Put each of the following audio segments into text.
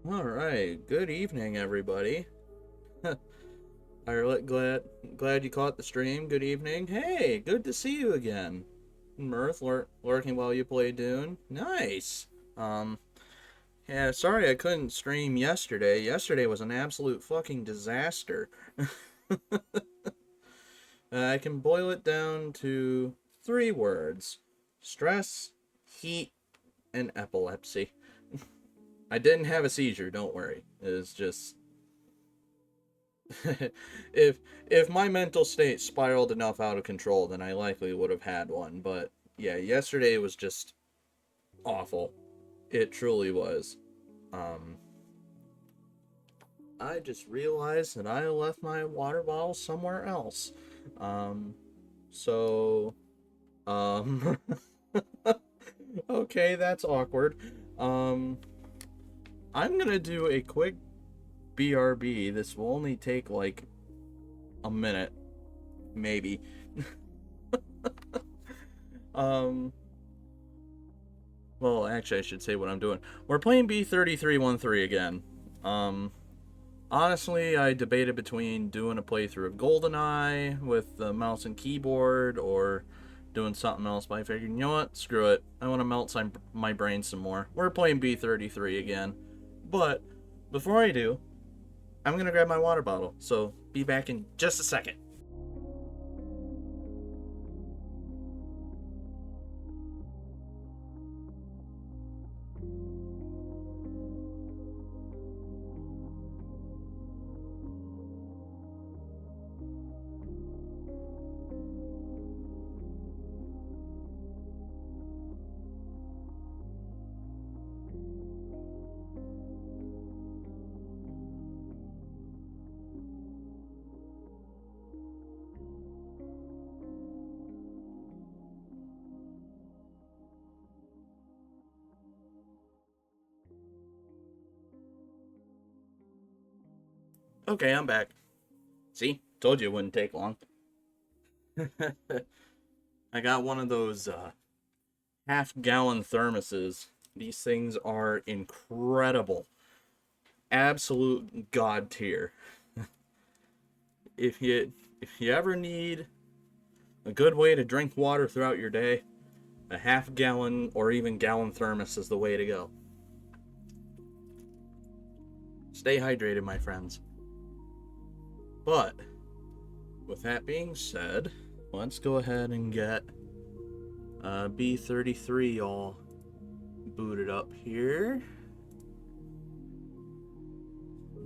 All right. Good evening, everybody. Glad you caught the stream. Good evening. Hey, good to see you again. Mirth lurking while you play Dune. Nice. Um, yeah. Sorry I couldn't stream yesterday. Yesterday was an absolute fucking disaster. I can boil it down to three words: stress, heat, and epilepsy. I didn't have a seizure. Don't worry. It's just if if my mental state spiraled enough out of control, then I likely would have had one. But yeah, yesterday was just awful. It truly was. Um, I just realized that I left my water bottle somewhere else. Um, so um, okay, that's awkward. Um, I'm gonna do a quick BRB. This will only take like a minute, maybe. Um, Well, actually, I should say what I'm doing. We're playing B3313 again. Um, Honestly, I debated between doing a playthrough of GoldenEye with the mouse and keyboard or doing something else, but I figured, you know what? Screw it. I want to melt my brain some more. We're playing B33 again. But before I do, I'm going to grab my water bottle. So be back in just a second. Okay, I'm back. See? Told you it wouldn't take long. I got one of those half-gallon thermoses. These things are incredible. Absolute god tier. If you ever need a good way to drink water throughout your day, a half-gallon or even gallon thermos is the way to go. Stay hydrated, my friends. But with that being said, let's go ahead and get B33 all booted up here.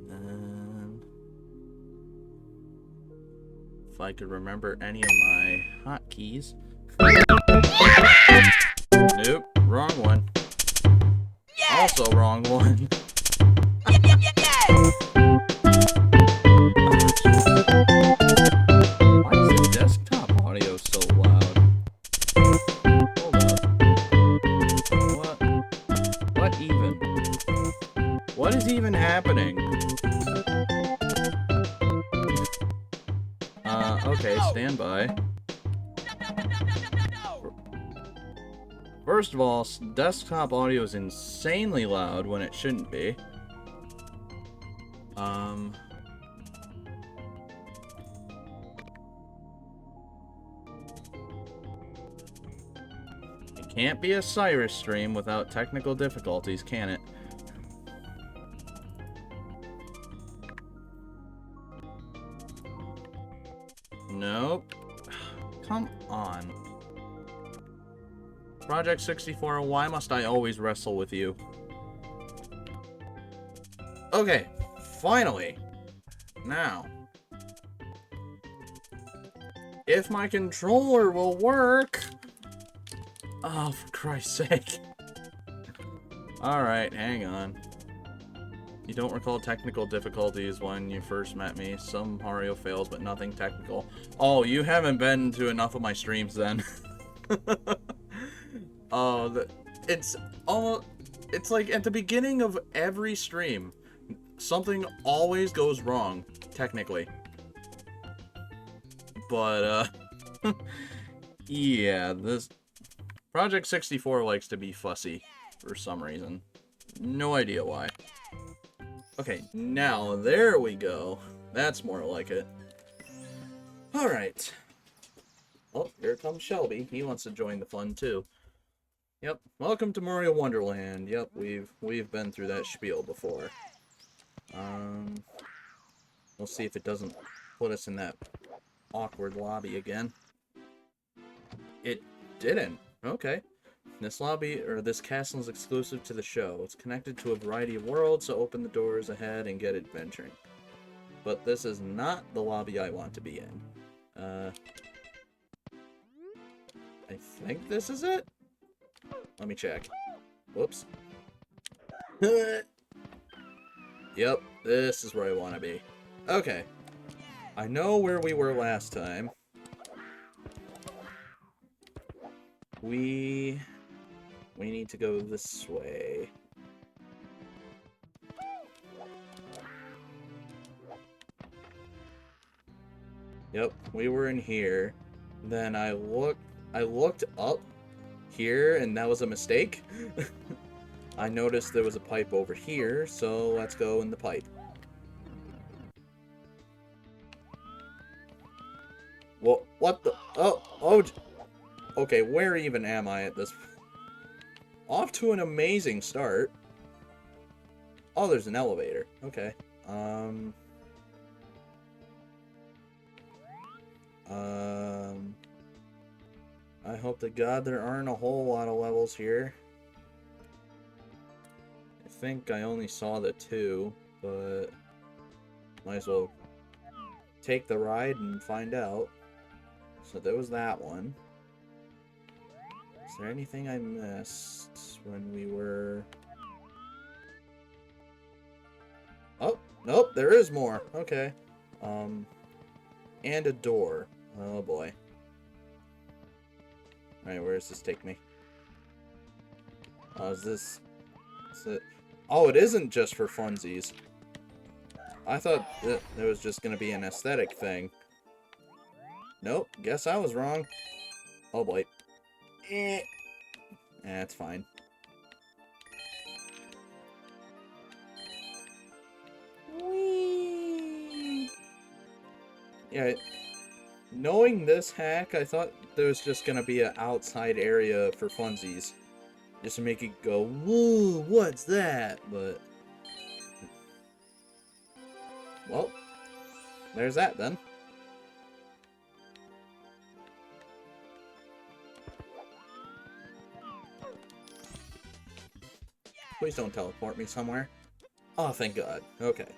And if I could remember any of my hotkeys. Nope, wrong one. Also wrong one. Why is the desktop audio so loud? Hold up. What even? What is even happening? Okay, stand by. First of all, desktop audio is insanely loud when it shouldn't be. It can't be a Cyrus stream without technical difficulties, can it? Nope. Come on. Project 64, why must I always wrestle with you? Okay, finally. Now. If my controller will work... Oh, for Christ's sake. Alright, hang on. You don't recall technical difficulties when you first met me. Some Mario fails, but nothing technical. Oh, you haven't been to enough of my streams then. Oh, it's like at the beginning of every stream, something always goes wrong, technically. But, yeah, this... Project 64 likes to be fussy for some reason. No idea why. Okay, now, there we go. That's more like it. Alright. Oh, here comes Shelby. He wants to join the fun, too. Yep, welcome to Mario Wonderland. Yep, we've been through that spiel before. We'll see if it doesn't put us in that awkward lobby again. It didn't. Okay. This lobby, or this castle, is exclusive to the show. It's connected to a variety of worlds, so open the doors ahead and get adventuring. But this is not the lobby I want to be in. I think this is it? Let me check. Whoops. Yep, this is where I want to be. Okay. I know where we were last time. We need to go this way. Yep, we were in here. Then I looked up here, and that was a mistake. I noticed there was a pipe over here, so let's go in the pipe. Well, what the? Oh. Okay, where even am I at this? Off to an amazing start. Oh, there's an elevator. Okay. I hope to God there aren't a whole lot of levels here. I think I only saw the 2, but might as well take the ride and find out. So there was that one. Is there anything I missed when we were... Oh, nope, there is more. Okay. And a door. Oh boy. Alright, where does this take me? Oh, is this... Is it... Oh, it isn't just for funsies. I thought that there was just gonna be an aesthetic thing. Nope, guess I was wrong. Oh boy. That's fine. Whee! Yeah, knowing this hack, I thought there was just gonna be an outside area for funsies. Just to make it go, woo, what's that? But, well, there's that then. Please don't teleport me somewhere. Oh, thank God. Okay.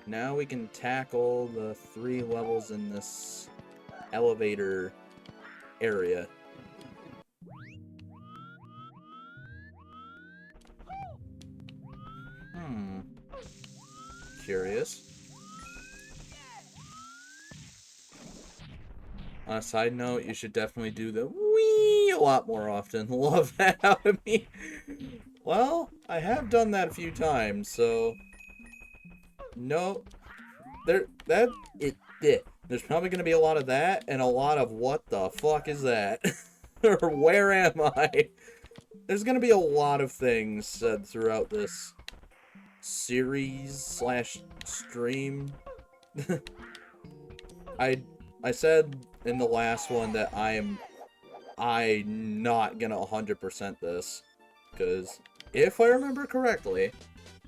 Now we can tackle the 3 levels in this elevator area. Curious. On a side note, you should definitely do the wee a lot more often. Love that out of me. Well, I have done that a few times, so no, there's probably gonna be a lot of that and a lot of what the fuck is that, or where am I? There's gonna be a lot of things said throughout this series / stream. I said in the last one that I'm not gonna 100% this, because if I remember correctly,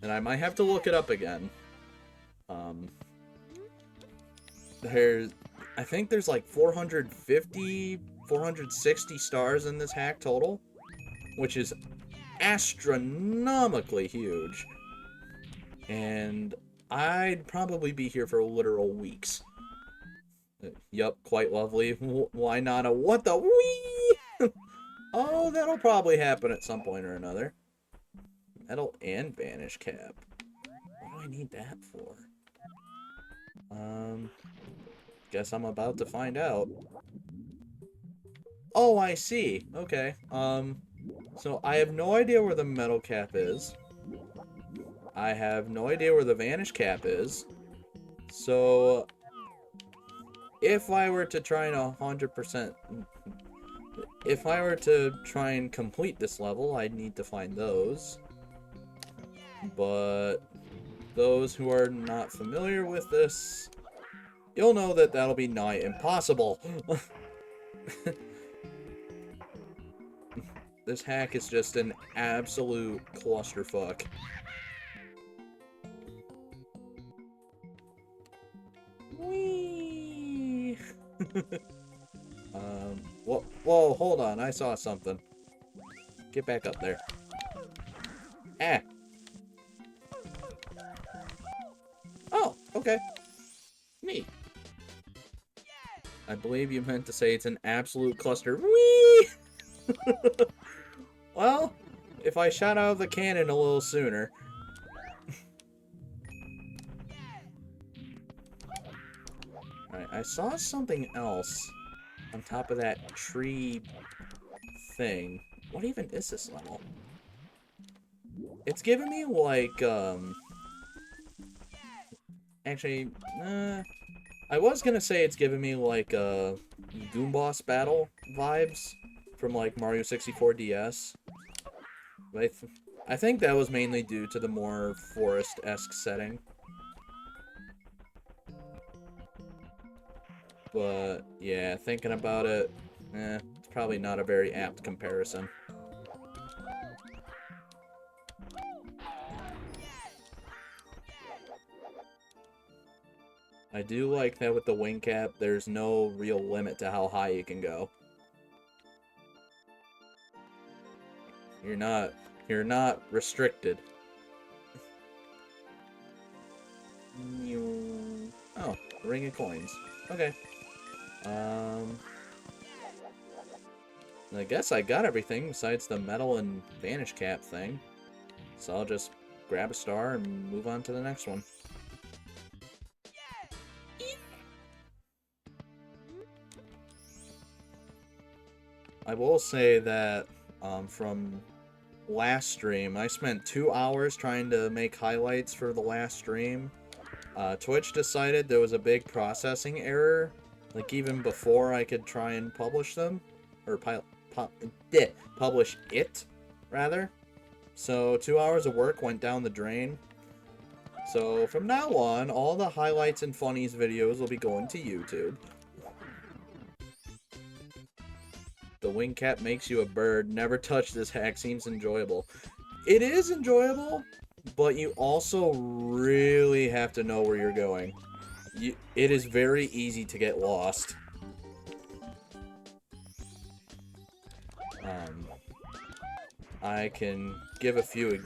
and I might have to look it up again, I think there's like 450, 460 stars in this hack total, which is astronomically huge, and I'd probably be here for literal weeks. Yup, quite lovely. Why not a what the wee? Oh, that'll probably happen at some point or another. Metal and vanish cap. What do I need that for? Guess I'm about to find out. Oh, I see. Okay. So I have no idea where the metal cap is. I have no idea where the vanish cap is. So if I were to try and 100%, if I were to try and complete this level, I'd need to find those. But those who are not familiar with this, you'll know that that'll be nigh impossible. This hack is just an absolute clusterfuck. Whee! Whoa, hold on, I saw something. Get back up there. Ah! Oh, okay. Neat. I believe you meant to say it's an absolute cluster. Whee! Well, if I shot out of the cannon a little sooner. Alright, I saw something else on top of that tree thing. What even is this level? It's giving me like, actually, I was gonna say it's giving me like, Goon Boss battle vibes from like Mario 64 DS. But I think that was mainly due to the more forest-esque setting. But, yeah, thinking about it, it's probably not a very apt comparison. I do like that with the wing cap, there's no real limit to how high you can go. You're not restricted. Oh, ring of coins. Okay. I guess I got everything besides the metal and vanish cap thing. So I'll just grab a star and move on to the next one. I will say that from last stream, I spent 2 hours trying to make highlights for the last stream. Twitch decided there was a big processing error, like even before I could try and publish them, or publish it, rather. So 2 hours of work went down the drain. So from now on, all the highlights and funnies videos will be going to YouTube. The wing cap makes you a bird. Never touch this hack. Seems enjoyable. It is enjoyable, but you also really have to know where you're going. It is very easy to get lost. I can give a few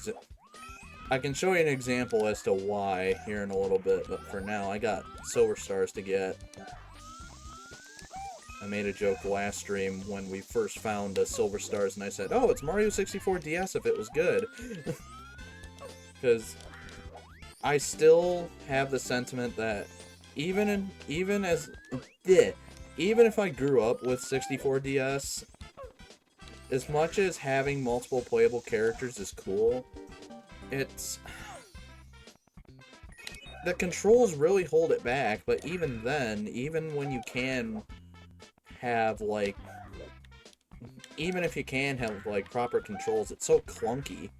I can show you an example as to why here in a little bit, but for now, I got silver stars to get. I made a joke last stream when we first found silver stars, and I said, "Oh, it's Mario 64 DS if it was good," because I still have the sentiment that even if I grew up with 64 DS, as much as having multiple playable characters is cool, the controls really hold it back. But even then, even when you can have like, even if you can have like proper controls, it's so clunky,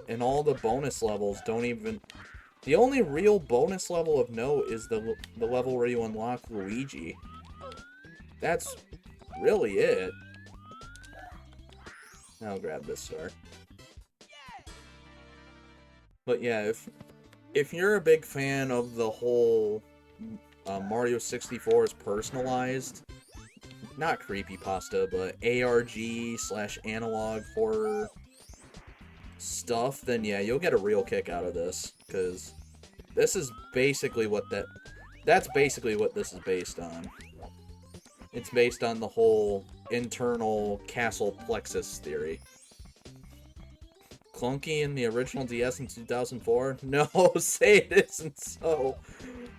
and all the bonus levels don't even. The only real bonus level of note is the level where you unlock Luigi. That's really it. I'll grab this star. But yeah, if you're a big fan of the whole Mario 64 is personalized, not creepypasta, but ARG/analog horror stuff, then yeah, you'll get a real kick out of this, because this is basically what that's basically what this is based on. It's based on the whole internal castle plexus theory. Clunky in the original DS in 2004? No, say it isn't so.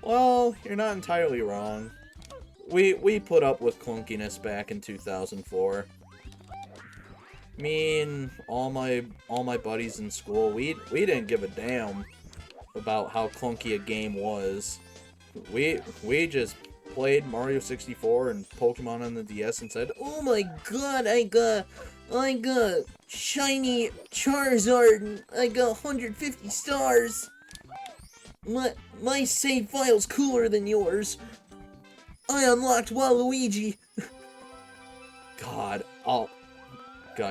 Well, you're not entirely wrong. We put up with clunkiness back in 2004. Me and all my buddies in school, we didn't give a damn about how clunky a game was. We just played Mario 64 and Pokemon on the DS and said, "Oh my god, I got shiny Charizard and I got 150 stars. My save file's cooler than yours. I unlocked Waluigi." God,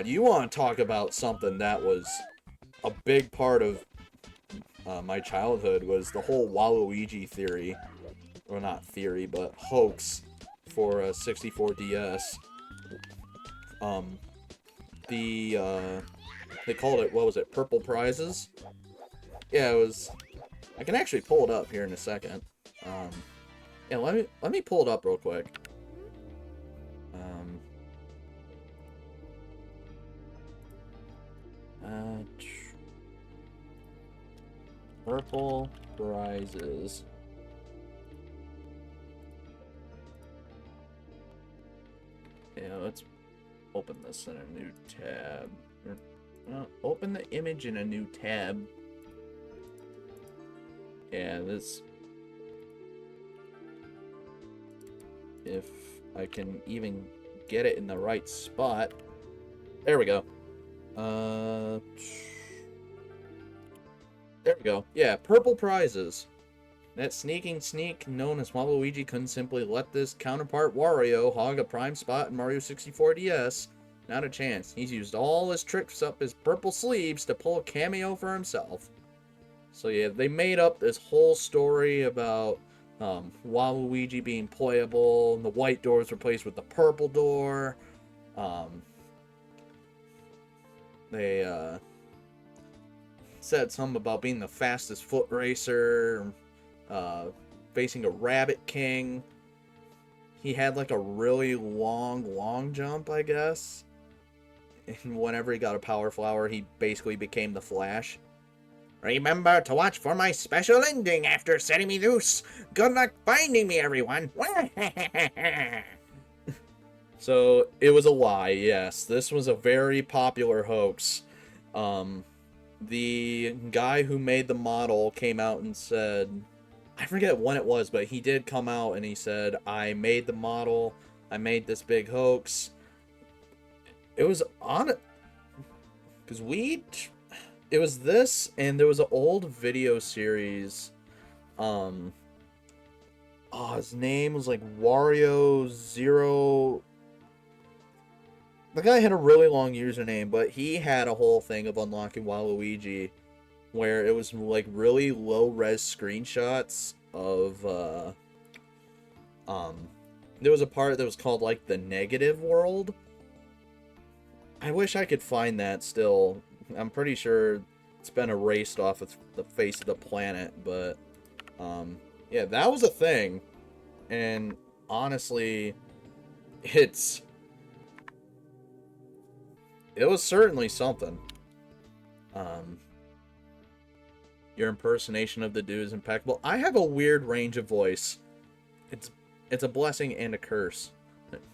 you want to talk about something that was a big part of my childhood, was the whole Waluigi theory. Well, not theory, but hoax for 64 DS. They called it, what was it, Purple Prizes? Yeah, it was. I can actually pull it up here in a second. Yeah, let me pull it up real quick. Purple Prizes. Yeah, let's open this in a new tab. Open the image in a new tab. Yeah, this... If I can even get it in the right spot. There we go. There we go. Yeah, Purple Prizes. That sneaking sneak known as Waluigi couldn't simply let this counterpart Wario hog a prime spot in Mario 64 DS. Not a chance. He's used all his tricks up his purple sleeves to pull a cameo for himself. So yeah, they made up this whole story about Waluigi being playable, and the white door is replaced with the purple door. They said something about being the fastest foot racer, facing a Rabbit King. He had like a really long jump, I guess. And whenever he got a Power Flower, he basically became the Flash. Remember to watch for my special ending after setting me loose. Good luck finding me, everyone. So, it was a lie, yes. This was a very popular hoax. The guy who made the model came out and said I forget when it was, but he did come out and he said, I made the model, I made this big hoax. It was on it, because it was this, and there was an old video series, his name was like Wario Zero. The guy had a really long username, but he had a whole thing of unlocking Waluigi where it was like really low res screenshots of there was a part that was called like the negative world. I wish I could find that still. I'm pretty sure it's been erased off of the face of the planet, but yeah, that was a thing. And honestly, it was certainly something. Your impersonation of the dude is impeccable. I have a weird range of voice. It's a blessing and a curse.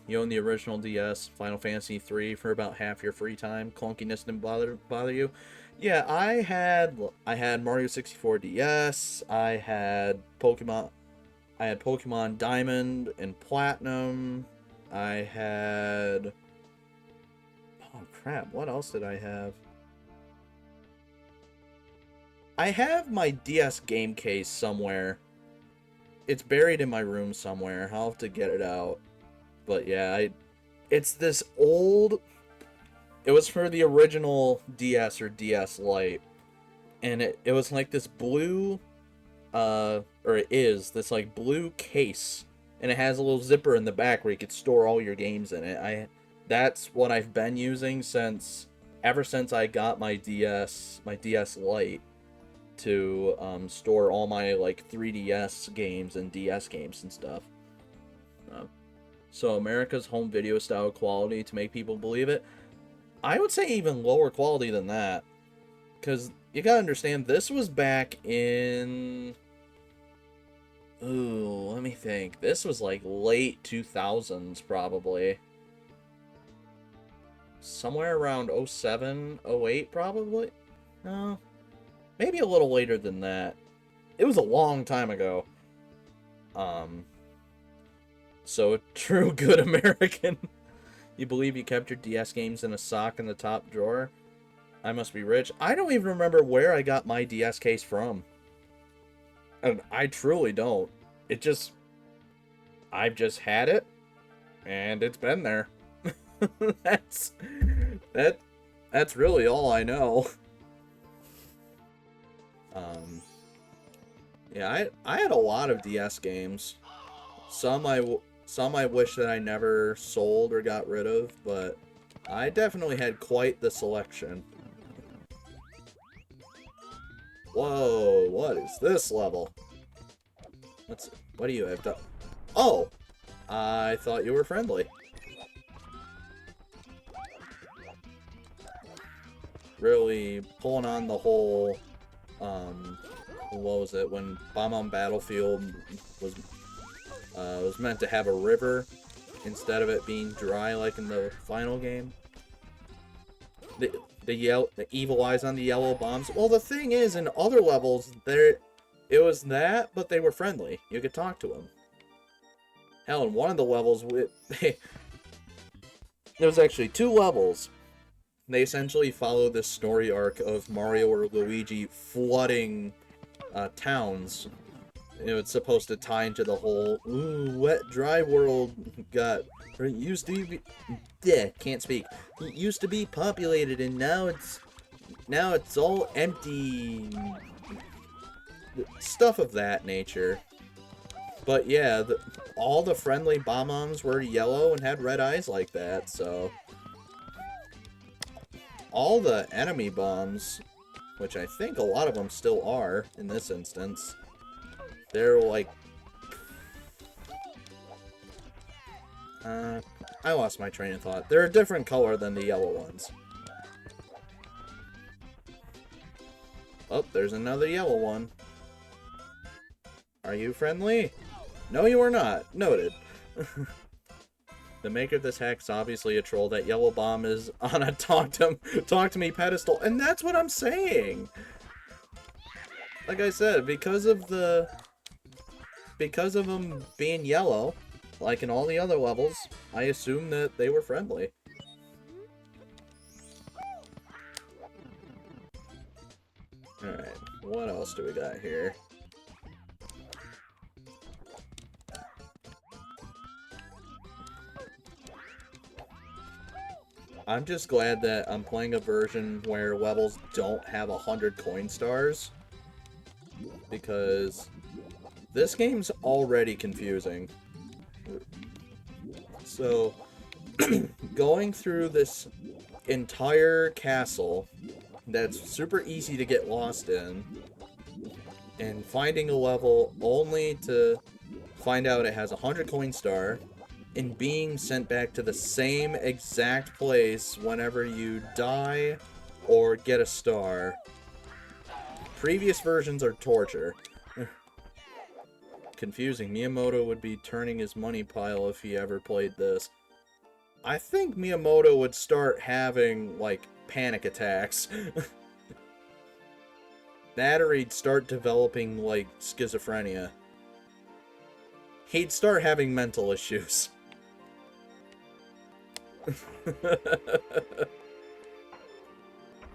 You own the original DS, Final Fantasy III for about half your free time. Clunkiness didn't bother you. Yeah, I had Mario 64 DS. I had Pokemon Diamond and Platinum. I had, oh crap, what else did I have? I have my DS game case somewhere. It's buried in my room somewhere. I'll have to get it out. But yeah, it's this old... It was for the original DS or DS Lite. And it was like this blue... or it is, this like blue case. And it has a little zipper in the back where you could store all your games in it. That's what I've been using ever since I got my DS Lite. To store all my like 3DS games and DS games and stuff. So America's home video style quality to make people believe it. I would say even lower quality than that. Because you gotta understand, this was back in... Ooh, let me think. This was like late 2000s probably. Somewhere around 07, 08 probably? No. Maybe a little later than that. It was a long time ago. So a true good American. You believe you kept your DS games in a sock in the top drawer? I must be rich. I don't even remember where I got my DS case from. And I truly don't. I've just had it, and it's been there. That's really all I know. Yeah, I had a lot of DS games. Some I wish that I never sold or got rid of, but I definitely had quite the selection. Whoa, what is this level? What do you have done? Oh! I thought you were friendly. Really pulling on the whole, what was it, when Bomb on Battlefield was meant to have a river instead of it being dry like in the final game. The evil eyes on the yellow bombs. Well, the thing is, in other levels, it was that, but they were friendly. You could talk to them. Hell, in one of the levels, there was actually 2 levels. They essentially follow this story arc of Mario or Luigi flooding towns. It's supposed to tie into the whole wet dry world it used to be can't speak. It used to be populated and now it's all empty. Stuff of that nature. But yeah, all the friendly Bob-ombs were yellow and had red eyes like that, so all the enemy bombs, which I think a lot of them still are in this instance, they're like... I lost my train of thought. They're a different color than the yellow ones. Oh, there's another yellow one. Are you friendly? No, you are not. Noted. The maker of this hack is obviously a troll. That yellow bomb is on a talk to me pedestal, and that's what I'm saying. Like I said, because of the because of them being yellow, like in all the other levels, I assumed that they were friendly. Alright, what else do we got here? I'm just glad that I'm playing a version where levels don't have 100 coin stars, because this game's already confusing. So, going through this entire castle that's super easy to get lost in, and finding a level only to find out it has 100 coin star, and being sent back to the same exact place whenever you die or get a star. Previous versions are torture. Confusing. Miyamoto would be turning his money pile if he ever played this. I think Miyamoto would start having, like, panic attacks. That or he'd start developing, like, schizophrenia. He'd start having mental issues.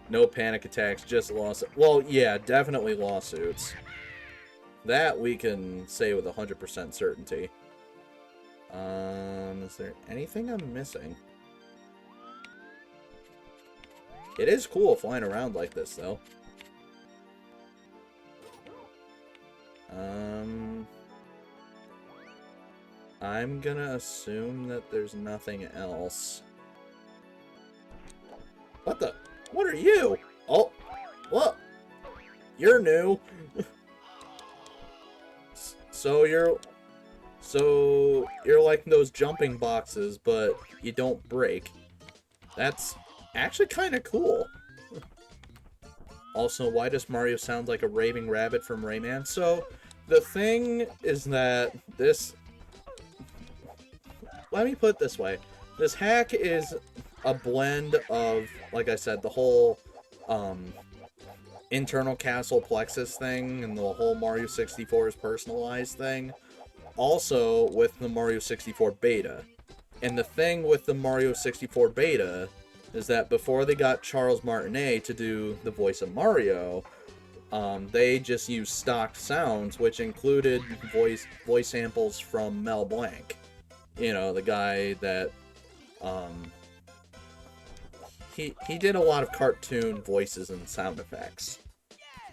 No panic attacks, just lawsuits. Well, yeah, definitely lawsuits. That we can say with 100% certainty. Is there anything I'm missing? It is cool flying around like this, though. I'm gonna assume that there's nothing else. What the? What are you? Oh, what? You're new. So you're like those jumping boxes, but you don't break. That's actually kind of cool. Also, why does Mario sound like a raving rabbit from Rayman? So, the thing is that this... Let me put it this way. This hack is a blend of, like I said, the whole internal castle plexus thing and the whole Mario 64 is personalized thing. Also, with the Mario 64 beta. And the thing with the Mario 64 beta is that before they got Charles Martinet to do the voice of Mario, they just used stock sounds, which included voice samples from Mel Blanc. You know, the guy that, he did a lot of cartoon voices and sound effects.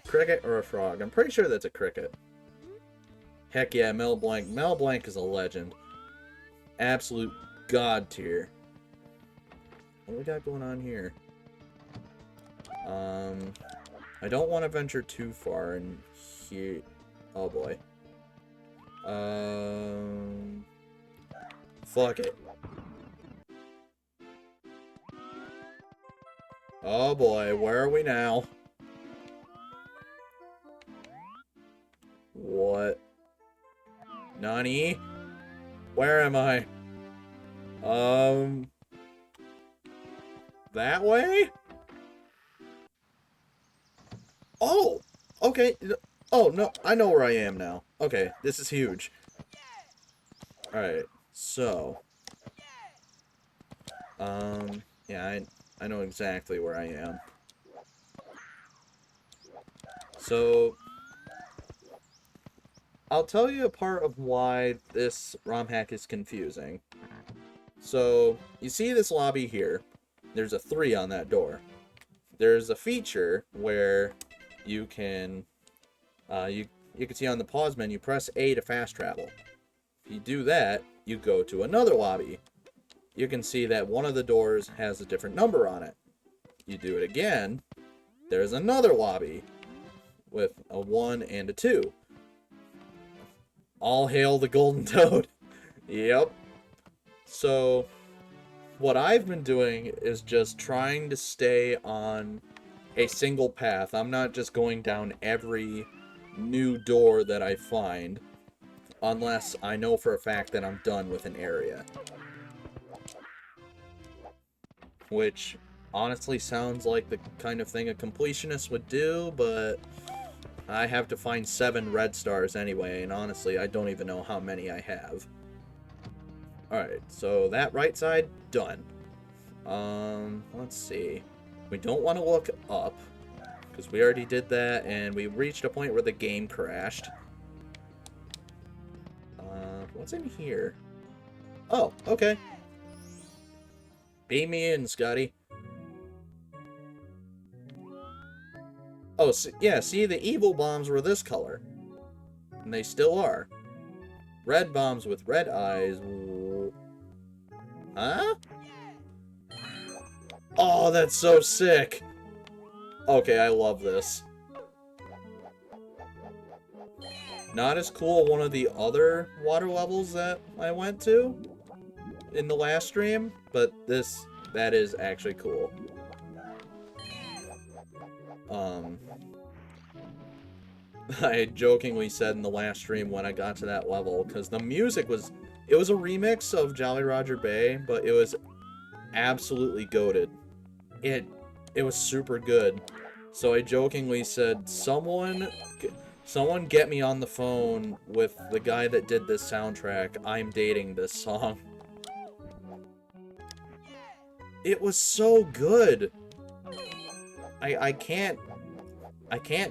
Cricket or a frog? I'm pretty sure that's a cricket. Heck yeah, Mel Blanc. Mel Blanc is a legend. Absolute god tier. What do we got going on here? I don't want to venture too far in here. Oh boy. Fuck it. Oh boy, where are we now? What? Nani? Where am I? That way? Oh! Okay. Oh, no, I know where I am now. Okay, this is huge. Alright, so... yeah, I know exactly where I am. So... I'll tell you a part of why this ROM hack is confusing. So, you see this lobby here. There's a 3 on that door. There's a feature where you can, you can see on the pause menu, press A to fast travel. If you do that, you go to another lobby. You can see that one of the doors has a different number on it. You do it again, there's another lobby with a 1 and a 2. All hail the Golden Toad. Yep. So, what I've been doing is just trying to stay on a single path. I'm not just going down every new door that I find, unless I know for a fact that I'm done with an area. Which, honestly, sounds like the kind of thing a completionist would do, but I have to find 7 red stars anyway, and honestly, I don't even know how many I have. Alright, so that right side, done. Let's see. We don't want to look up, because we already did that, and we reached a point where the game crashed. What's in here? Oh, okay. Beam me in, Scotty. Oh, yeah, see, the evil bombs were this color. And they still are. Red bombs with red eyes. Huh? Oh, that's so sick. Okay, I love this. Not as cool one of the other water levels that I went to in the last stream, but that is actually cool. I jokingly said in the last stream when I got to that level, because the music was, it was a remix of Jolly Roger Bay, but it was absolutely goated. It was super good. So I jokingly said, someone get me on the phone with the guy that did this soundtrack. I'm dating this song. It was so good. I can't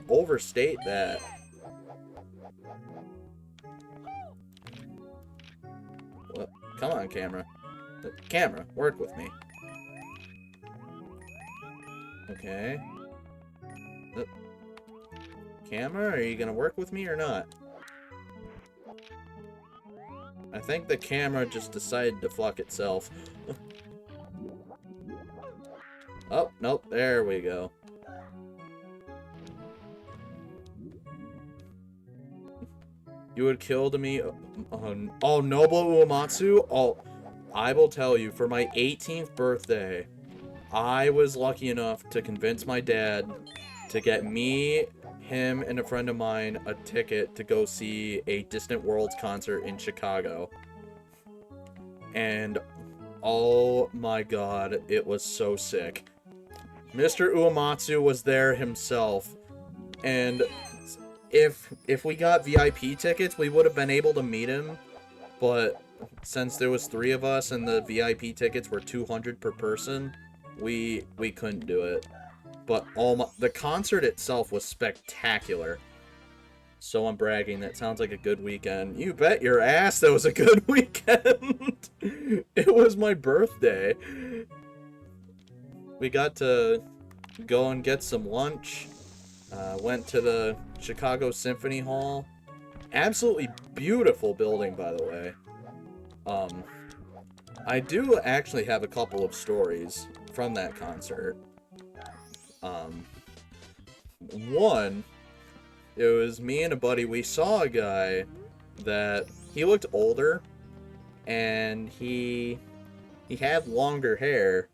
overstate that. Well, come on, camera. Camera, work with me. Okay. Camera, are you gonna work with me or not? I think the camera just decided to fuck itself. Oh, nope, there we go. You would kill to me. Oh, Noble Uematsu? Oh, I will tell you, for my 18th birthday, I was lucky enough to convince my dad to get me, him, and a friend of mine a ticket to go see a Distant Worlds concert in Chicago. And, oh my god, it was so sick. Mr. Uematsu was there himself, and if we got VIP tickets, we would have been able to meet him, but since there was 3 of us and the VIP tickets were 200 per person, we couldn't do it. But the concert itself was spectacular. So I'm bragging, that sounds like a good weekend. You bet your ass that was a good weekend! It was my birthday. We got to go and get some lunch. Went to the Chicago Symphony Hall. Absolutely beautiful building, by the way. I do actually have a couple of stories from that concert. One, it was me and a buddy. We saw a guy that he looked older, and he had longer hair.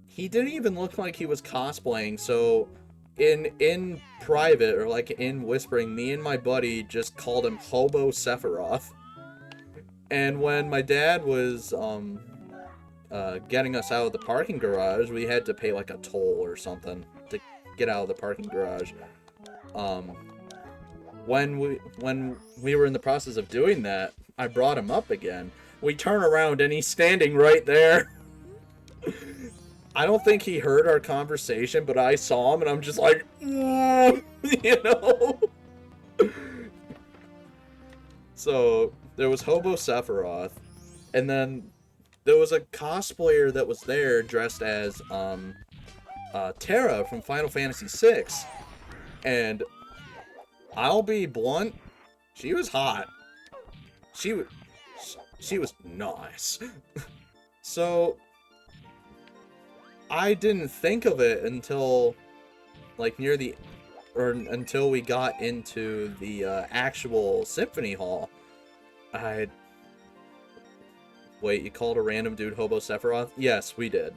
He didn't even look like he was cosplaying, so in private, or like in whispering, me and my buddy just called him Hobo Sephiroth. And when my dad was getting us out of the parking garage, we had to pay like a toll or something to get out of the parking garage. When we were in the process of doing that, I brought him up again. We turn around and he's standing right there. I don't think he heard our conversation, but I saw him and I'm just like, you know? So, there was Hobo Sephiroth, and then there was a cosplayer that was there dressed as, Terra from Final Fantasy VI, and I'll be blunt, she was hot. She was nice. So, I didn't think of it until, like, until we got into the, actual Symphony Hall. Wait, you called a random dude Hobo Sephiroth? Yes, we did.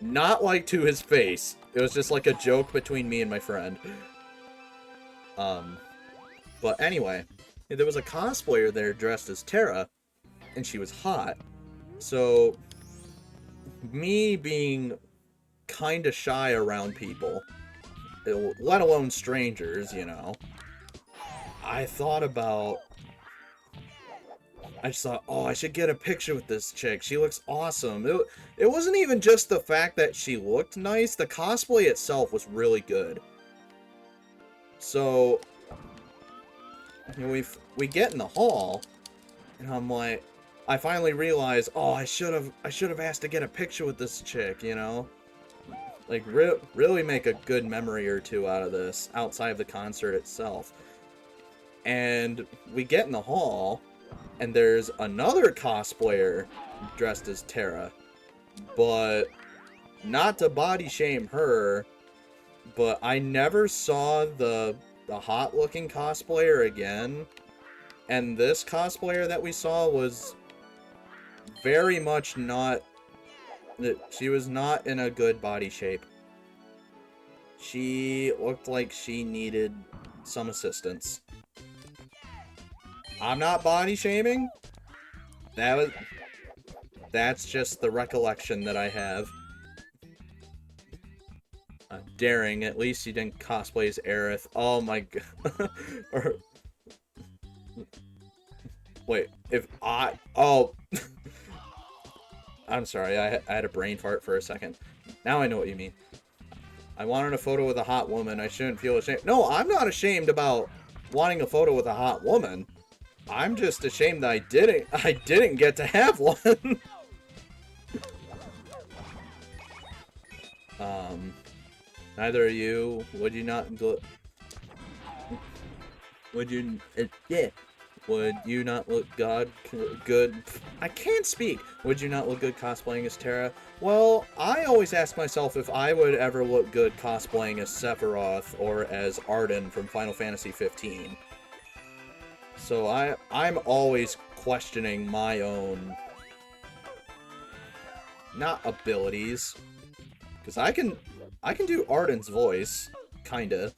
Not, like, to his face. It was just, like, a joke between me and my friend. But anyway, there was a cosplayer there dressed as Terra, and she was hot. So, me being kinda shy around people, let alone strangers, you know. I thought about... I just thought, oh, I should get a picture with this chick. She looks awesome. It wasn't even just the fact that she looked nice. The cosplay itself was really good. So, you know, we get in the hall, and I'm like, I finally realized, oh, I should have asked to get a picture with this chick, you know? Like, really make a good memory or two out of this, outside of the concert itself. And we get in the hall, and there's another cosplayer dressed as Terra. But, not to body shame her, but I never saw the hot-looking cosplayer again. And this cosplayer that we saw was very much not... She was not in a good body shape. She looked like she needed some assistance. I'm not body shaming. That's just the recollection that I have. Daring, at least you didn't cosplay as Aerith. Oh my god. Wait, if I... Oh. I'm sorry, I had a brain fart for a second. Now I know what you mean. I wanted a photo with a hot woman. I shouldn't feel ashamed. No, I'm not ashamed about wanting a photo with a hot woman. I'm just ashamed that I didn't get to have one. Neither of you. Would you not go... Would you... yeah. Would you not look good? I can't speak. Would you not look good cosplaying as Terra? Well, I always ask myself if I would ever look good cosplaying as Sephiroth or as Arden from Final Fantasy 15. So I'm always questioning my own... not abilities. Because I can do Arden's voice, kinda.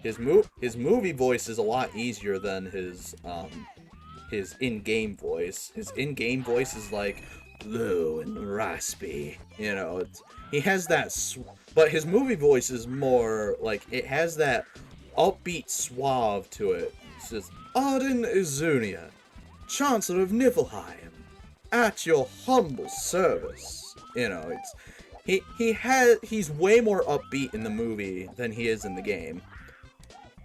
His movie voice is a lot easier than his in-game voice. His in-game voice is like low and raspy, you know. He has that, but his movie voice is more like it has that upbeat suave to it. It says, "Arden Izunia, Chancellor of Niflheim, at your humble service." You know, he's way more upbeat in the movie than he is in the game.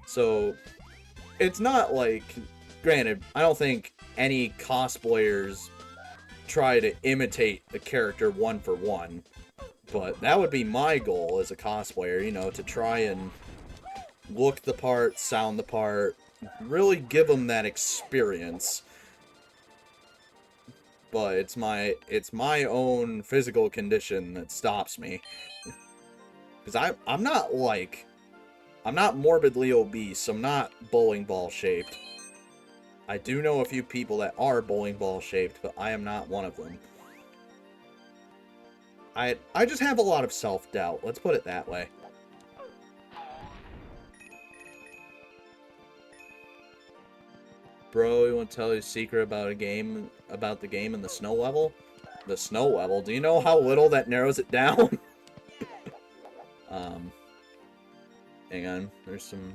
So, it's not like, granted, I don't think any cosplayers try to imitate the character one for one, but that would be my goal as a cosplayer, you know, to try and look the part, sound the part, really give them that experience. But it's my own physical condition that stops me. Because I'm not morbidly obese. I'm not bowling ball shaped. I do know a few people that are bowling ball shaped, but I am not one of them. I just have a lot of self-doubt. Let's put it that way. Bro, you want to tell you a secret about the game and the snow level? The snow level? Do you know how little that narrows it down? Hang on. There's some...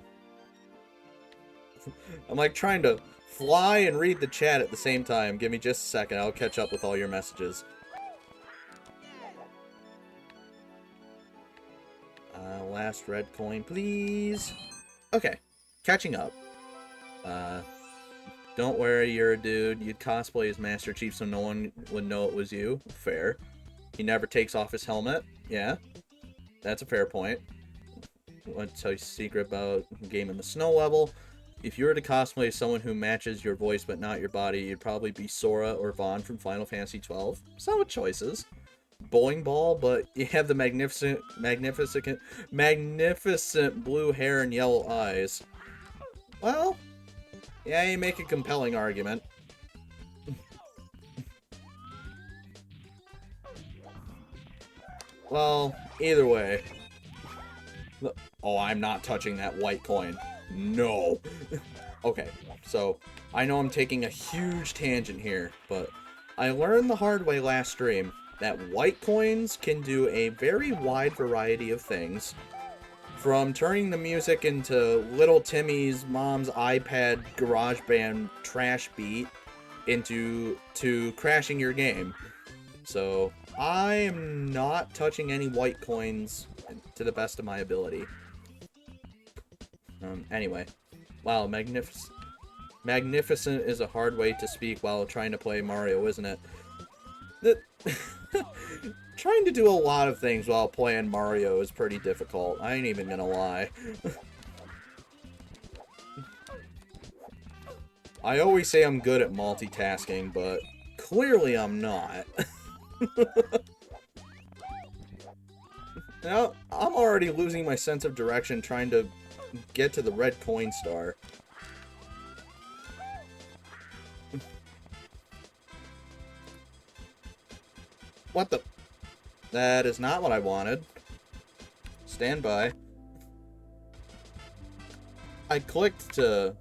I'm like trying to fly and read the chat at the same time. Give me just a second. I'll catch up with all your messages. Last red coin, please. Okay. Catching up. Don't worry, you're a dude. You'd cosplay as Master Chief so no one would know it was you. Fair. He never takes off his helmet. Yeah. That's a fair point. I want to tell you a secret about game in the snow level. If you were to cosplay someone who matches your voice but not your body, you'd probably be Sora or Vaughn from Final Fantasy 12. Solid choices. Bowling ball, but you have the magnificent blue hair and yellow eyes. Well... yeah, you make a compelling argument. Well, either way. Oh, I'm not touching that white coin. No. Okay, so I know I'm taking a huge tangent here, but I learned the hard way last stream that white coins can do a very wide variety of things. From turning the music into little Timmy's mom's iPad GarageBand trash beat into crashing your game. So I am not touching any white coins to the best of my ability. Anyway. Wow, magnificent is a hard way to speak while trying to play Mario, isn't it? Trying to do a lot of things while playing Mario is pretty difficult. I ain't even gonna lie. I always say I'm good at multitasking, but clearly I'm not. Now, I'm already losing my sense of direction trying to get to the red coin star. What the? That is not what I wanted. Stand by. I clicked to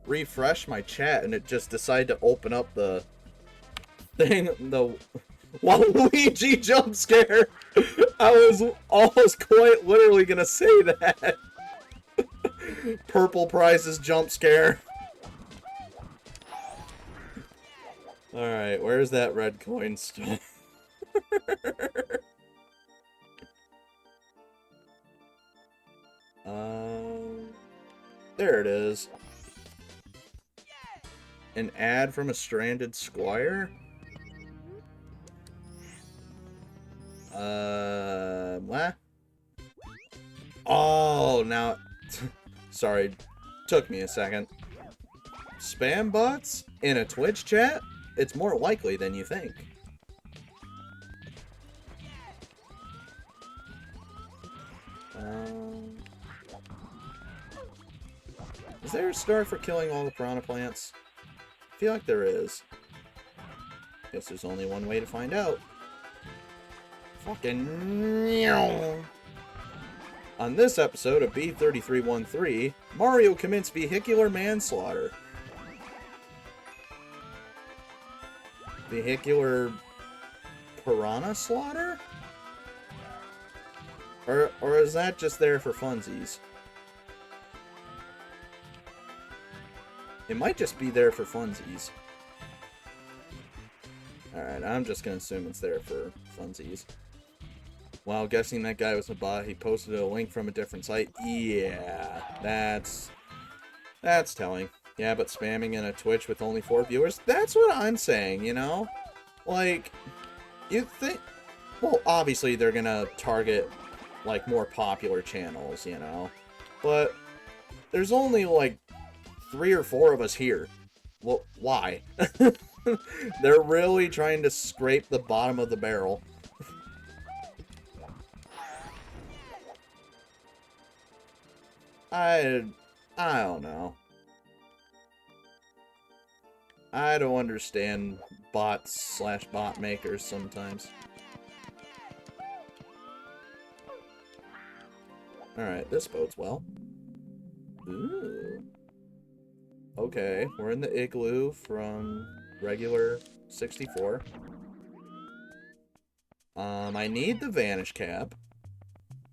refresh my chat and it just decided to open up the thing, the Waluigi jump scare. I was almost quite literally gonna say that. Purple prizes jump scare. Alright, where's that red coin still? There it is. An ad from a stranded squire? What? Oh, now... Sorry, took me a second. Spam bots? In a Twitch chat? It's more likely than you think. Is there a star for killing all the piranha plants? I feel like there is. Guess there's only one way to find out. Fucking... On this episode of B3313, Mario commits vehicular manslaughter. Vehicular... piranha slaughter? Or is that just there for funsies? It might just be there for funsies. Alright, I'm just gonna assume it's there for funsies. While guessing that guy was a bot, he posted a link from a different site. Yeah, that's telling. Yeah, but spamming in a Twitch with only 4 viewers? That's what I'm saying, you know? Like, you think... Well, obviously they're gonna target, like, more popular channels, you know? But there's only, like, 3 or 4 of us here. Well, why? They're really trying to scrape the bottom of the barrel. I don't know. I don't understand bots/bot makers sometimes. Alright, this bodes well. Ooh. Okay, we're in the igloo from regular 64. I need the vanish cap,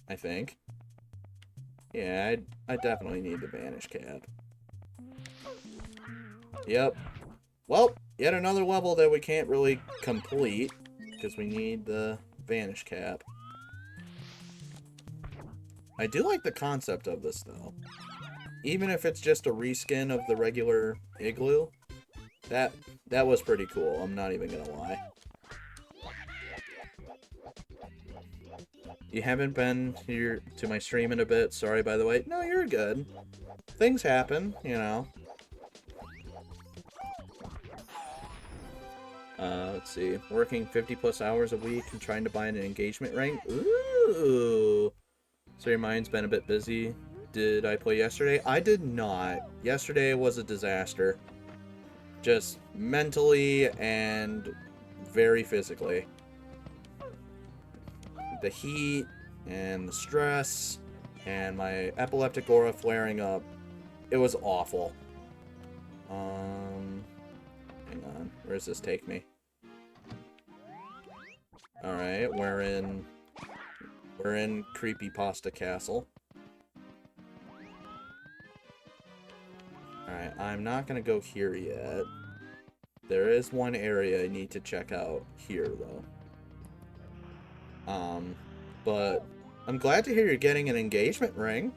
I think. Yeah, I definitely need the vanish cap. Yep. Well, yet another level that we can't really complete, because we need the vanish cap. I do like the concept of this, though. Even if it's just a reskin of the regular igloo, that was pretty cool, I'm not even gonna lie. You haven't been here to my stream in a bit, sorry by the way. No, you're good. Things happen, you know. Let's see. Working 50+ hours a week and trying to buy an engagement ring. Ooh. So your mind's been a bit busy. Did I play yesterday? I did not. Yesterday was a disaster. Just mentally and very physically. The heat and the stress and my epileptic aura flaring up. It was awful. Hang on. Where does this take me? Alright, we're in Creepypasta Castle. Alright, I'm not gonna go here yet. There is one area I need to check out here, though. But I'm glad to hear you're getting an engagement ring.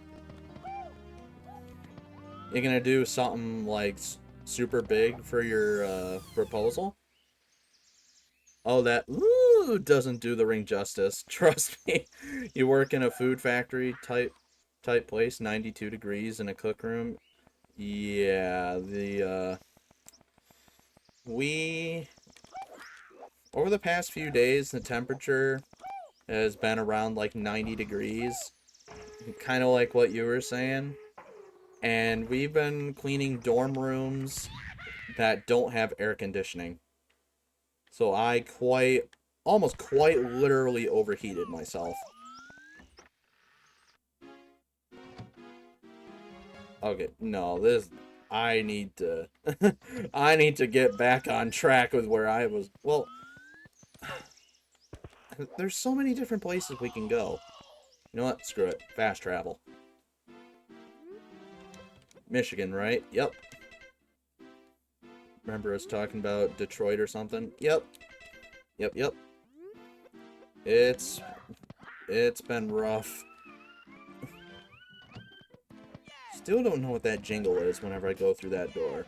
You gonna do something, like, super big for your, proposal? Oh, that ooh doesn't do the ring justice. Trust me. You work in a food factory type place, 92 degrees in a cookroom. Yeah, we over the past few days, the temperature has been around like 90 degrees, kind of like what you were saying. And we've been cleaning dorm rooms that don't have air conditioning. So I almost quite literally overheated myself. Okay, no, I need to, I need to get back on track with where I was. Well, there's so many different places we can go. You know what? Screw it. Fast travel. Michigan, right? Yep. Remember us talking about Detroit or something? Yep. Yep. It's been rough. Still don't know what that jingle is whenever I go through that door.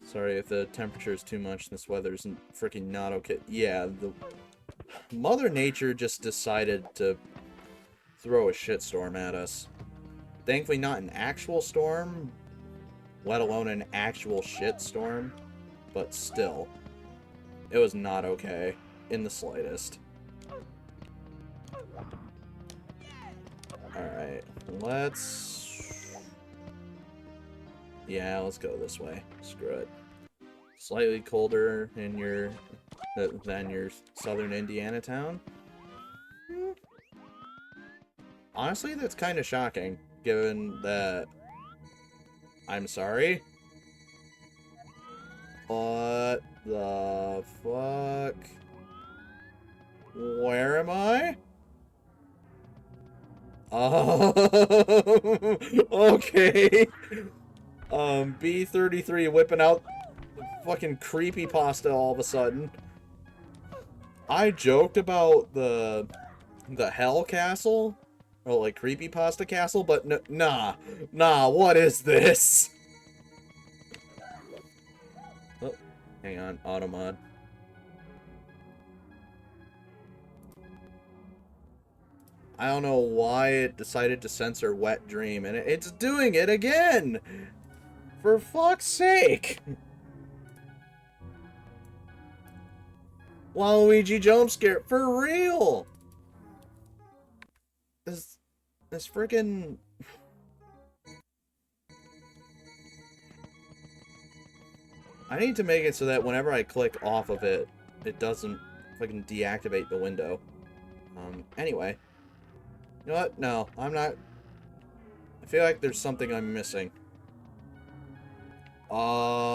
Sorry if the temperature is too much. This weather's freaking not okay. Yeah, the Mother Nature just decided to throw a shitstorm at us. Thankfully not an actual storm, let alone an actual shitstorm, but still. It was not okay in the slightest. Alright, yeah, let's go this way. Screw it. Slightly colder in than your southern Indiana town. Honestly, that's kind of shocking, given that... I'm sorry? What the fuck? Where am I? Oh, okay. B33 whipping out fucking creepypasta all of a sudden. I joked about the Hell Castle, or like creepypasta castle, but nah, what is this? Oh, hang on, automod. I don't know why it decided to censor Wet Dream, and it's doing it again! For fuck's sake! Waluigi jump scare, for real! This freaking... I need to make it so that whenever I click off of it, it doesn't fucking deactivate the window. Anyway. You know what? No, I'm not... I feel like there's something I'm missing. Hi.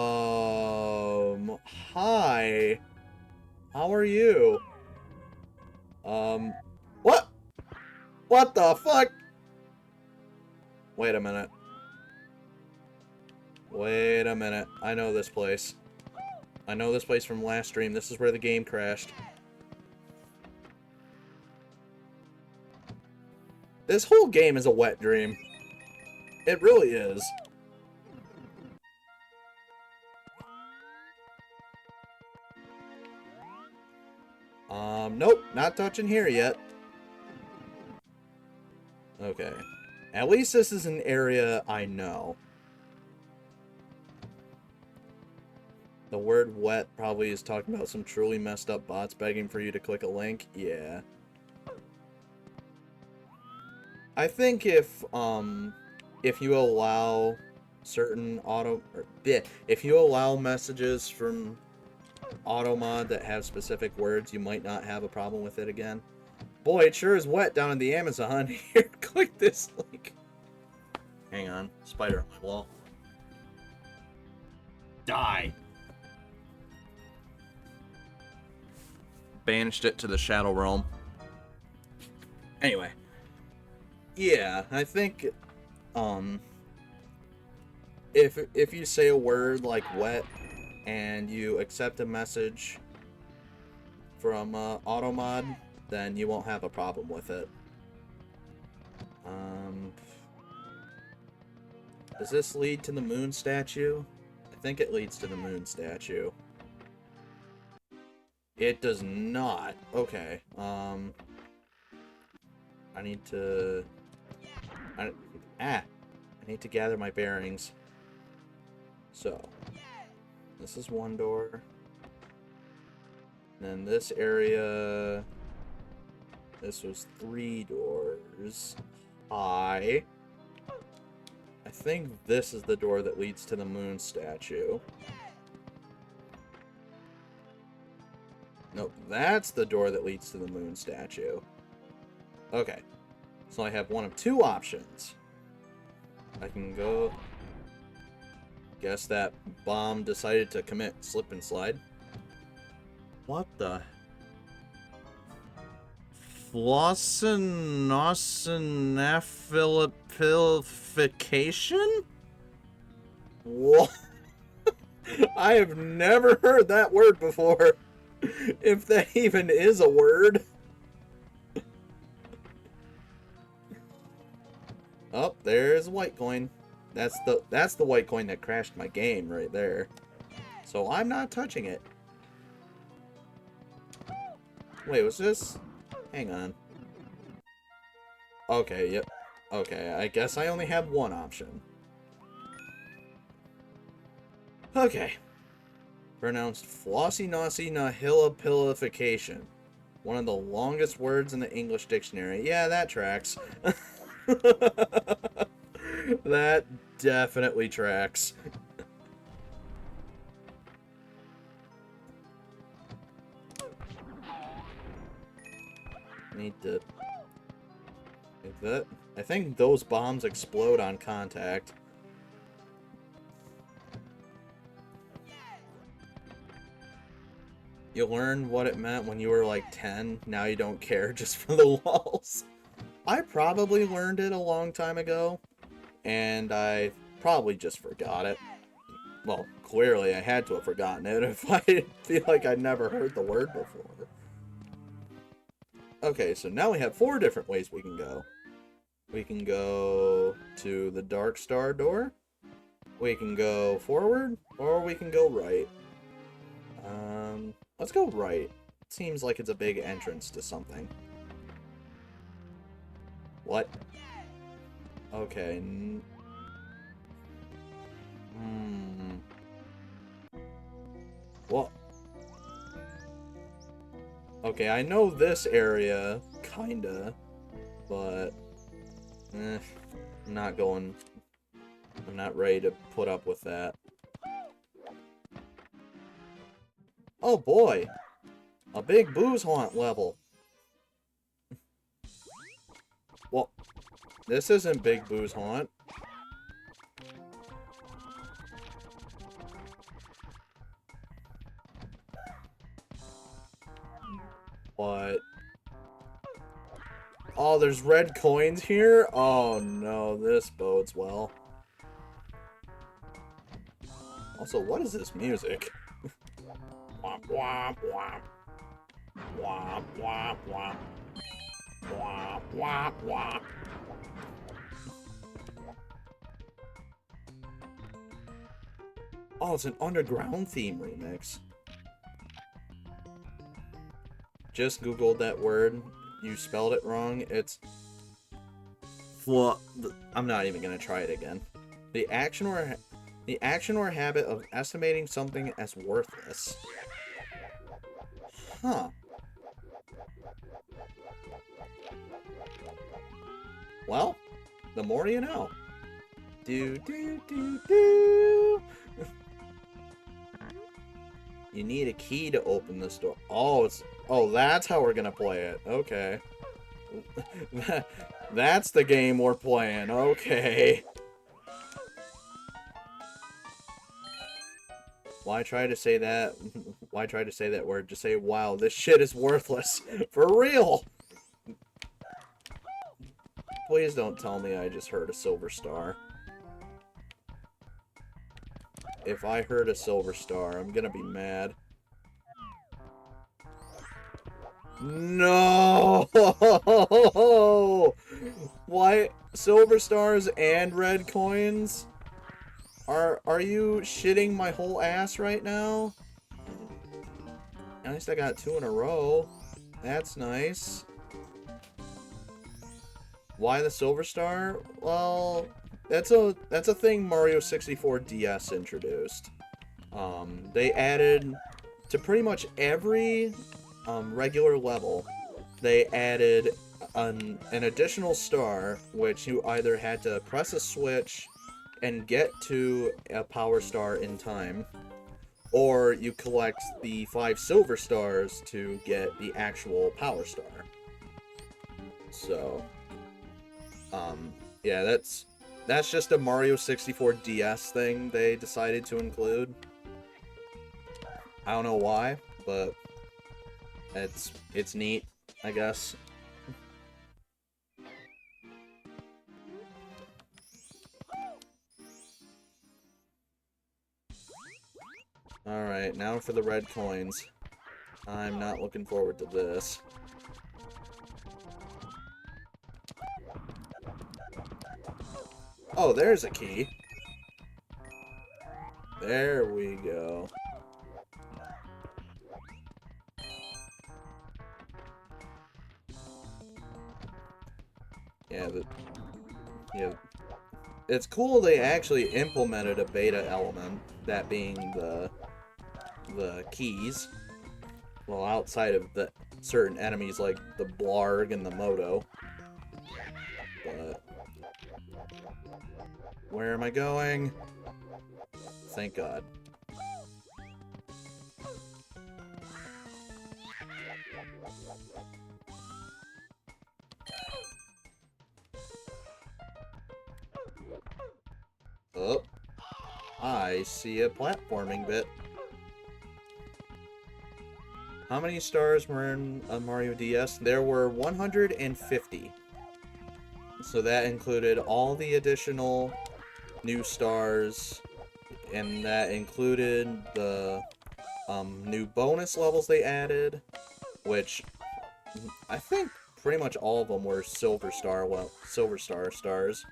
How are you? What? What the fuck? Wait a minute. Wait a minute. I know this place. I know this place from last stream. This is where the game crashed. This whole game is a wet dream. It really is. Nope, not touching here yet. Okay. At least this is an area I know. The word wet probably is talking about some truly messed up bots begging for you to click a link. Yeah. I think if you allow certain if you allow messages from Automod that have specific words, you might not have a problem with it again. Boy, it sure is wet down in the Amazon. Here, click this link. Hang on. Spider on my wall. Die. Banished it to the Shadow Realm. Anyway. Yeah, I think, um, if you say a word like wet and you accept a message from Automod, then you won't have a problem with it. Um, does this lead to the moon statue? I think it leads to the moon statue. It does not. Okay. I need to... I need to gather my bearings. So, this is one door. And then this area... This was 3 doors. I think this is the door that leads to the moon statue. Nope, that's the door that leads to the moon statue. Okay. So I have one of 2 options. I can go... Guess that bomb decided to commit slip and slide. What the... Flossinosinafilification? What? I have never heard that word before. If that even is a word. Oh, there's a white coin. That's the white coin that crashed my game right there. So I'm not touching it. Wait, was this? Hang on. Okay, yep. Okay, I guess I only have one option. Okay. Pronounced flossinosinahilipilification. One of the longest words in the English dictionary. Yeah, that tracks. That definitely tracks. Need to... I think those bombs explode on contact. You learned what it meant when you were like 10. Now you don't care just for the walls. I probably learned it a long time ago. And I probably just forgot it. Well, clearly I had to have forgotten it if I feel like I'd never heard the word before. Okay, so now we have 4 different ways we can go. We can go to the Dark Star door. We can go forward, or we can go right. Let's go right. Seems like it's a big entrance to something. What? Okay. What? Okay, I know this area, kinda, but I'm not going. I'm not ready to put up with that. Oh boy, a big booze haunt level. Well, this isn't Big Booze Haunt. What? Oh, there's red coins here? Oh no, this bodes well. Also, what is this music? Womp womp womp. Womp womp womp. Womp womp womp. Oh, it's an underground theme remix. Just Googled that word. You spelled it wrong. It's... Well, I'm not even gonna try it again. The action or habit of estimating something as worthless. Huh. Well, the more you know. Do do do do. You need a key to open this door. Oh, that's how we're gonna play it. Okay. That's the game we're playing. Okay. Why try to say that? Why try to say that word? Just say, wow, this shit is worthless. For real. Please don't tell me I just heard a silver star. If I heard a silver star, I'm gonna be mad. No! Why? Silver stars and red coins? Are you shitting my whole ass right now? At least I got 2 in a row. That's nice. Why the silver star? Well, that's a thing Mario 64 DS introduced. They added to pretty much every regular level. They added an additional star, which you either had to press a switch and get to a power star in time, or you collect the 5 silver stars to get the actual power star. So, yeah, that's just a Mario 64 DS thing they decided to include. I don't know why, but it's neat, I guess. Alright, now for the red coins. I'm not looking forward to this. Oh, there's a key. There we go. Yeah, it's cool they actually implemented a beta element, that being the keys. Well, outside of the certain enemies like the Blarg and the Moto. But where am I going? Thank God. Oh, I see a platforming bit. How many stars were in Mario DS? There were 150. So that included all the additional new stars, and that included the new bonus levels they added, which I think pretty much all of them were silver star stars.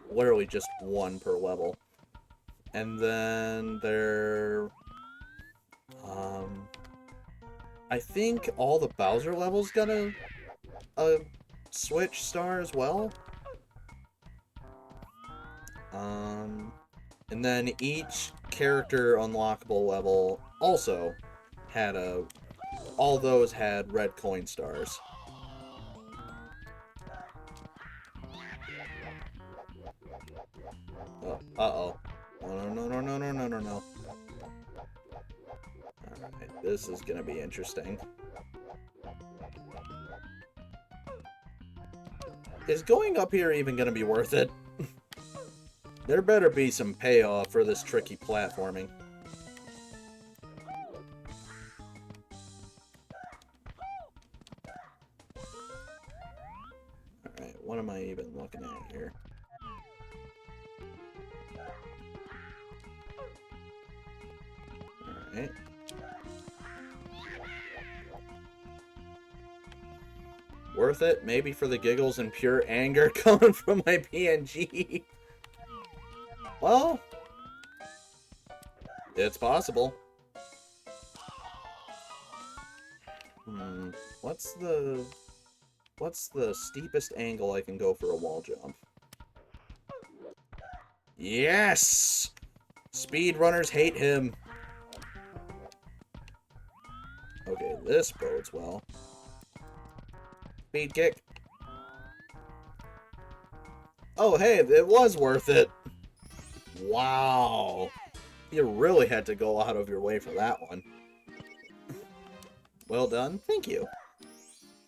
Literally just 1 per level. And then there, I think all the Bowser levels got a Switch star as well. And then each character unlockable level also had all those had red coin stars. Oh, uh-oh. No. Alright, this is gonna be interesting. Is going up here even gonna be worth it? There better be some payoff for this tricky platforming. Alright, what am I even looking at here? Alright. Worth it? Maybe for the giggles and pure anger coming from my PNG. Well, it's possible. What's the steepest angle I can go for a wall jump? Yes! Speedrunners hate him. Okay, this bodes well. Speed kick. Oh, hey, it was worth it. Wow. You really had to go out of your way for that one. Well done. Thank you.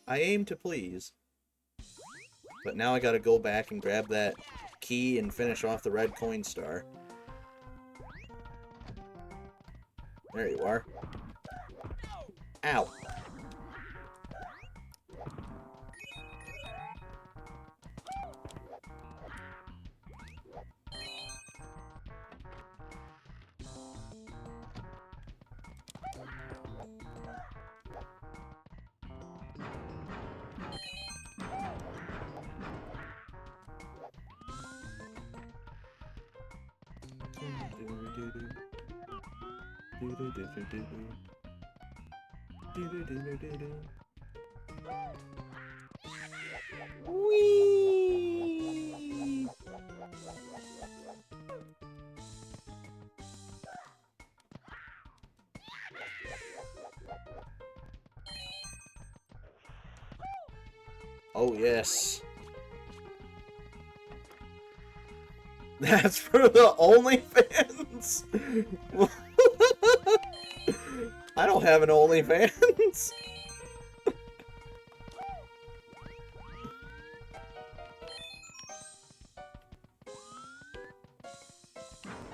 I aim to please. But now I gotta go back and grab that key and finish off the red coin star. There you are. Ow. Whee! Oh, yes. That's for the OnlyFans? I don't have an OnlyFans.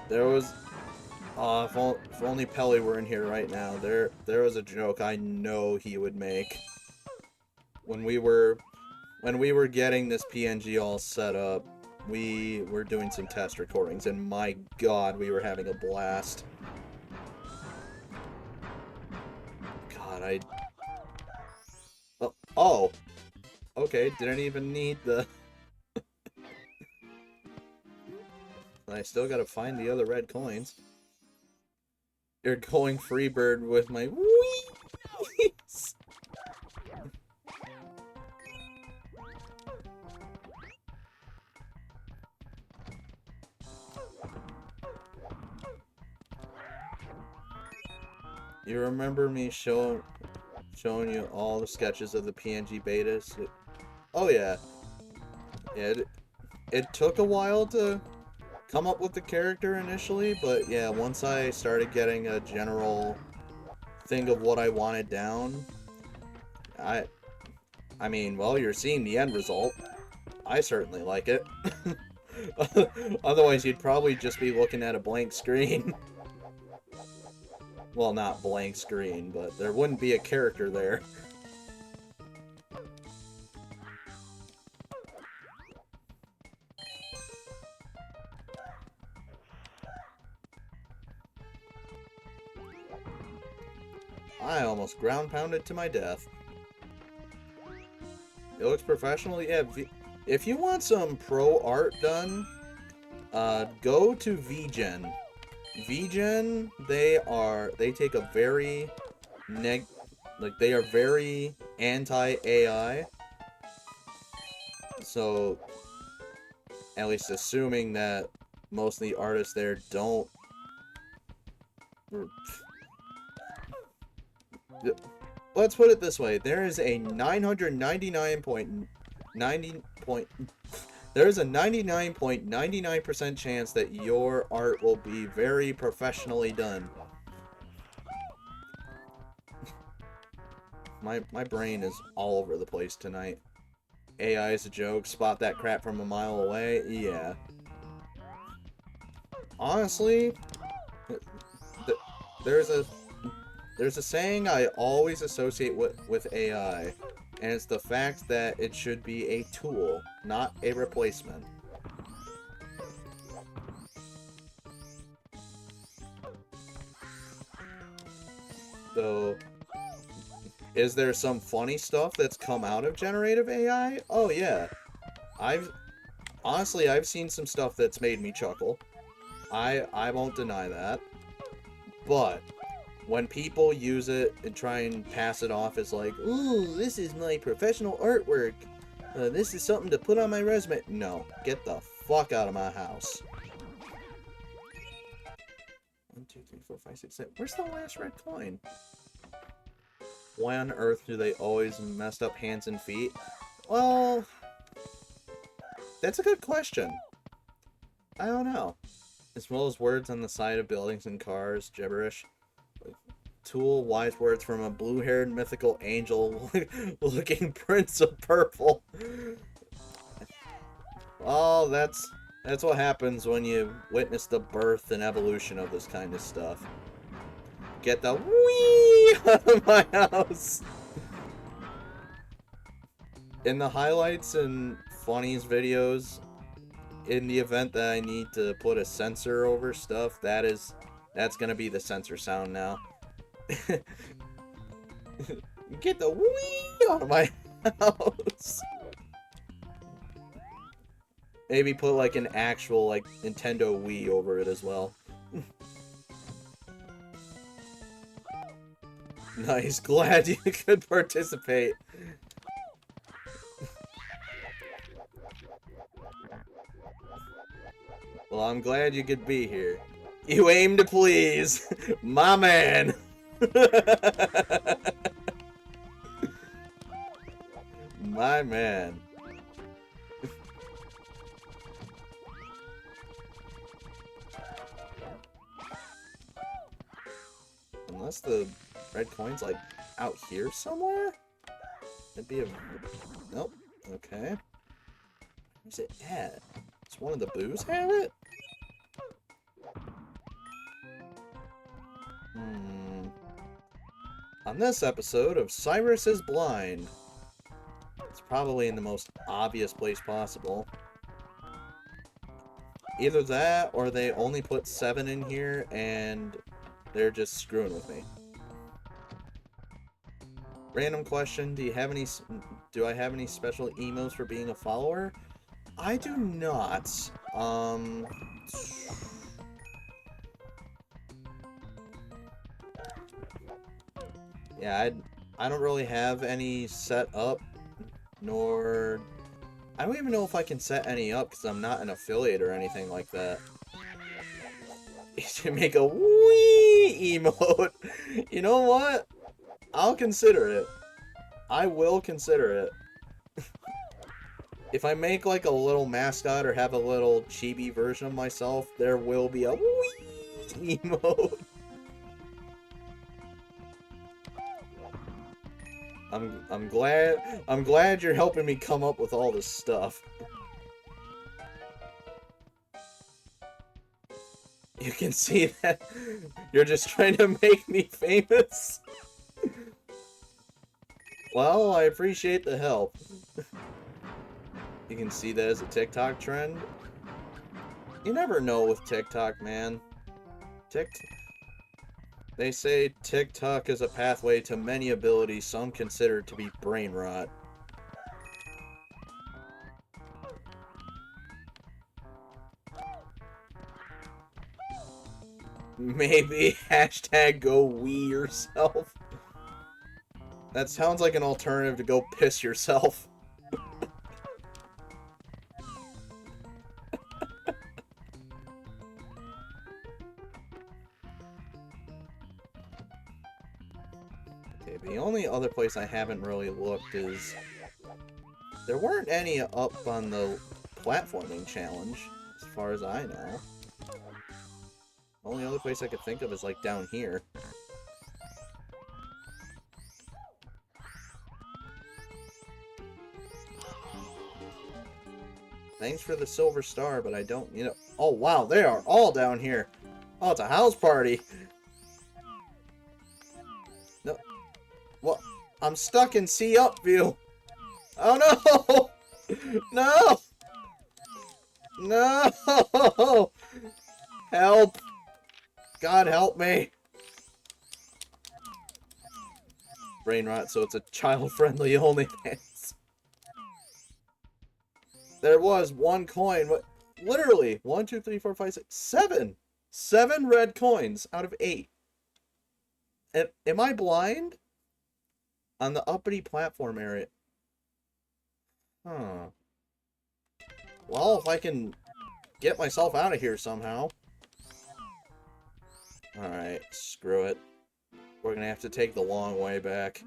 There was... if only Pelly were in here right now. There was a joke I know he would make. When we were getting this PNG all set up, we were doing some test recordings, and my god, we were having a blast. God, oh! Okay, didn't even need the... I still gotta find the other red coins. You're going Freebird with my wheeze! You remember me showing you all the sketches of the PNG betas? Oh yeah. It took a while to come up with the character initially, but yeah, once I started getting a general thing of what I wanted down, I mean, well, you're seeing the end result. I certainly like it. Otherwise, you'd probably just be looking at a blank screen. Well, not blank screen, but there wouldn't be a character there. I almost ground pounded to my death. It looks professional. Yeah, if you want some pro art done, go to VGen. VGen, they take a very they are very anti-AI. So, at least assuming that most of the artists there don't... Let's put it this way, there is a 99.99% chance that your art will be very professionally done. My brain is all over the place tonight. AI is a joke, spot that crap from a mile away, yeah. Honestly, there's a saying I always associate with AI, and it's the fact that it should be a tool, not a replacement. So, is there some funny stuff that's come out of generative AI? Oh yeah. Honestly, I've seen some stuff that's made me chuckle. I won't deny that. But when people use it and try and pass it off as like, ooh, this is my professional artwork. This is something to put on my resume. No, get the fuck out of my house. 1, 2, 3, 4, 5, 6, 7. Where's the last red coin? Why on earth do they always mess up hands and feet? Well, that's a good question. I don't know. As well as words on the side of buildings and cars, gibberish. Tool, wise words from a blue-haired mythical angel looking prince of purple. Oh, that's what happens when you witness the birth and evolution of this kind of stuff. Get the wee out of my house. In the highlights and funniest videos, in the event that I need to put a censor over stuff, that's gonna be the censor sound now. Get the wee out of my house. Maybe put like an actual like Nintendo Wii over it as well. Nice, glad you could participate. Well, I'm glad you could be here. You aim to please, my man. My man. Unless the red coin's like out here somewhere? It'd be a... Nope. Okay. Where's it at? Does one of the boos have it? On this episode of Cyrus is Blind. It's probably in the most obvious place possible. Either that, or they only put 7 in here, and they're just screwing with me. Random question, do I have any special emos for being a follower? I do not. Yeah, I don't really have any set up, nor... I don't even know if I can set any up, because I'm not an affiliate or anything like that. You should make a wee emote. You know what? I'll consider it. I will consider it. If I make like a little mascot or have a little chibi version of myself, there will be a wee emote. I'm glad you're helping me come up with all this stuff. You can see that you're just trying to make me famous. Well, I appreciate the help. You can see that as a TikTok trend. You never know with TikTok, man. They say TikTok is a pathway to many abilities some consider to be brain rot. Maybe hashtag go wee yourself. That sounds like an alternative to go piss yourself. Okay, the only other place I haven't really looked is... There weren't any up on the platforming challenge, as far as I know. The only other place I could think of is like down here. Thanks for the silver star, but I don't, you know... Oh, wow, they are all down here. Oh, it's a house party. No. What? I'm stuck in see up view. Oh, no! No! No! Help! God help me! Brain rot, so it's a child-friendly OnlyFans. There was one coin. What? Literally, 1, 2, 3, 4, 5, 6, 7. 7 red coins out of 8. Am I blind? On the uppity platform area. Huh. Well, if I can get myself out of here somehow. Alright, screw it. We're gonna have to take the long way back.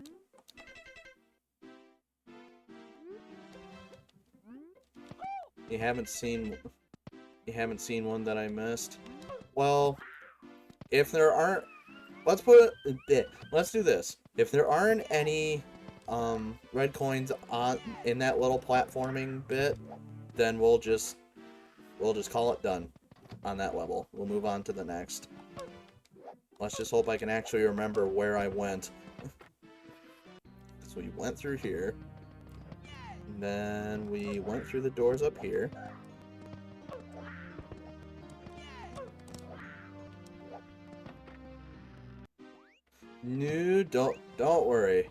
You haven't seen one that I missed? Well, if there aren't... Let's do this. If there aren't any red coins in that little platforming bit, then we'll just call it done on that level. We'll move on to the next. Let's just hope I can actually remember where I went. So we went through here. And then we went through the doors up here. No, don't worry.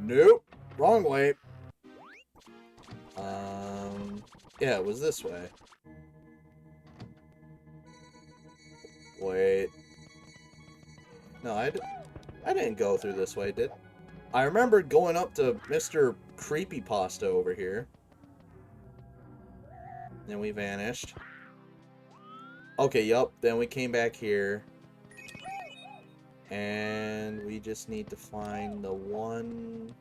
Nope, wrong way. Yeah, it was this way. Wait. No, I didn't go through this way, did I remember going up to Mr. Creepypasta over here. Then we vanished. Okay, yup. Then we came back here. And we just need to find the one...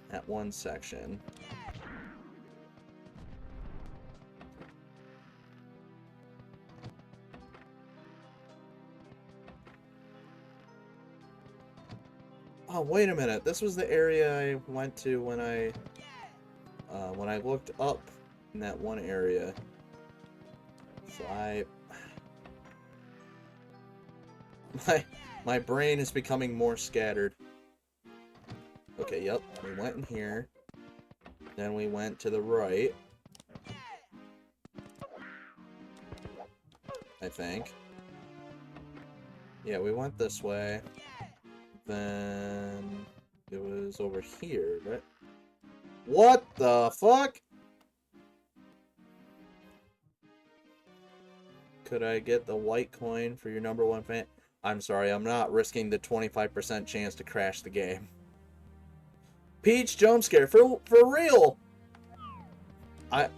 that one section. Oh, wait a minute. This was the area I went to when I looked up in that one area. So my brain is becoming more scattered. Okay, yep. We went in here. Then we went to the right. I think. Yeah, we went this way. Then it was over here, right? What the fuck? Could I get the white coin for your #1 fan? I'm sorry, I'm not risking the 25% chance to crash the game. Peach jump scare, for real! I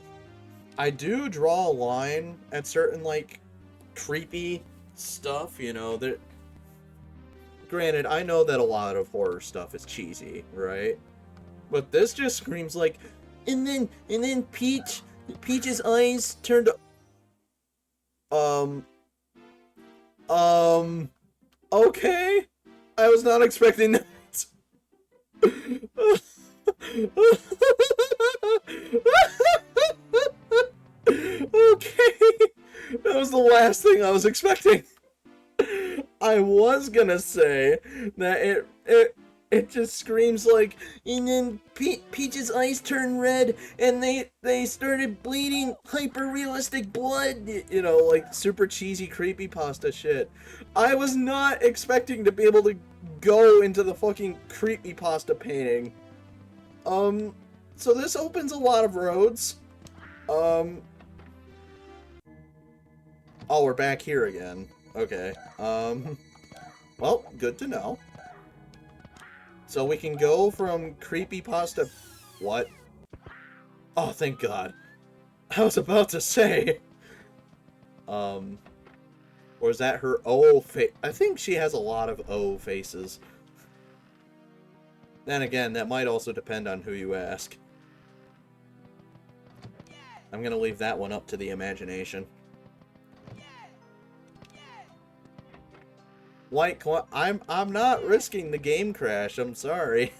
do draw a line at certain, like, creepy stuff, you know, that... Granted, I know that a lot of horror stuff is cheesy, right? But this just screams like, and then Peach's eyes turned... Okay? I was not expecting that. Okay. That was the last thing I was expecting. I was gonna say that it just screams like, and then Peach's eyes turned red, and they started bleeding hyper-realistic blood, you know, like super cheesy creepypasta shit. I was not expecting to be able to go into the fucking creepypasta painting. So this opens a lot of roads. Oh, we're back here again. Okay. Well, good to know. So we can go from creepypasta... What? Oh, thank God. I was about to say... Or is that her O face? I think she has a lot of O faces. Then again, that might also depend on who you ask. I'm gonna leave that one up to the imagination. White coin. I'm not risking the game crash. I'm sorry.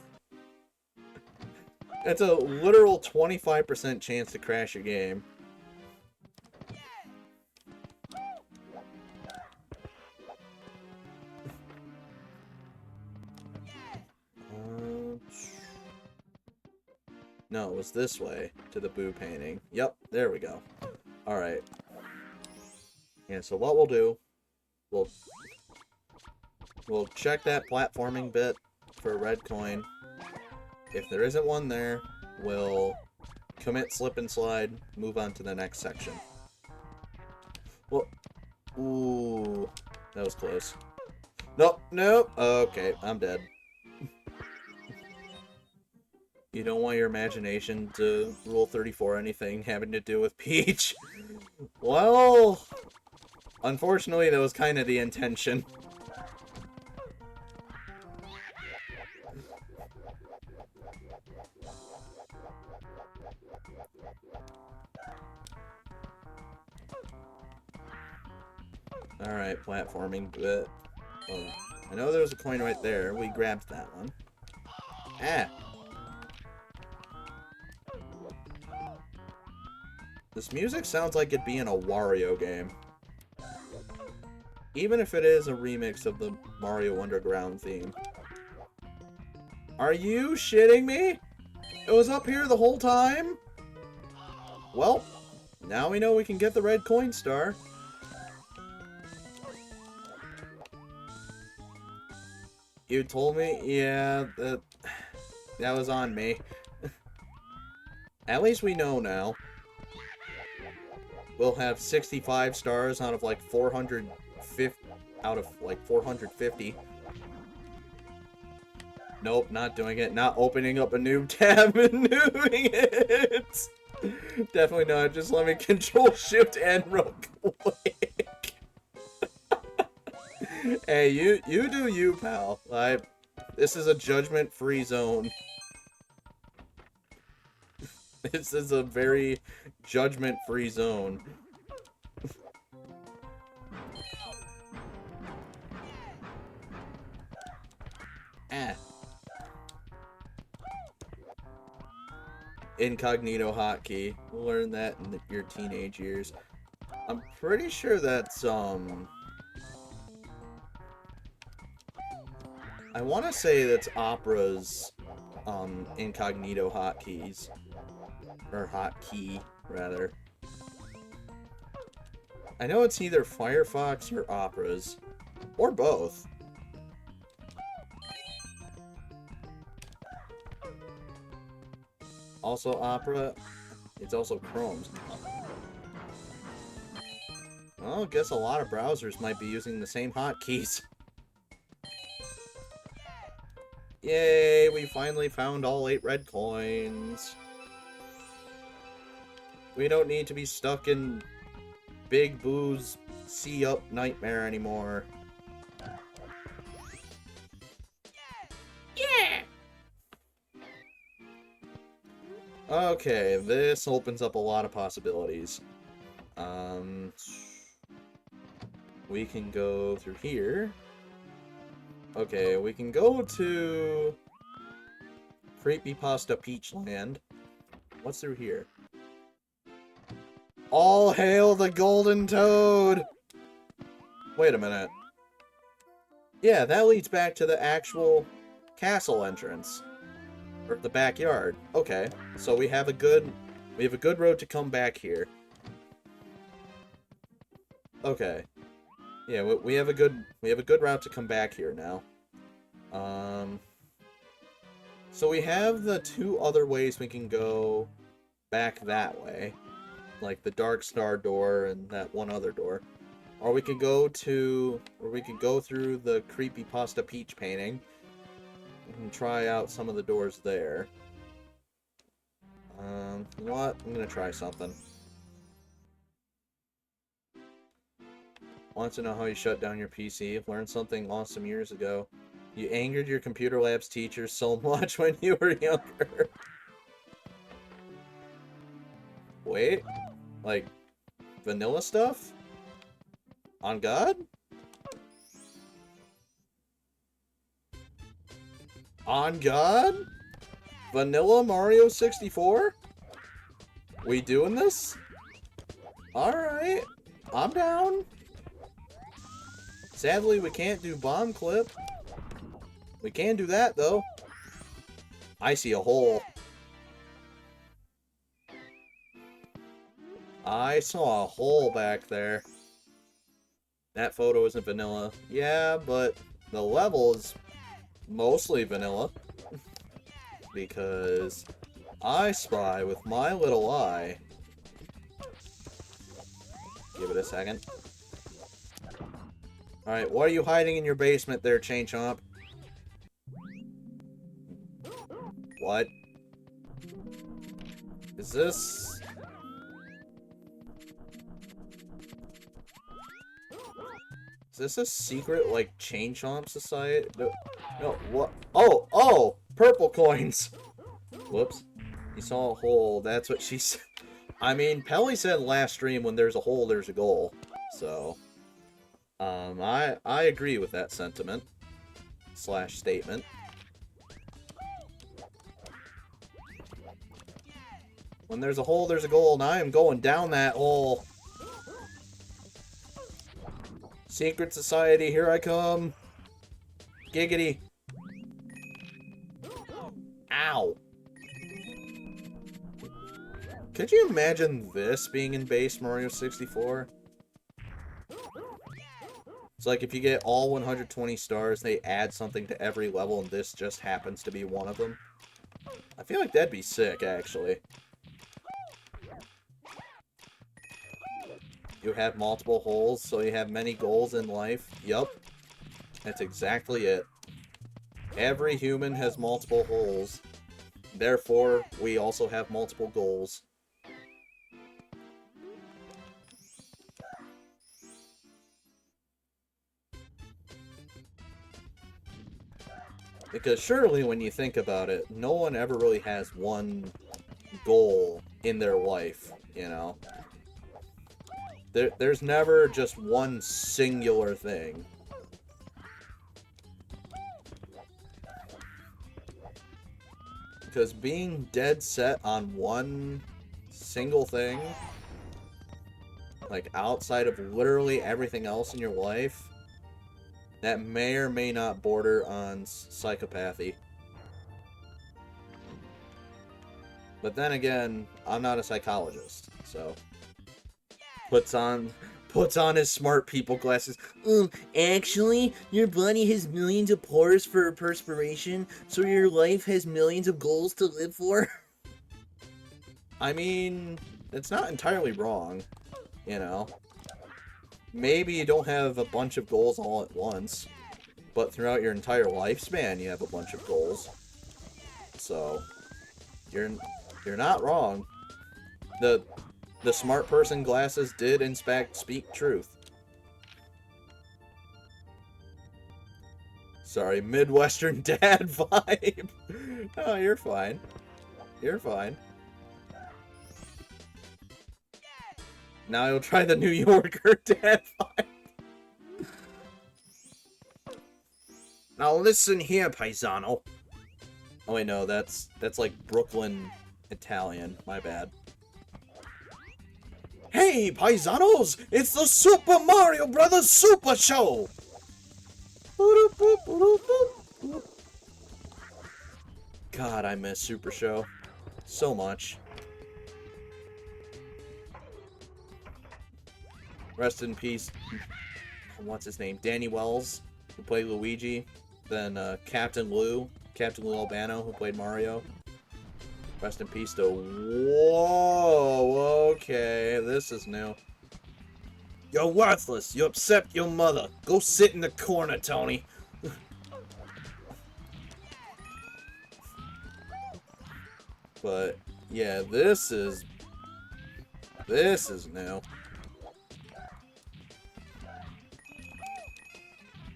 It's a literal 25% chance to crash your game. No, it was this way to the Boo painting. Yep, there we go. Alright. Yeah, so what we'll do, we'll check that platforming bit for a red coin. If there isn't one there, we'll commit slip and slide, move on to the next section. Well, ooh, that was close. Nope, nope. Okay, I'm dead. You don't want your imagination to rule 34 anything having to do with Peach. Well, unfortunately, that was kind of the intention. Alright, platforming bit. Oh, I know there was a coin right there. We grabbed that one. Ah! This music sounds like it'd be in a Wario game. Even if it is a remix of the Mario Underground theme. Are you shitting me? It was up here the whole time? Well, now we know we can get the red coin star. You told me? Yeah, that was on me. At least we know now. We'll have 65 stars out of like 450. out of like 450. Nope, not doing it. Not opening up a new tab and doing it. Definitely not. Just let me control shift and real quick. Hey, you do you, pal. This is a judgment-free zone. This is a very judgment-free zone. Ah. Incognito hotkey. We'll learn that in your teenage years. I'm pretty sure that's, I want to say that's Opera's, incognito hotkeys. Or hotkey, rather. I know it's either Firefox or Opera's. Or both. Also Opera. It's also Chrome's. Well, I guess a lot of browsers might be using the same hotkeys. Yay, we finally found all 8 red coins. We don't need to be stuck in Big Boo's see-up nightmare anymore. Yeah! Okay, this opens up a lot of possibilities. We can go through here. Okay, we can go to Creepypasta Peachland. What's through here? All hail the Golden Toad! Wait a minute. Yeah, that leads back to the actual castle entrance. Or the backyard. Okay, so we have a good road to come back here. Okay. Yeah, we have a good route to come back here now. So we have the 2 other ways we can go back that way. Like the Dark Star door and that one other door. Or we could go through the Creepypasta Peach painting and try out some of the doors there. You know what? I'm gonna try something. Want to know how you shut down your PC? Learned something awesome years ago. You angered your computer labs teacher so much when you were younger. Wait? Like, vanilla stuff? On God? On God? Vanilla Mario 64? We doing this? Alright. I'm down. Sadly, we can't do bomb clip. We can do that, though. I see a hole. I saw a hole back there. That photo isn't vanilla. Yeah, but the level is mostly vanilla. Because I spy with my little eye. Give it a second. Alright, what are you hiding in your basement there, Chain Chomp? What? Is this... Is this a secret, like, Chain Chomp society? No, what? Oh! Purple coins! Whoops. You saw a hole, that's what she said. I mean, Pelly said last stream, when there's a hole, there's a goal. So... I agree with that sentiment. / statement. When there's a hole, there's a goal, and I am going down that hole. Secret society, here I come. Giggity. Ow. Could you imagine this being in base Mario 64? It's like if you get all 120 stars, they add something to every level, and this just happens to be one of them. I feel like that'd be sick, actually. You have multiple holes, so you have many goals in life. Yup. That's exactly it. Every human has multiple holes. Therefore, we also have multiple goals. Because surely when you think about it, no one ever really has one goal in their life, you know? There's never just one singular thing. Because being dead set on one single thing, like outside of literally everything else in your life, that may or may not border on psychopathy. But then again, I'm not a psychologist, so puts on his smart people glasses. Actually, your body has millions of pores for perspiration, so your life has millions of goals to live for. I mean, it's not entirely wrong, you know. Maybe you don't have a bunch of goals all at once, but throughout your entire lifespan you have a bunch of goals. So, you're not wrong. The smart person glasses did in fact speak truth. Sorry, Midwestern dad vibe. Oh, you're fine. You're fine. Now you'll try the New Yorker dad vibe. Now listen here, paisano. Oh wait, no, that's like Brooklyn Italian. My bad. Hey, paisanos! It's the Super Mario Brothers Super Show! God, I miss Super Show so much. Rest in peace. What's his name? Danny Wells, who played Luigi. Then Captain Lou Albano, who played Mario. Rest in peace to... Whoa, okay, this is new. You're worthless. You upset your mother. Go sit in the corner, Tony. But, yeah, this is new.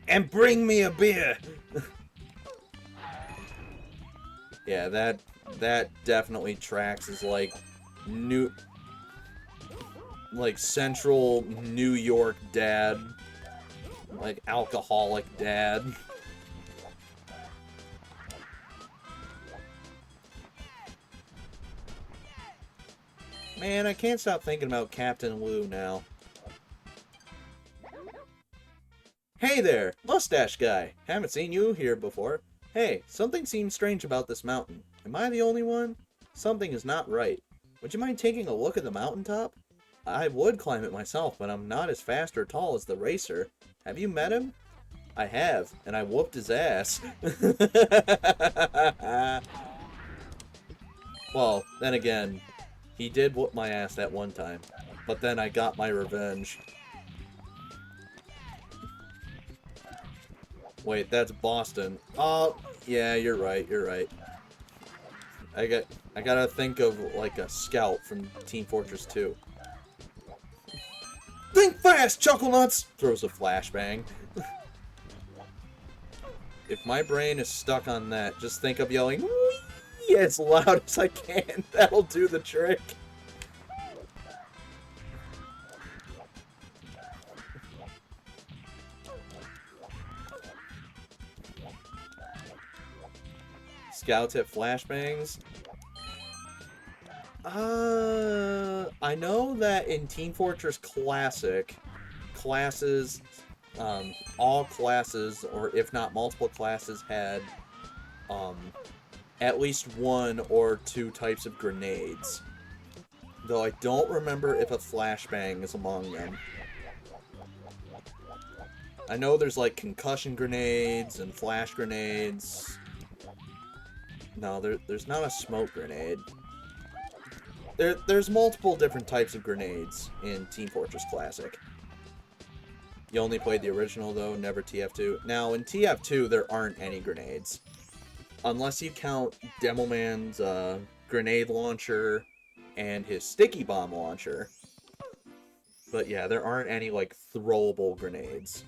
And bring me a beer! Yeah, that definitely tracks as, like, central New York dad. Like, alcoholic dad. Man, I can't stop thinking about Captain Lou now. Hey there, mustache guy. Haven't seen you here before. Hey, something seems strange about this mountain. Am I the only one? Something is not right. Would you mind taking a look at the mountaintop? I would climb it myself, but I'm not as fast or tall as the racer. Have you met him? I have, and I whooped his ass. Well, then again, he did whoop my ass that one time. But then I got my revenge. Wait, that's Boston. Oh, yeah, you're right, you're right. I gotta think of, like, a scout from Team Fortress 2. Think fast, Chucklenuts! Throws a flashbang. If my brain is stuck on that, just think of yelling, wee, as loud as I can. That'll do the trick. Scouts at flashbangs? I know that in Team Fortress Classic, classes, all classes, or if not multiple classes, had, at least one or two types of grenades. Though I don't remember if a flashbang is among them. I know there's, like, concussion grenades and flash grenades. No, there's not a smoke grenade. There's multiple different types of grenades in Team Fortress Classic. You only played the original, though, never TF2. Now, in TF2, there aren't any grenades. Unless you count Demoman's grenade launcher and his sticky bomb launcher. But yeah, there aren't any, like, throwable grenades.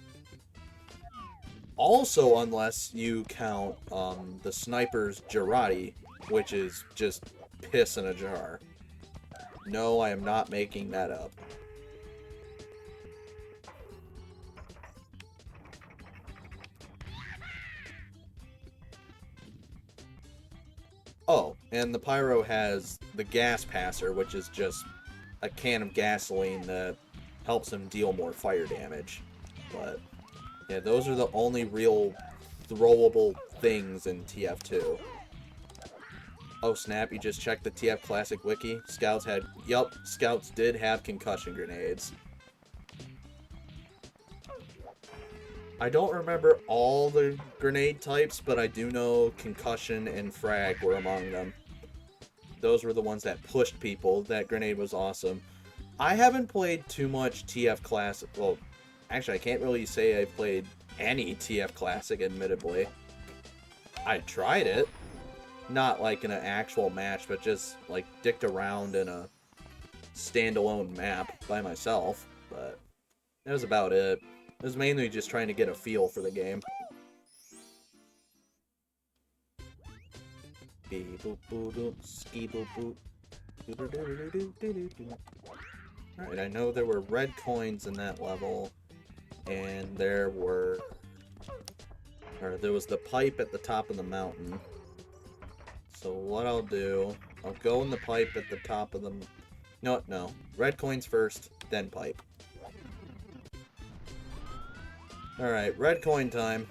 Also, unless you count the sniper's Jarate, which is just piss in a jar. No, I am not making that up. Oh, and the Pyro has the Gas Passer, which is just a can of gasoline that helps him deal more fire damage. But, yeah, those are the only real throwable things in TF2. Oh snap, you just checked the TF Classic Wiki? Scouts had... Yup, Scouts did have concussion grenades. I don't remember all the grenade types, but I do know concussion and frag were among them. Those were the ones that pushed people. That grenade was awesome. I haven't played too much TF Classic. Well, actually, I can't really say I played any TF Classic, admittedly. I tried it. Not like in an actual match, but just like dicked around in a standalone map by myself. But that was about it. It was mainly just trying to get a feel for the game. Alright, I know there were red coins in that level, and there was the pipe at the top of the mountain. So what I'll do, I'll go in the pipe at the top of the... No. Red coins first, then pipe. Alright, red coin time.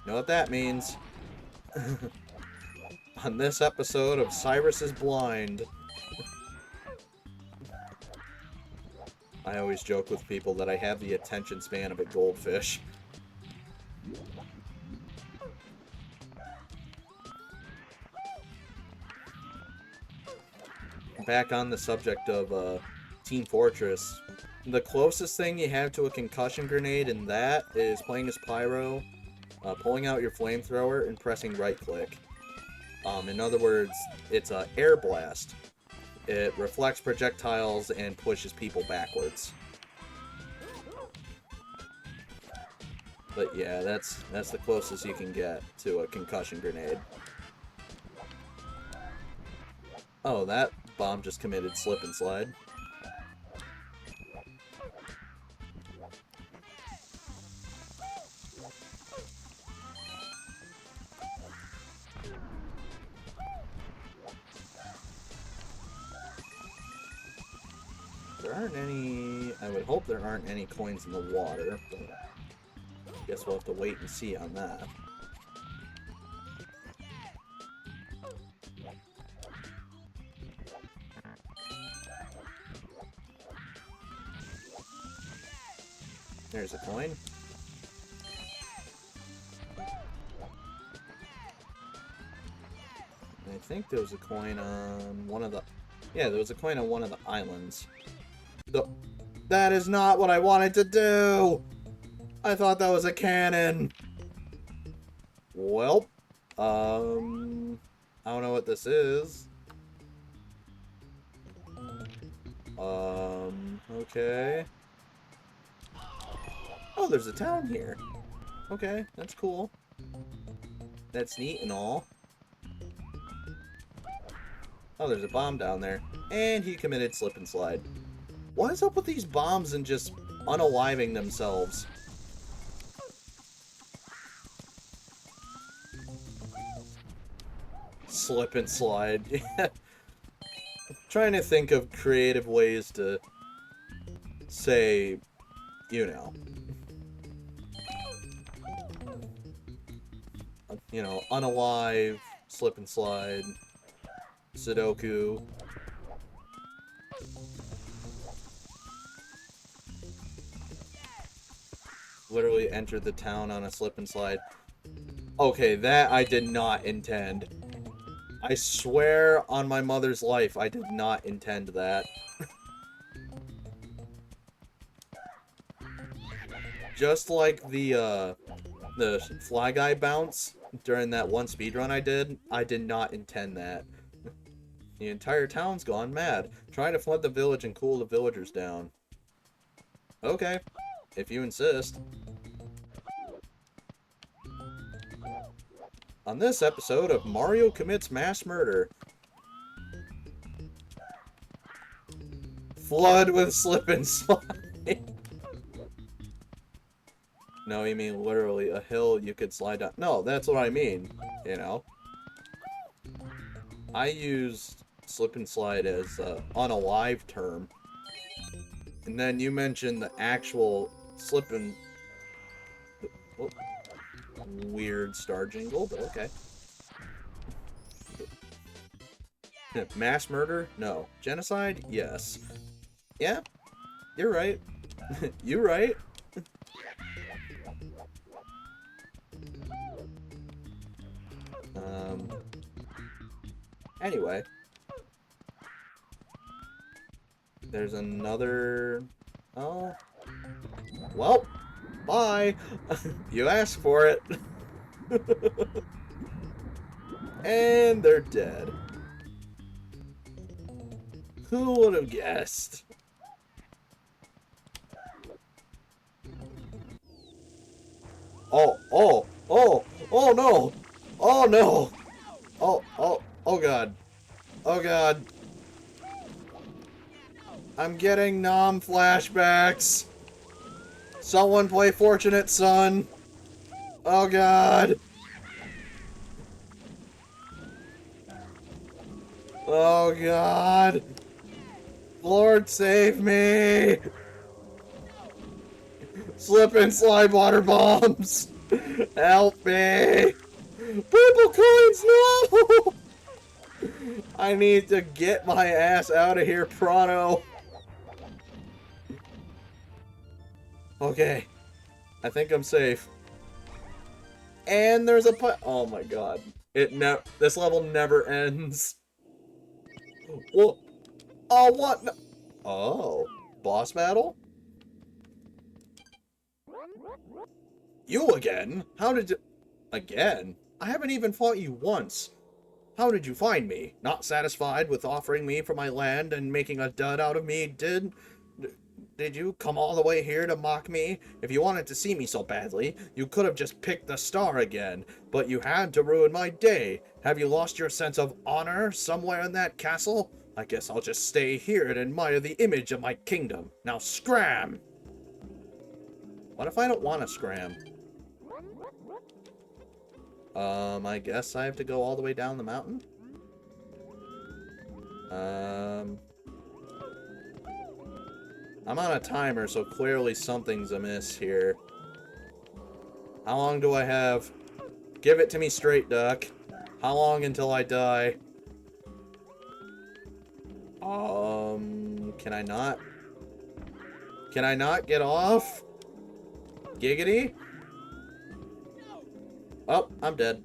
You know what that means. On this episode of Cyrus is Blind. I always joke with people that I have the attention span of a goldfish. Back on the subject of Team Fortress, the closest thing you have to a concussion grenade in that is playing as Pyro, pulling out your flamethrower, and pressing right-click. In other words, it's an air blast. It reflects projectiles and pushes people backwards. But yeah, that's the closest you can get to a concussion grenade. Oh, that bomb just committed slip and slide. There aren't any... I would hope there aren't any coins in the water, but I guess we'll have to wait and see on that. There's a coin. I think there was a coin on one of the... Yeah, there was a coin on one of the islands. That is not what I wanted to do! I thought that was a cannon! Well, I don't know what this is. Okay. Oh, there's a town here. Okay, that's cool. That's neat and all. Oh, there's a bomb down there. And he committed slip and slide. What is up with these bombs and just unaliving themselves? Slip and slide. Trying to think of creative ways to say, you know, unalive, slip and slide, Sudoku. Literally entered the town on a slip and slide. Okay, that I did not intend. I swear on my mother's life, I did not intend that. Just like the Fly Guy bounce during that one speedrun I did not intend that. The entire town's gone mad, trying to flood the village and cool the villagers down. Okay, if you insist. On this episode of Mario Commits Mass Murder. Flood with slip and slide. No, you mean literally a hill you could slide down. No, that's what I mean, you know. I used slip and slide as an unalive term. And then you mentioned the actual slip and... Oh, weird star jingle, but okay. Mass murder? No. Genocide? Yes. Yeah, you're right. You're right. Anyway. There's another... Oh. Well, bye. You asked for it. And they're dead. Who would have guessed? Oh, oh, oh, oh no! Oh no! Oh god. Oh god. I'm getting Nom flashbacks. Someone play Fortunate Son. Oh god. Oh god. Lord save me. Slip and slide water bombs. Help me. Purple coins, no. I need to get my ass out of here pronto. Okay. I think I'm safe. And there's a oh my god. This level never ends. Well, oh what? No. Oh, boss battle? You again? How did you... Again? I haven't even fought you once. How did you find me? Not satisfied with offering me for my land and making a dud out of me, did you come all the way here to mock me? If you wanted to see me so badly, you could have just picked the star again, but you had to ruin my day. Have you lost your sense of honor somewhere in that castle? I guess I'll just stay here and admire the image of my kingdom. Now scram! What if I don't want to scram? I guess I have to go all the way down the mountain? I'm on a timer, so clearly something's amiss here. How long do I have? Give it to me straight, duck. How long until I die? Can I not? Can I not get off? Giggity? Oh, I'm dead.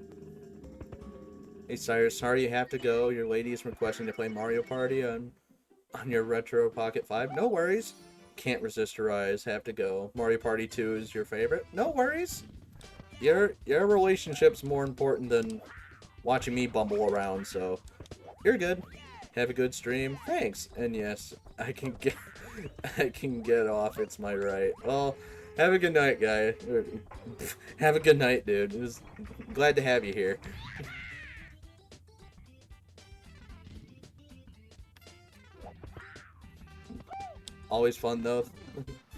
Hey, Sire, sorry you have to go. Your lady is requesting to play Mario Party on your Retro Pocket 5. No worries. Can't resist her eyes. Have to go. Mario Party 2 is your favorite. No worries. Your relationship's more important than watching me bumble around, so you're good. Have a good stream. Thanks. And yes, I can get off. It's my right. Well, have a good night, guy. Have a good night, dude. It was glad to have you here. Always fun, though.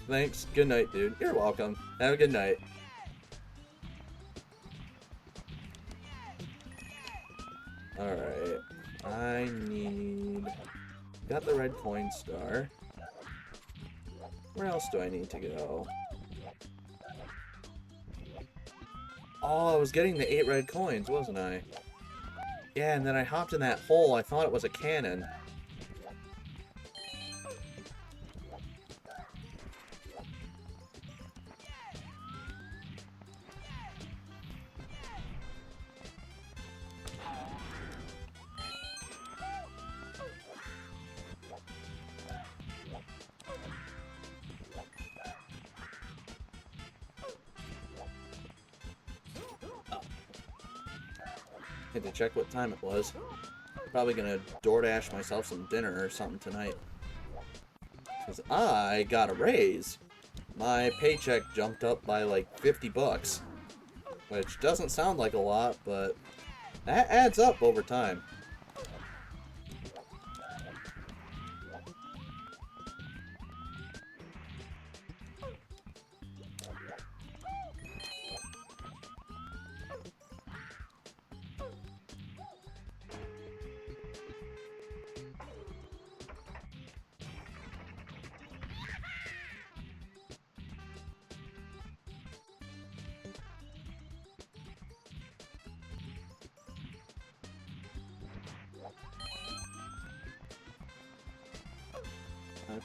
Thanks. Good night, dude. You're welcome. Have a good night. Alright. I need... Got the red coin star. Where else do I need to go? Oh, I was getting the 8 red coins, wasn't I? Yeah, and then I hopped in that hole. I thought it was a cannon. Had to check what time it was. Probably gonna DoorDash myself some dinner or something tonight. Because I got a raise. My paycheck jumped up by like 50 bucks. Which doesn't sound like a lot, but that adds up over time.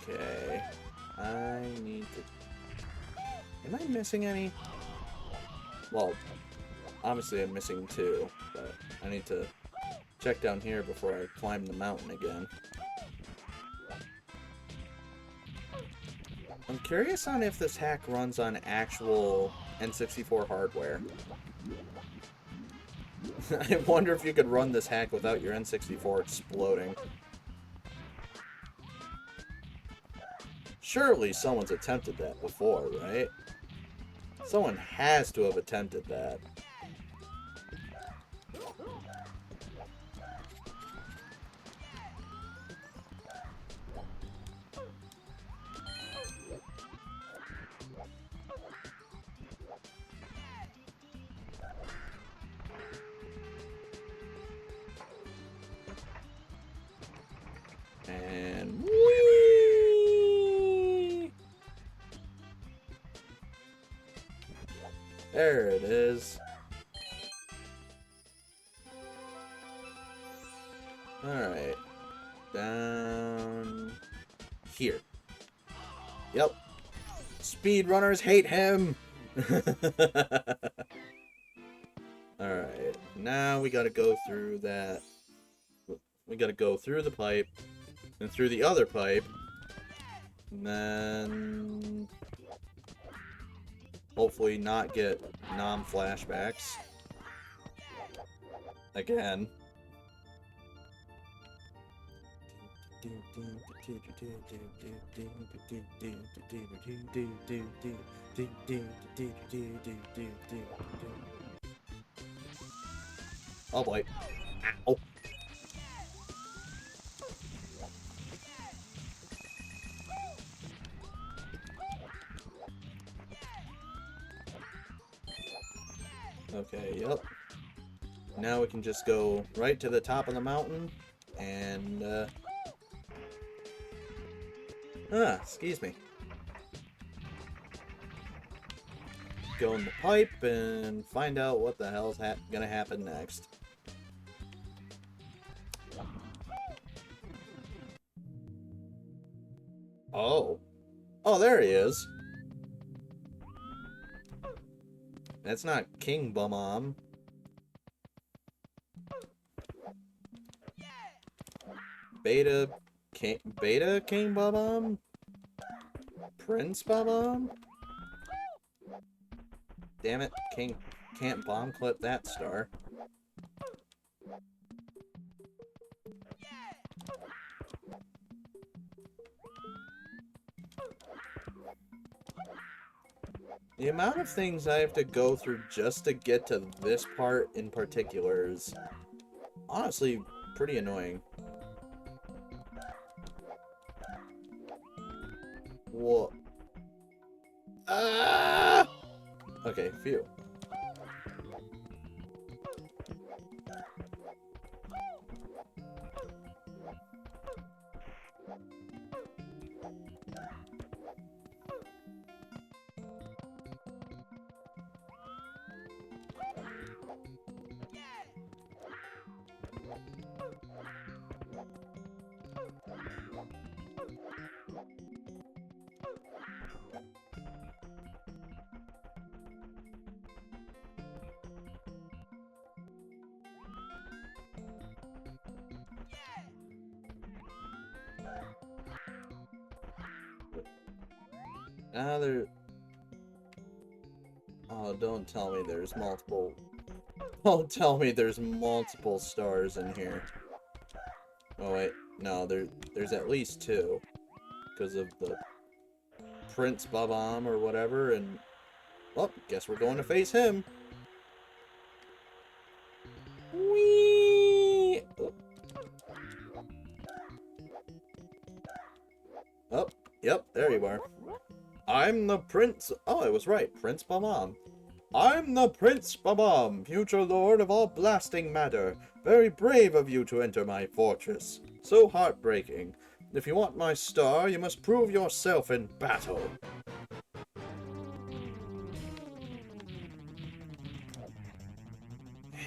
Okay, I need to... Am I missing any? Well, obviously I'm missing 2, but I need to check down here before I climb the mountain again. I'm curious on if this hack runs on actual N64 hardware. I wonder if you could run this hack without your N64 exploding. Surely someone's attempted that before, right? Someone has to have attempted that. And whee! There it is. Alright. Down here. Yep. Speedrunners hate him! Alright. Now we gotta go through that. We gotta go through the pipe. And through the other pipe. And then... hopefully not get non-flashbacks. Again. Oh boy. Ow. Okay, yep. Now we can just go right to the top of the mountain and, excuse me. Go in the pipe and find out what the hell's gonna happen next. Oh. Oh, there he is. That's not King Bum-Om. Beta King Bum-Om? Prince Bum-Om? Damn it, King can't bomb clip that star. The amount of things I have to go through just to get to this part in particular is honestly pretty annoying. Whoa. Ah! Okay, phew. There... Oh, don't tell me there's multiple Don't tell me there's multiple stars in here. Oh wait, no, there's at least two. Because of the Prince Babam or whatever, and... Well, guess we're going to face him. Whee! Oh. Oh, yep, there you are. I'm the Prince... Oh, I was right, Prince Babam. I'm the Prince Babam, future lord of all blasting matter. Very brave of you to enter my fortress. So heartbreaking. If you want my star, you must prove yourself in battle.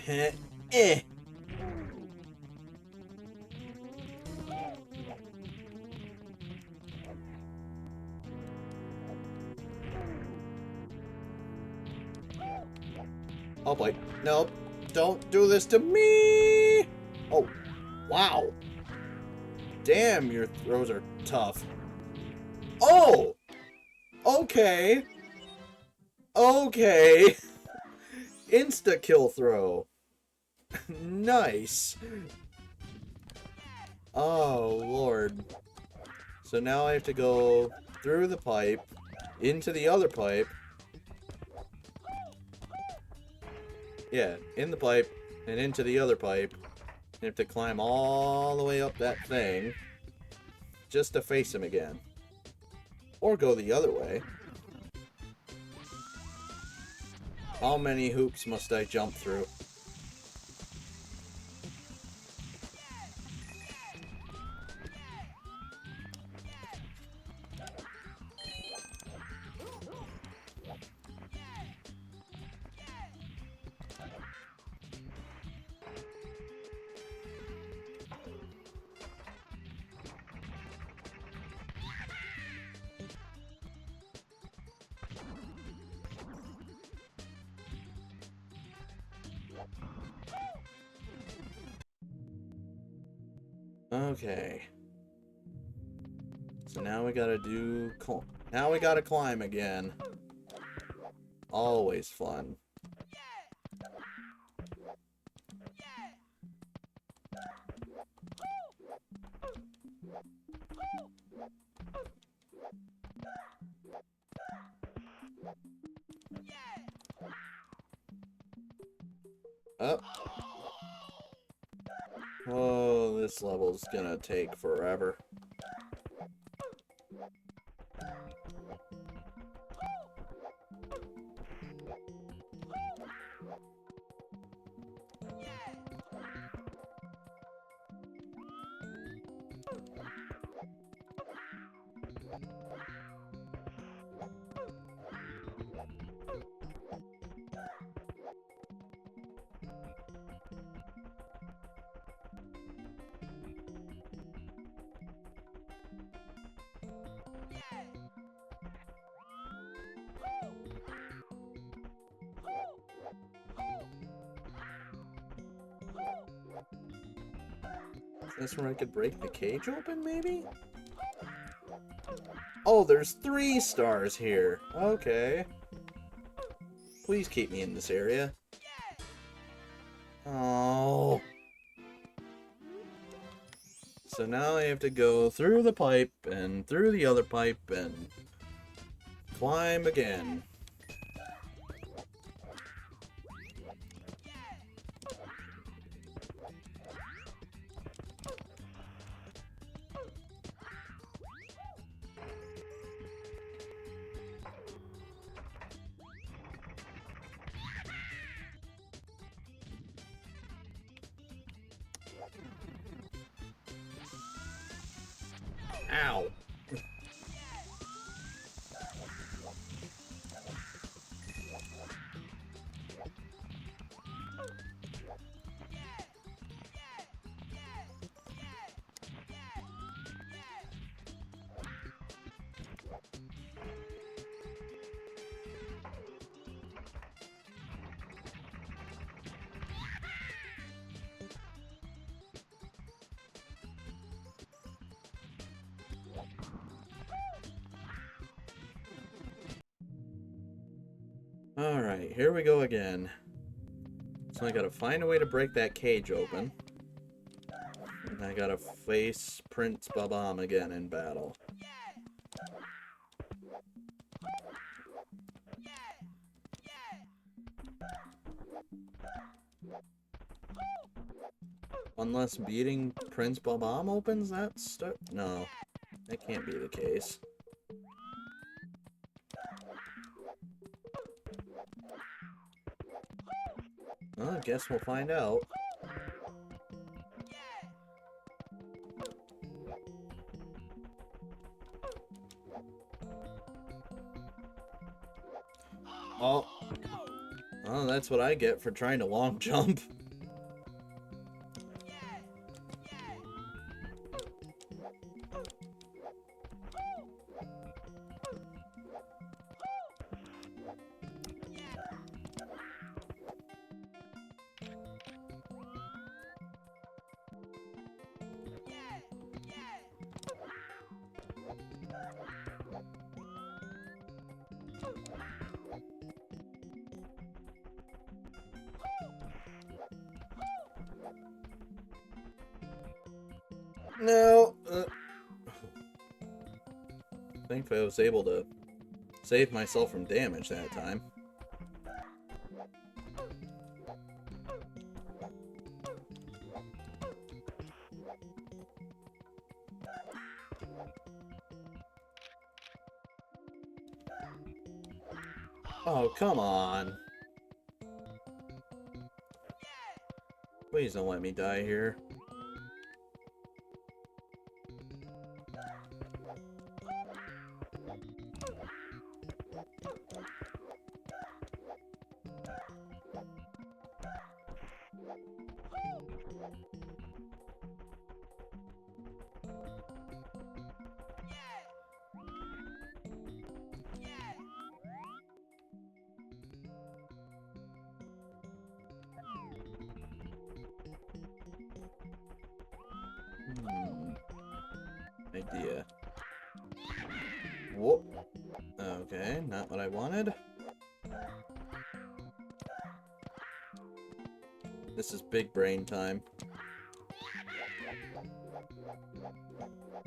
Eh. Oh boy. Nope. Don't do this to me! Oh, wow. Damn, your throws are tough. Oh! Okay. Okay. Insta-kill throw. Nice. Oh, Lord. So now I have to go through the pipe, into the other pipe. Yeah, in the pipe, and into the other pipe. You have to climb all the way up that thing, just to face him again. Or go the other way. How many hoops must I jump through? Okay. So now we gotta do... Now we gotta climb again. Always fun. Up. Oh, this level's gonna take forever. Is this where I could break the cage open, maybe? Oh, there's 3 stars here. Okay. Please keep me in this area. Oh. So now I have to go through the pipe and through the other pipe and climb again. Ow. Alright, here we go again. So I gotta find a way to break that cage open. And I gotta face Prince Babam again in battle. Unless beating Prince Babam opens that stuff? No, that can't be the case. Well, I guess we'll find out. Oh. Oh, that's what I get for trying to long jump. No. Thankfully I was able to save myself from damage that time. Oh, come on. Please don't let me die here. Idea. Whoop. Okay, not what I wanted. This is big brain time.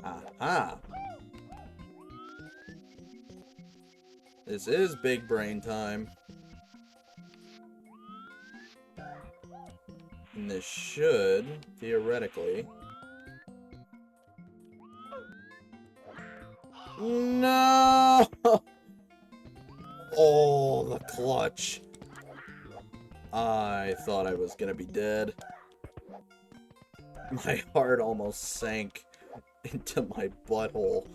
Aha! This is big brain time. And this should, theoretically... No! Oh, the clutch. I thought I was gonna be dead. My heart almost sank into my butthole.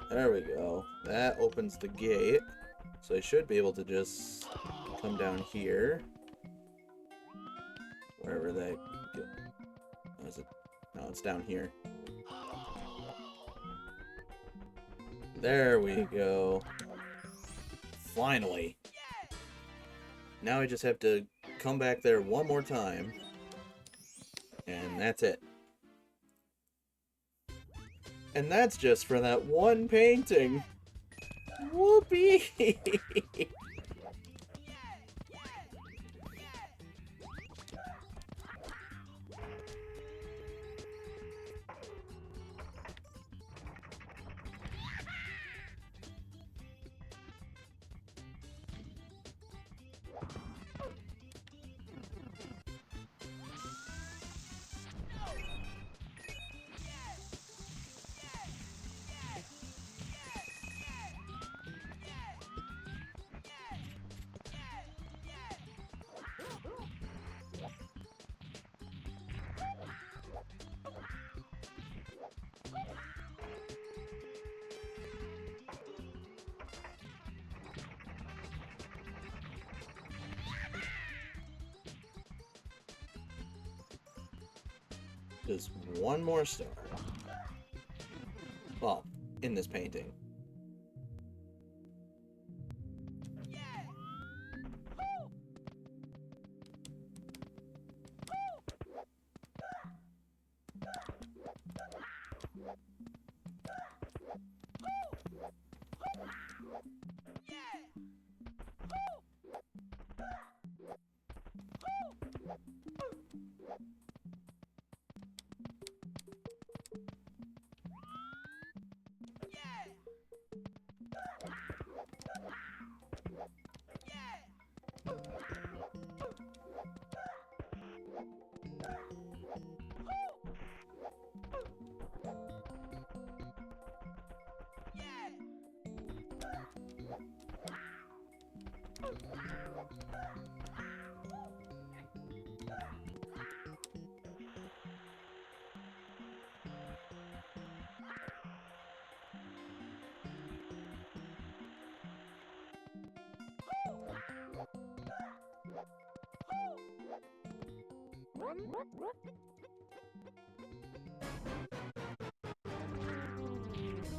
There we go. That opens the gate. So I should be able to just come down here. Wherever that go. Oh, is it? No, it's down here. There we go. Finally. Now I just have to come back there one more time. And that's it. And that's just for that one painting. Whoopee! Just one more star. Well, in this painting.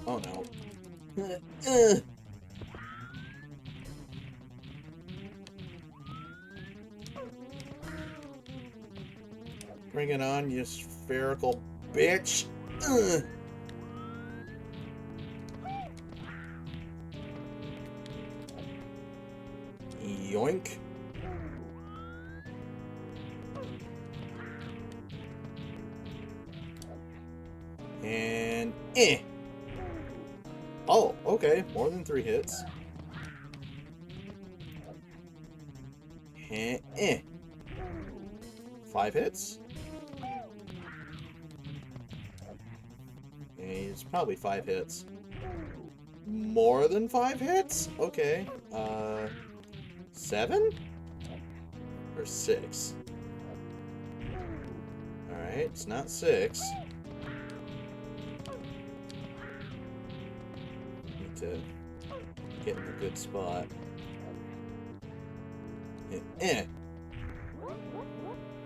Oh no. Bring it on, you spherical bitch. Yoink. And oh, okay. More than 3 hits. And 5 hits. It's probably 5 hits. More than 5 hits? Okay. 7? Or 6? Alright, it's not 6. Need to get in a good spot.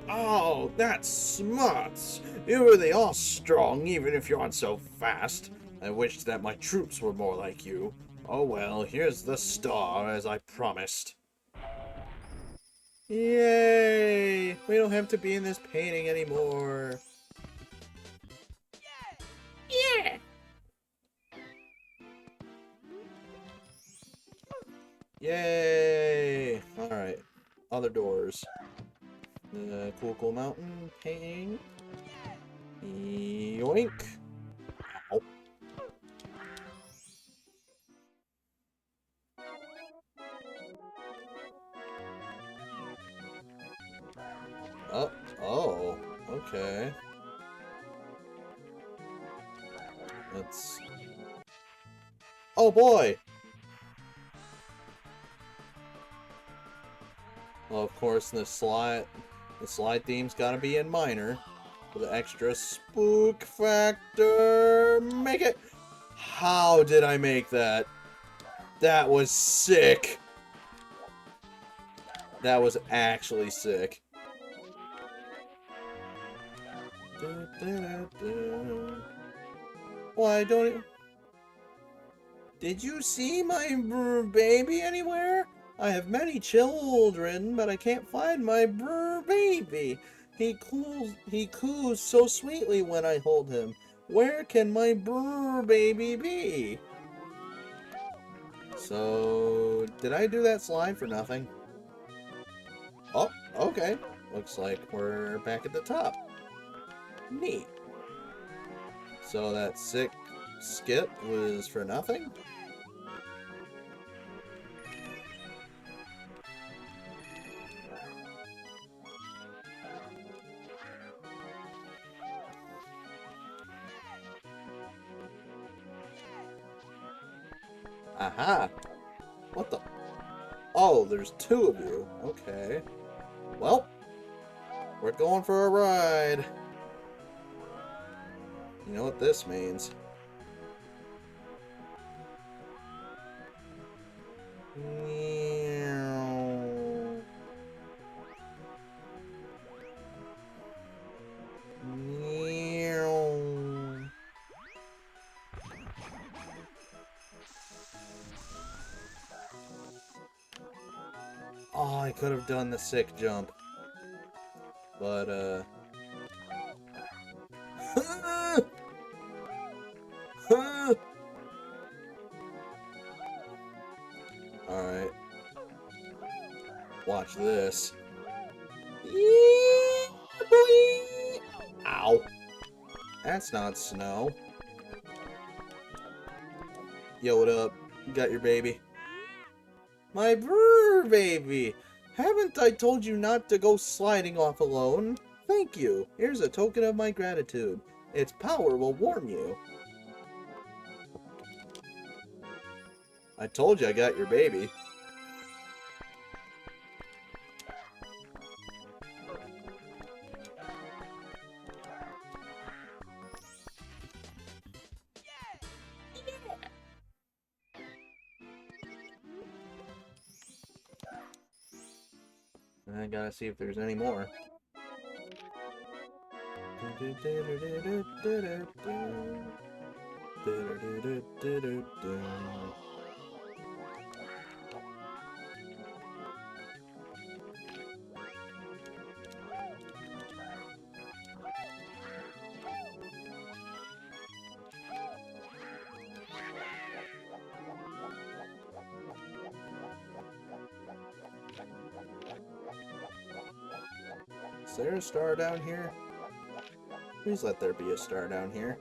Oh, that's smart! You really are strong, even if you aren't so fast. I wished that my troops were more like you. Oh well, here's the star, as I promised. Yay! We don't have to be in this painting anymore. Yeah! Yay! Alright, other doors. The Cool Mountain painting. Yoink! Ow. Oh, okay. Let's... Oh boy! Well, of course, the slide theme's gotta be in minor. For the extra spook factor. Make it! How did I make that? That was sick! That was actually sick. Why don't it... Did you see my baby anywhere? I have many children, but I can't find my baby. He coos so sweetly when I hold him. Where can my baby be? So, did I do that slide for nothing? Oh, okay. Looks like we're back at the top. Neat. So that sick skip was for nothing? Aha! What the? Oh, there's 2 of you. Okay. Well, we're going for a ride. You know what this means. could have done the sick jump. But, Alright. Watch this. Ow. That's not snow. Yo, what up? You got your baby? My brr baby! Haven't I told you not to go sliding off alone? Thank you. Here's a token of my gratitude. Its power will warm you. I told you I got your baby. And I gotta see if there's any more. Is there a star down here? Please let there be a star down here.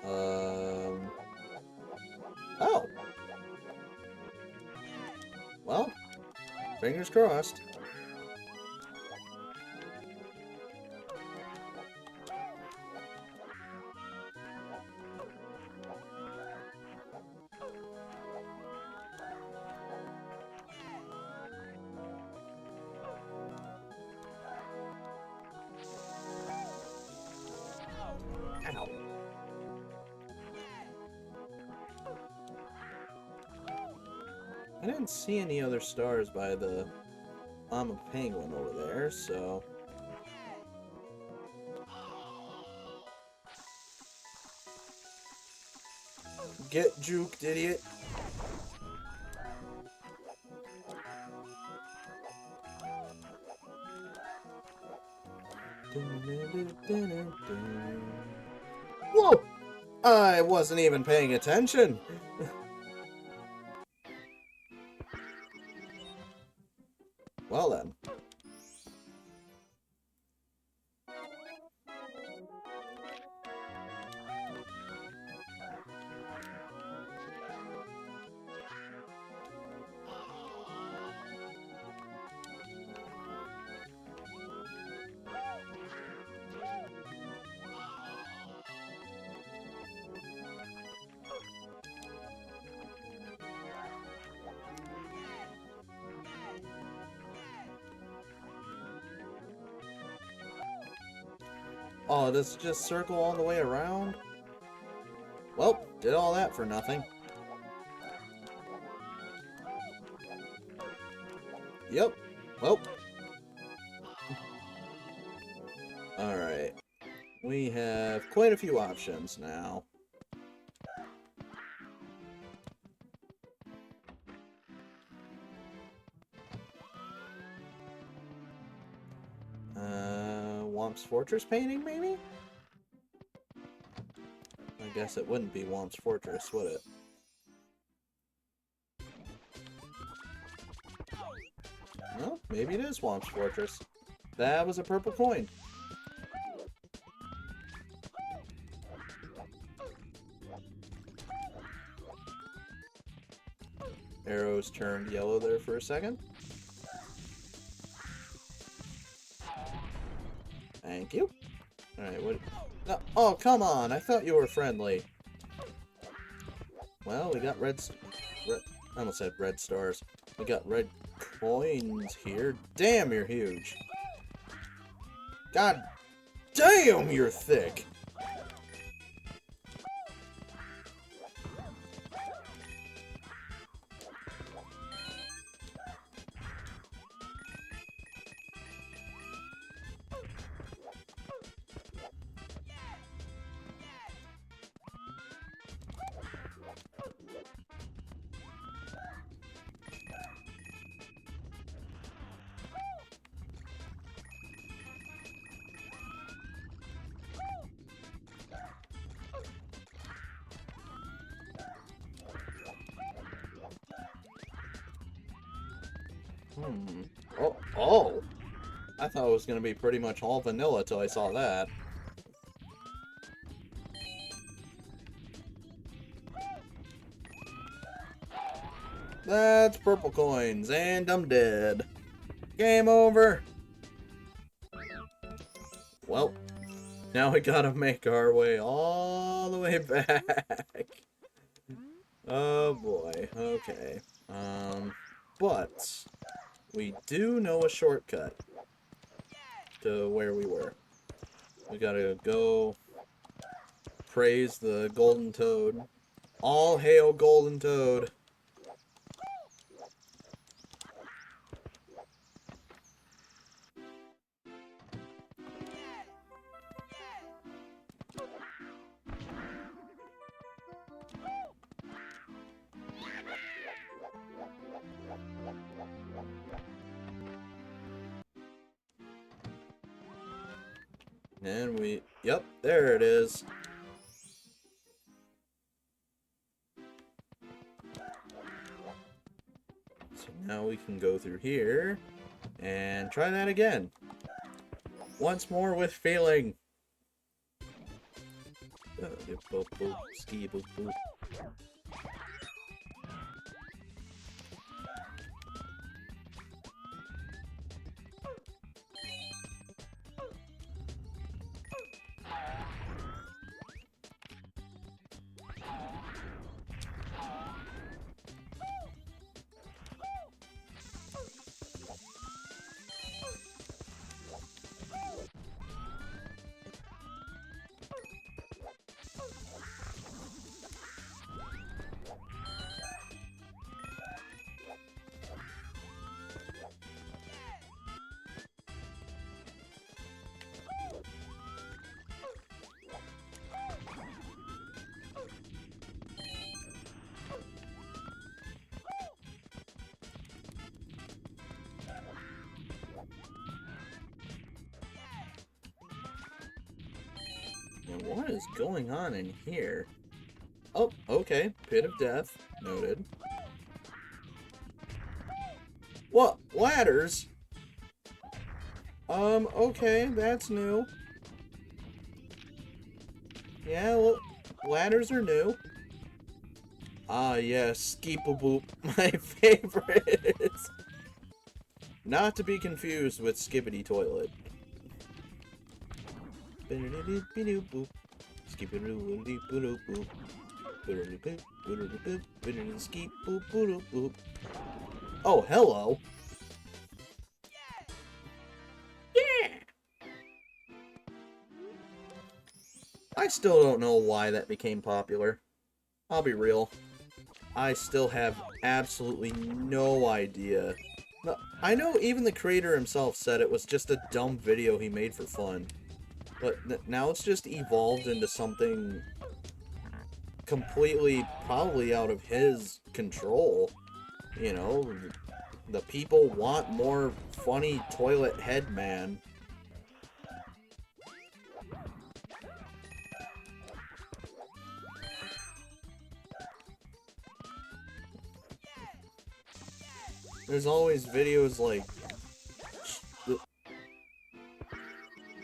Oh! Well, fingers crossed. Ow. I didn't see any other stars by the mama penguin over there, so... Get juked, idiot. Whoa! I wasn't even paying attention. Well then. Oh, does it just circle all the way around? Well, did all that for nothing. Yep. Well. Alright. We have quite a few options now. Womp's Fortress painting, maybe? I guess it wouldn't be Womp's Fortress, would it? No, maybe it is Womp's Fortress. That was a purple coin. Arrows turned yellow there for a second. Thank you. Alright, what... No, oh, come on! I thought you were friendly. Well, we got red... I almost said red stars. We got red coins here. Damn, you're huge. God damn, you're thick! Oh, oh! I thought it was going to be pretty much all vanilla till I saw that. That's purple coins, and I'm dead. Game over! Well, now we gotta make our way all the way back. Oh boy, okay. But we do know a shortcut to where we were. We gotta go praise the Golden Toad. All hail Golden Toad! And we... Yep, there it is. So now we can go through here and try that again. Once more with feeling. Ski boop boop. And what is going on in here? Oh, okay. Pit of Death. Noted. What? Ladders? Okay, that's new. Yeah, well, ladders are new. Ah, yes, Skeepaboop, my favorites. Not to be confused with Skibbity Toilet. Oh, hello. Yeah. I still don't know why that became popular. I'll be real. I still have absolutely no idea. I know even the creator himself said it was just a dumb video he made for fun. But now it's just evolved into something completely, probably out of his control. You know, the people want more funny toilet head man. There's always videos like...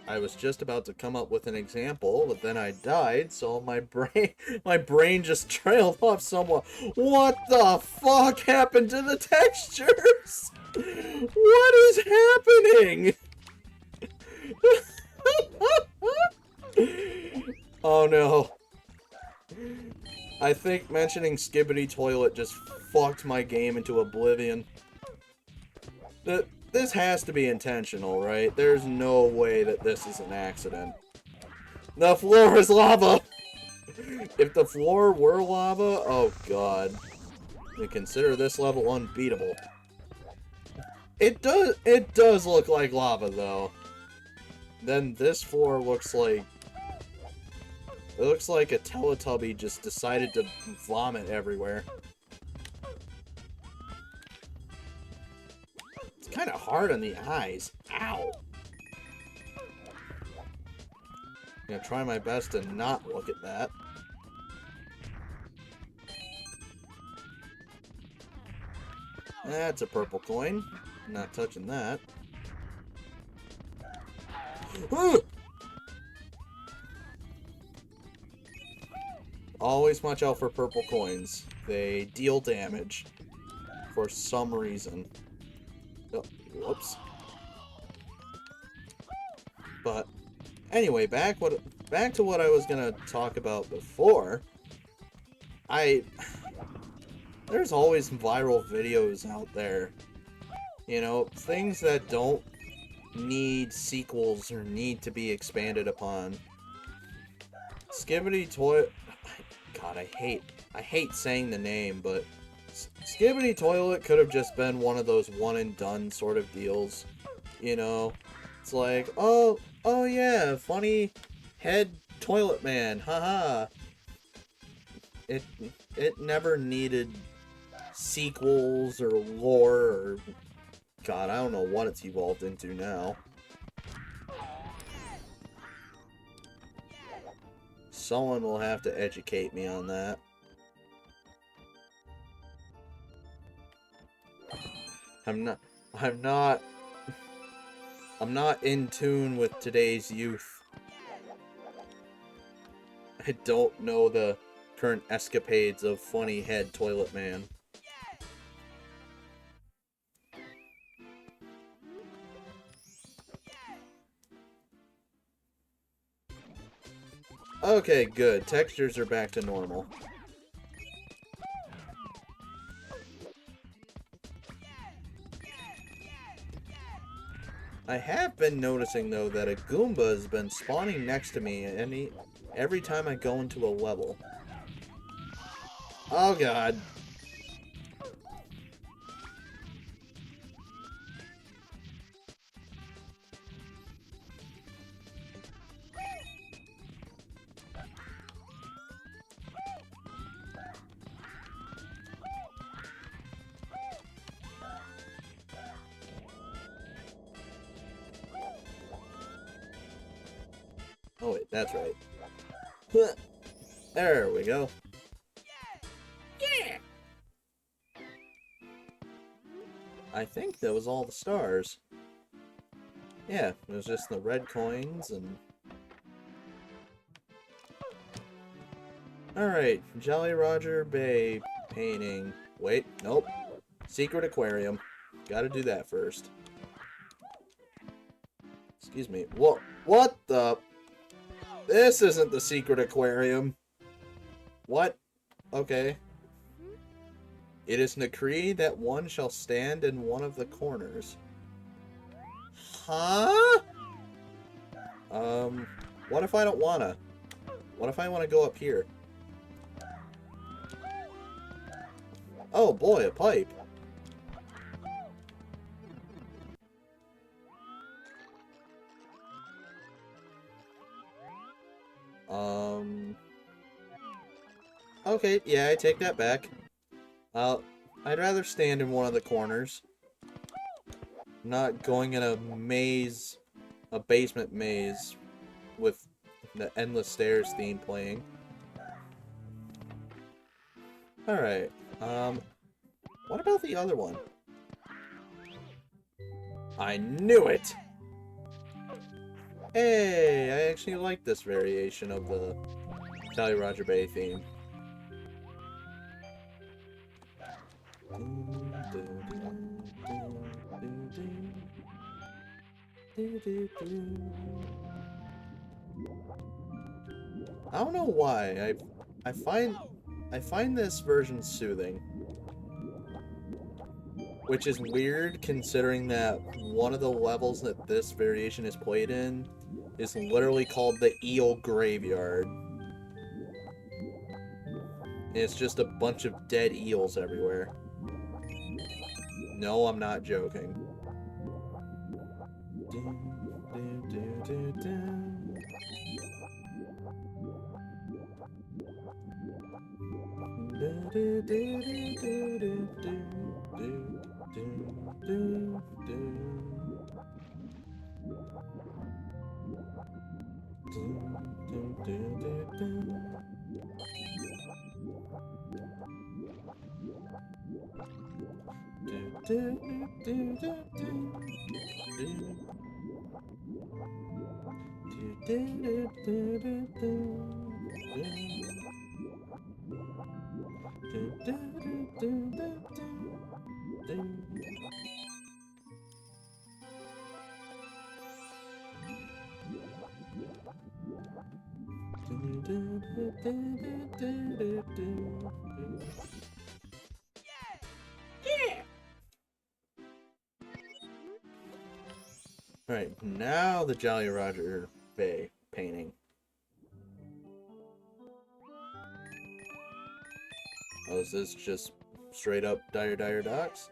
I was just about to come up with an example, but then I died, so my brain just trailed off somewhat. What the fuck happened to the textures? What is happening? Oh no. I think mentioning Skibbity Toilet just fucked my game into oblivion. This has to be intentional, right? There's no way that this is an accident. The floor is lava! If the floor were lava, oh god. We consider this level unbeatable. It does look like lava, though. Then this floor looks like... It looks like a Teletubby just decided to vomit everywhere. Kind of hard on the eyes. Ow! I'm gonna try my best to not look at that. That's a purple coin. Not touching that. Always watch out for purple coins. They deal damage. For some reason. Oh, whoops. But anyway, back to what I was gonna talk about before. There's always viral videos out there. You know, things that don't need sequels or need to be expanded upon. Skibbity Toilet. God, I hate saying the name, but Skibbity Toilet could have just been one of those one and done sort of deals. You know, it's like, oh yeah, funny head toilet man, haha. It never needed sequels or lore or God, I don't know what it's evolved into now. Someone will have to educate me on that. I'm not in tune with today's youth. I don't know the current escapades of funny head toilet man. Okay, good. Textures are back to normal. I have been noticing, though, that a Goomba has been spawning next to me every time I go into a level. Oh, God. Oh, wait, that's right. There we go. Yeah! I think that was all the stars. Yeah, it was just the red coins and... Alright, Jolly Roger Bay painting. Wait, nope. Secret aquarium. Gotta do that first. Excuse me. What the... This isn't the secret aquarium. What? Okay. It is decreed that one shall stand in one of the corners. Huh? What if I don't wanna? What if I wanna go up here? Oh boy, a pipe. Okay, yeah, I take that back. I'd rather stand in one of the corners. Not going in a maze, a basement maze, with the Endless Stairs theme playing. Alright, what about the other one? I knew it! Hey, I actually like this variation of the Jolly Roger Bay theme. I don't know why. I find this version soothing. Which is weird considering that one of the levels that this variation is played in is literally called the Eel Graveyard. And it's just a bunch of dead eels everywhere. No, I'm not joking. Alright, now the Jolly Roger Bay painting. Oh, is this just straight up Dire Docks?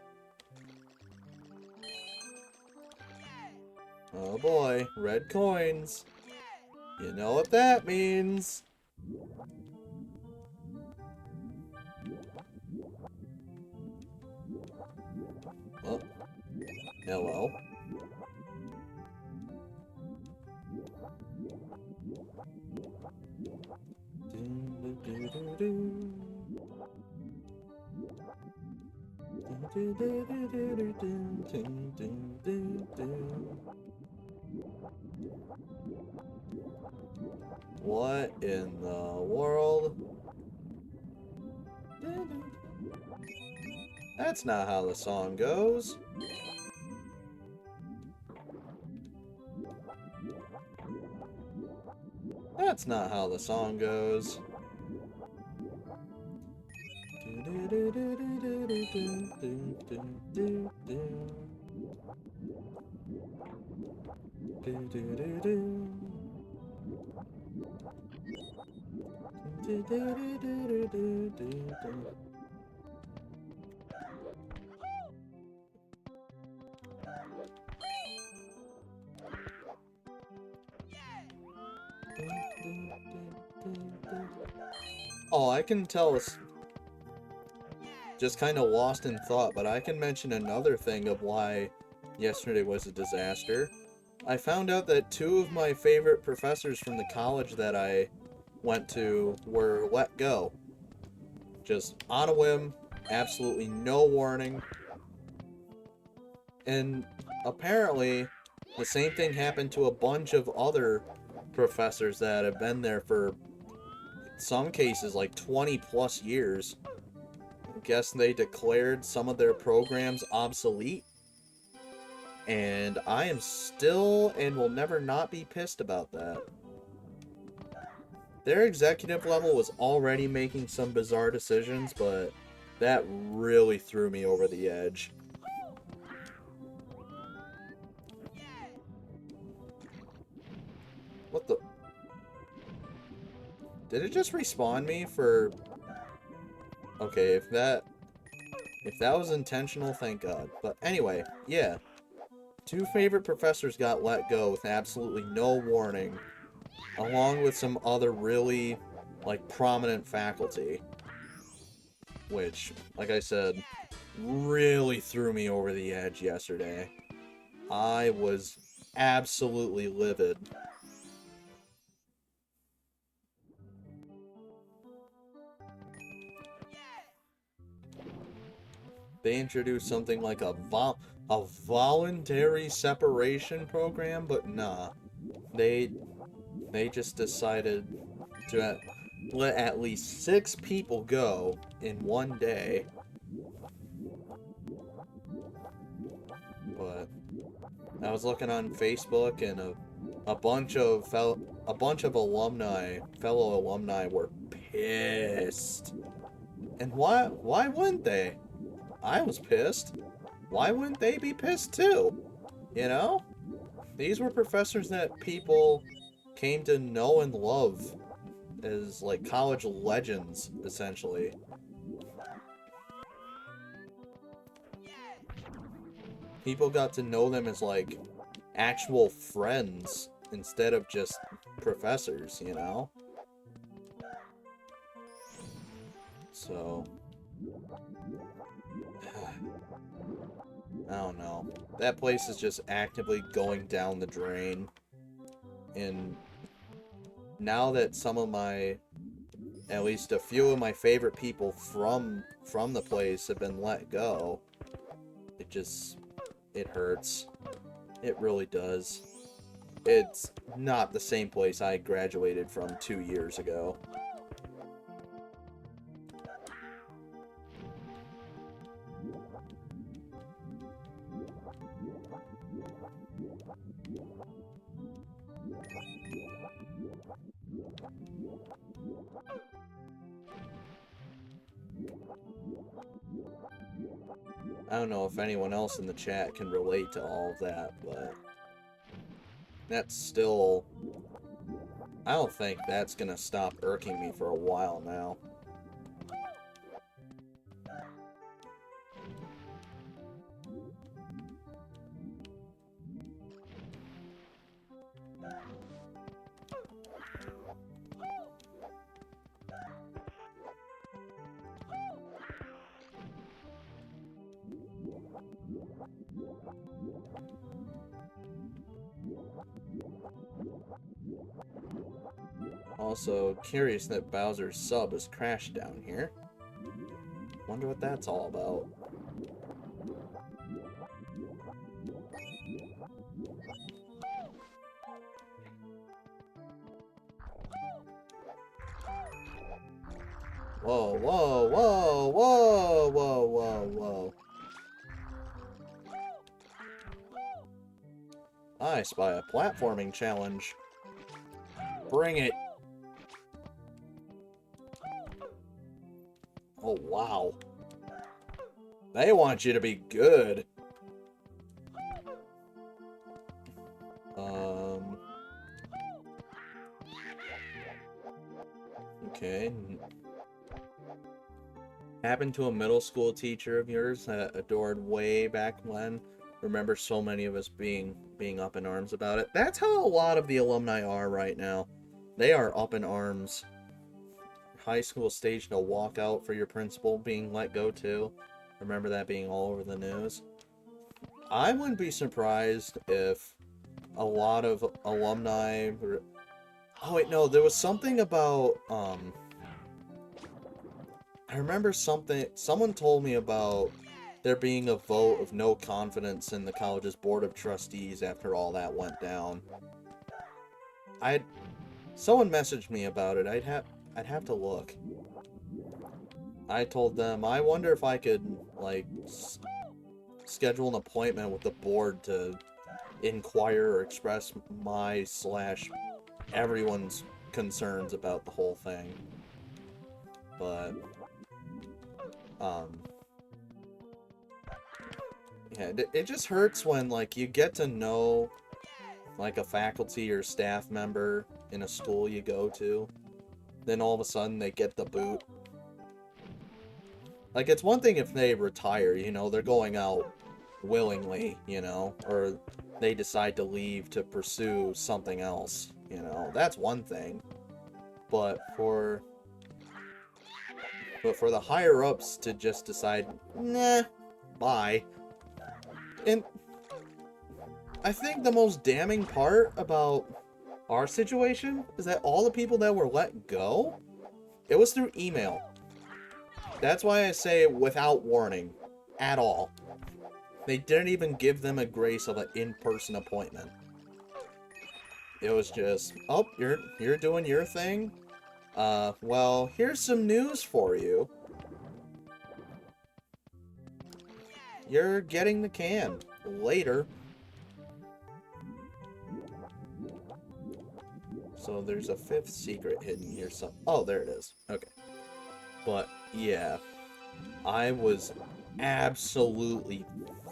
Oh boy, red coins. You know what that means. Oh, hello. What in the world? That's not how the song goes. That's not how the song goes. Oh, I can tell it's just kind of lost in thought, but I can mention another thing of why yesterday was a disaster. I found out that two of my favorite professors from the college that I went to were let go. Just on a whim, absolutely no warning. And apparently, the same thing happened to a bunch of other professors that have been there for some cases like 20 plus years. I guess they declared some of their programs obsolete. And I am still and will never not be pissed about that. Their executive level was already making some bizarre decisions, but that really threw me over the edge. What the? Did it just respawn me for... Okay, if that was intentional, thank God. But anyway, yeah. Two favorite professors got let go with absolutely no warning, along with some other really, like, prominent faculty. Which, like I said, really threw me over the edge yesterday. I was absolutely livid. They introduced something like a voluntary separation program, but nah. They just decided to let at least 6 people go in one day. But I was looking on Facebook, and a bunch of fellow alumni were pissed. And why wouldn't they? I was pissed. Why wouldn't they be pissed too? You know? These were professors that people came to know and love as, like, college legends, essentially. People got to know them as, like, actual friends instead of just professors, you know? So... I don't know. That place is just actively going down the drain. And now that some of my, at least a few of my favorite people from the place have been let go, it just it hurts. It really does. It's not the same place I graduated from 2 years ago. I don't know if anyone else in the chat can relate to all of that, but that's still... I don't think that's gonna stop irking me for a while now. Also, curious that Bowser's sub has crashed down here. Wonder what that's all about. Whoa, whoa, whoa, whoa, whoa, whoa, whoa. I spy a platforming challenge. Bring it. Oh, wow. They want you to be good. Okay. Happened to a middle school teacher of yours that adored way back when. Remember so many of us being up in arms about it. That's how a lot of the alumni are right now. They are up in arms. High school staged a walkout for your principal being let go too. Remember that being all over the news? I wouldn't be surprised if a lot of alumni... Oh wait, no, there was something about, I remember someone told me about there being a vote of no confidence in the college's board of trustees after all that went down. Someone messaged me about it. I'd have to look. I told them, I wonder if I could, like, schedule an appointment with the board to inquire or express my / everyone's concerns about the whole thing. But, yeah, it just hurts when, like, you get to know, like, a faculty or staff member in a school you go to, then all of a sudden they get the boot. Like, it's one thing if they retire, you know, they're going out willingly, you know, or they decide to leave to pursue something else, you know, that's one thing. But for the higher-ups to just decide, nah, bye. And I think the most damning part about our situation is that all the people that were let go, it was through email. That's why I say without warning at all. They didn't even give them a grace of an in-person appointment. It was just, oh, you're doing your thing? Well, here's some news for you. You're getting the can. Later. So there's a 5th secret hidden here. Oh, there it is. Okay. But, yeah. I was absolutely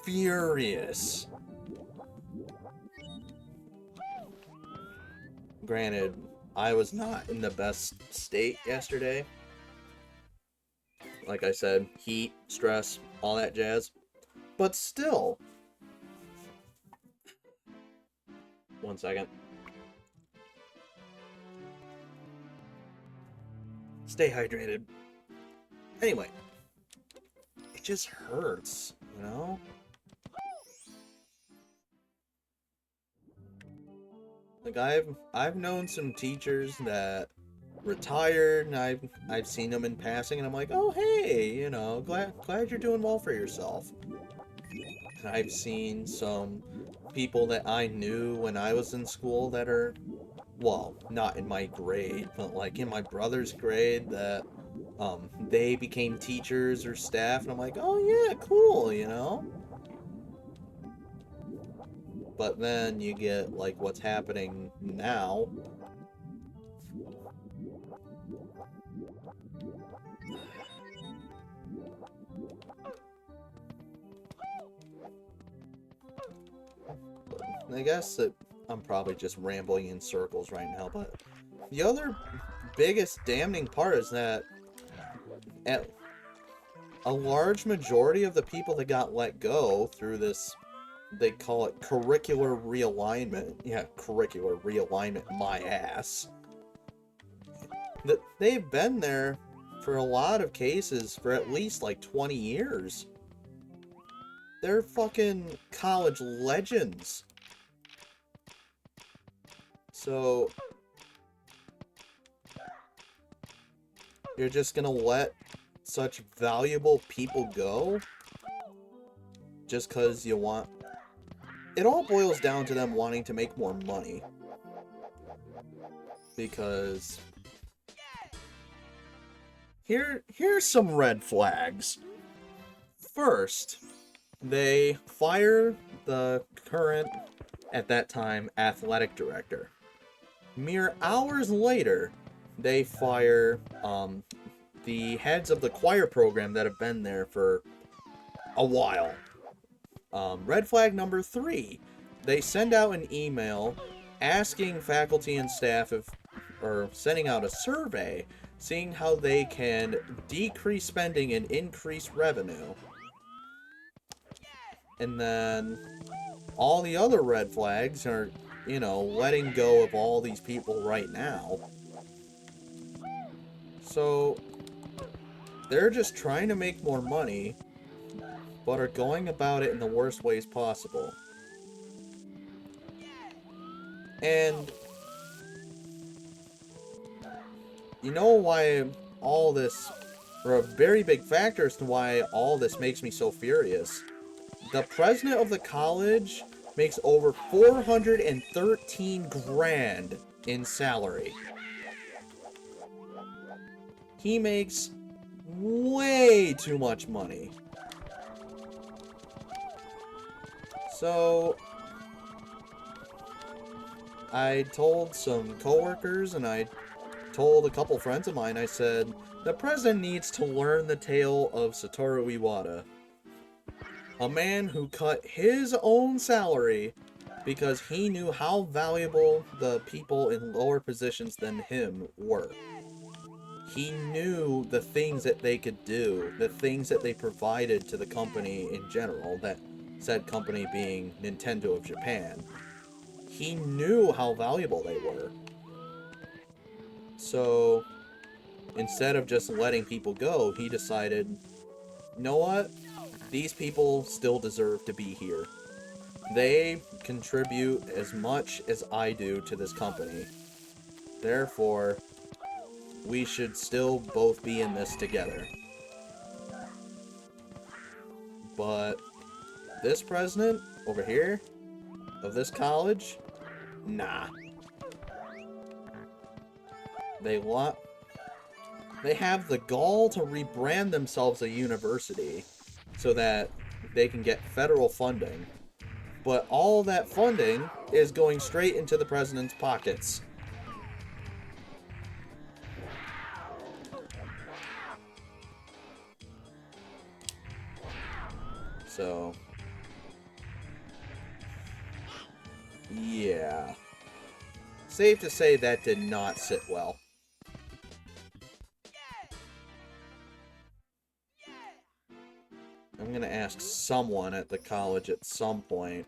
furious. Granted, I was not in the best state yesterday. Like I said, heat, stress, all that jazz. But still. One second. Stay hydrated. Anyway. It just hurts, you know? Like, I've known some teachers that retired, and I've seen them in passing, and I'm like, oh, hey, you know, glad you're doing well for yourself. I've seen some people that I knew when I was in school that are, well, not in my grade, but like in my brother's grade that they became teachers or staff, and I'm like, oh yeah, cool, you know? But then you get like what's happening now. I guess that I'm probably just rambling in circles right now, but the other biggest damning part is that at a large majority of the people that got let go through this, they call it curricular realignment. Yeah, curricular realignment, my ass. That they've been there for a lot of cases for at least like 20 years. They're fucking college legends. So you're just gonna let such valuable people go just because you want... It all boils down to them wanting to make more money. Because here's some red flags. First, they fire the current, at that time, athletic director. Mere hours later, they fire the heads of the choir program that have been there for a while. Red flag number 3, they send out an email asking faculty and staff if, or sending out a survey, seeing how they can decrease spending and increase revenue. And then all the other red flags are, you know, letting go of all these people right now. So they're just trying to make more money, but are going about it in the worst ways possible. And you know why all this, or a very big factor as to why all this makes me so furious. The president of the college makes over 413 grand in salary. He makes way too much money. So I told some coworkers and I told a couple friends of mine, I said, the president needs to learn the tale of Satoru Iwata. A man who cut his own salary because he knew how valuable the people in lower positions than him were. He knew the things that they could do, the things that they provided to the company in general, that said company being Nintendo of Japan. He knew how valuable they were. So instead of just letting people go, he decided, you know what? These people still deserve to be here. They contribute as much as I do to this company. Therefore, we should still both be in this together. But this president over here of this college, nah. They have the gall to rebrand themselves a university so that they can get federal funding. But all that funding is going straight into the president's pockets. So, yeah. Safe to say that did not sit well. I'm gonna ask someone at the college at some point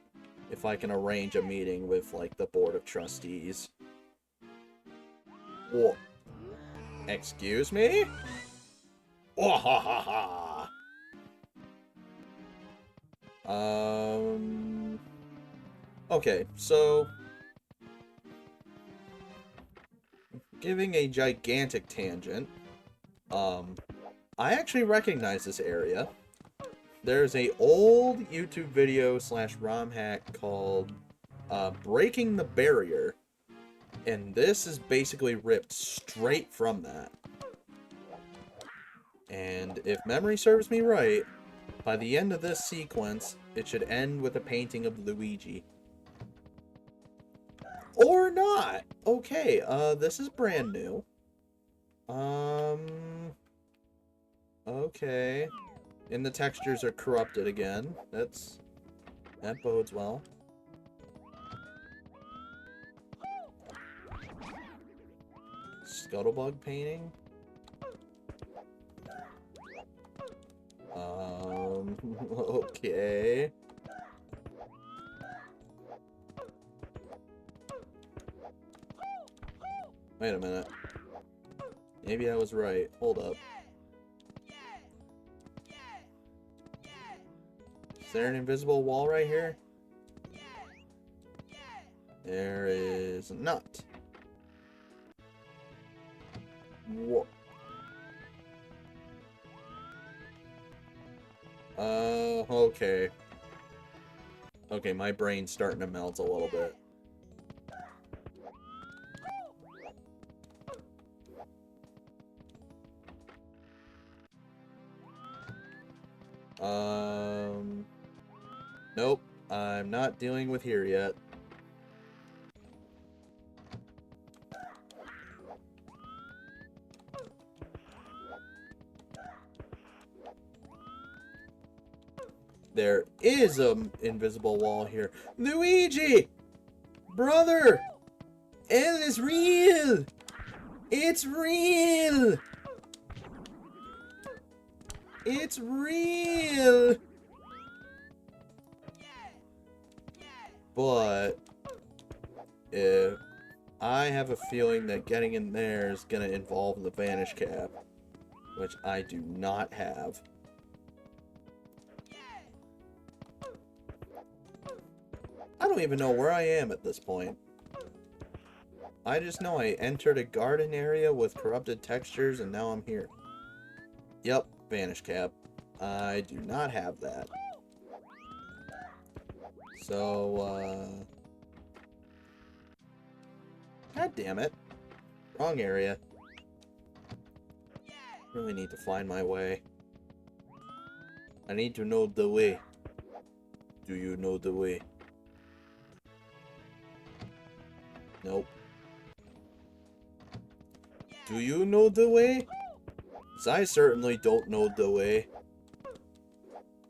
if I can arrange a meeting with, like, the board of trustees. Whoa. Excuse me? Oh, ha, ha, ha. Okay, so... Giving a gigantic tangent. I actually recognize this area. there's a old YouTube video / ROM hack called Breaking the Barrier, and this is basically ripped straight from that. And if memory serves me right, by the end of this sequence, it should end with a painting of Luigi. Or not! Okay, this is brand new. Okay. And the textures are corrupted again. That bodes well. Scuttlebug painting. Okay. Wait a minute. Maybe I was right. Hold up. Is there an invisible wall right here? There is not. Whoa. Okay. Okay, my brain's starting to melt a little bit. Nope. I'm not dealing with here yet. There is an invisible wall here. Luigi! Brother! It is real! It's real! It's real! But if I have a feeling that getting in there is gonna involve the vanish cap, which I do not have. I don't even know where I am at this point. I just know I entered a garden area with corrupted textures and now I'm here. Yep, vanish cap. I do not have that. So, God damn it. Wrong area. Really need to find my way. I need to know the way. Do you know the way? Nope. Do you know the way? 'Cause I certainly don't know the way.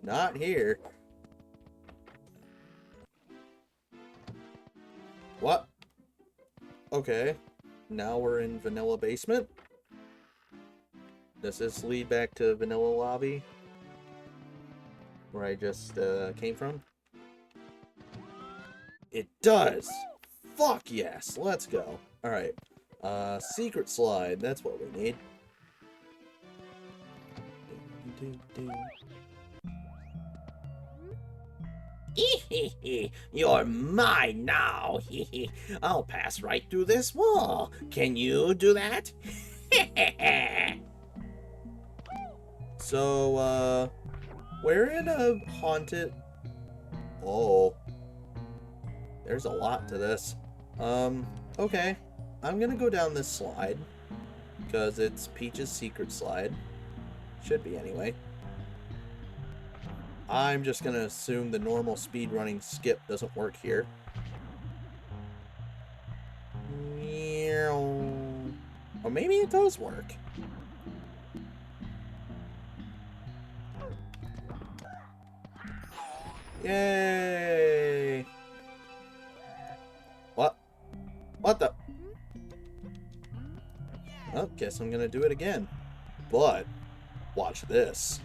Not here. What? Okay. Now we're in Vanilla Basement. Does this lead back to Vanilla Lobby? Where I just came from? It does! Fuck yes! Let's go. Alright. Secret slide. That's what we need. You're mine now. I'll pass right through this wall. Can you do that? So, we're in a haunted... Oh. There's a lot to this. Okay. I'm gonna go down this slide. Because it's Peach's secret slide. Should be, anyway. I'm just gonna assume the normal speedrunning skip doesn't work here. Or maybe it does work. Yay! What? What the? Well, guess I'm gonna do it again. But, watch this.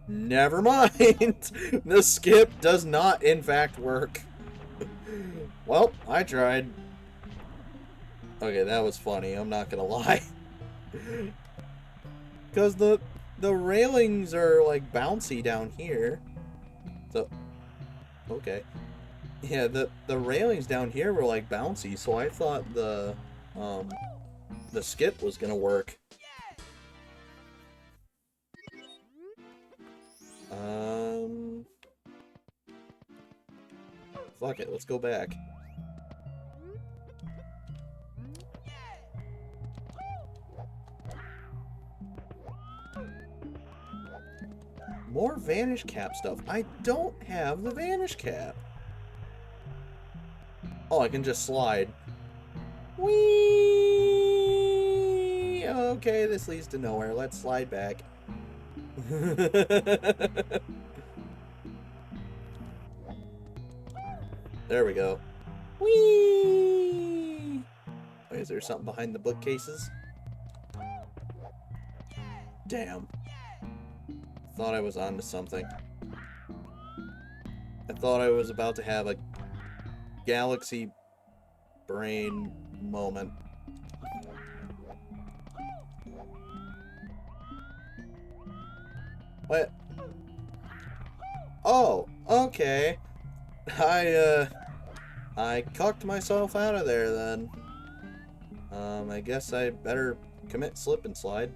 Never mind! The skip does not, in fact, work. Well, I tried. Okay, that was funny, I'm not gonna lie. Because the railings are, like, bouncy down here. So, okay. Yeah, the railings down here were, like, bouncy, so I thought the skip was gonna work. Fuck it, let's go back. More Vanish Cap stuff. I don't have the Vanish Cap. Oh, I can just slide. Whee! Okay, this leads to nowhere. Let's slide back. There we go. Whee! Wait, is there something behind the bookcases? Damn. Thought I was onto something. I thought I was about to have a galaxy brain moment. What? Oh, okay. I cucked myself out of there then. I guess I better commit slip and slide.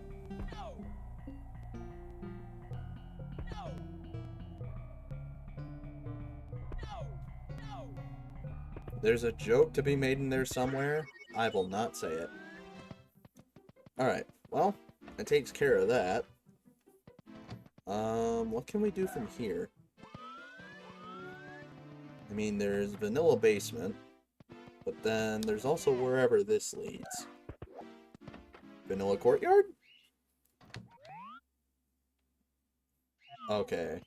There's a joke to be made in there somewhere. I will not say it. Alright, well, it takes care of that. What can we do from here? I mean, there's Vanilla Basement, but then there's also wherever this leads. Vanilla Courtyard? Okay.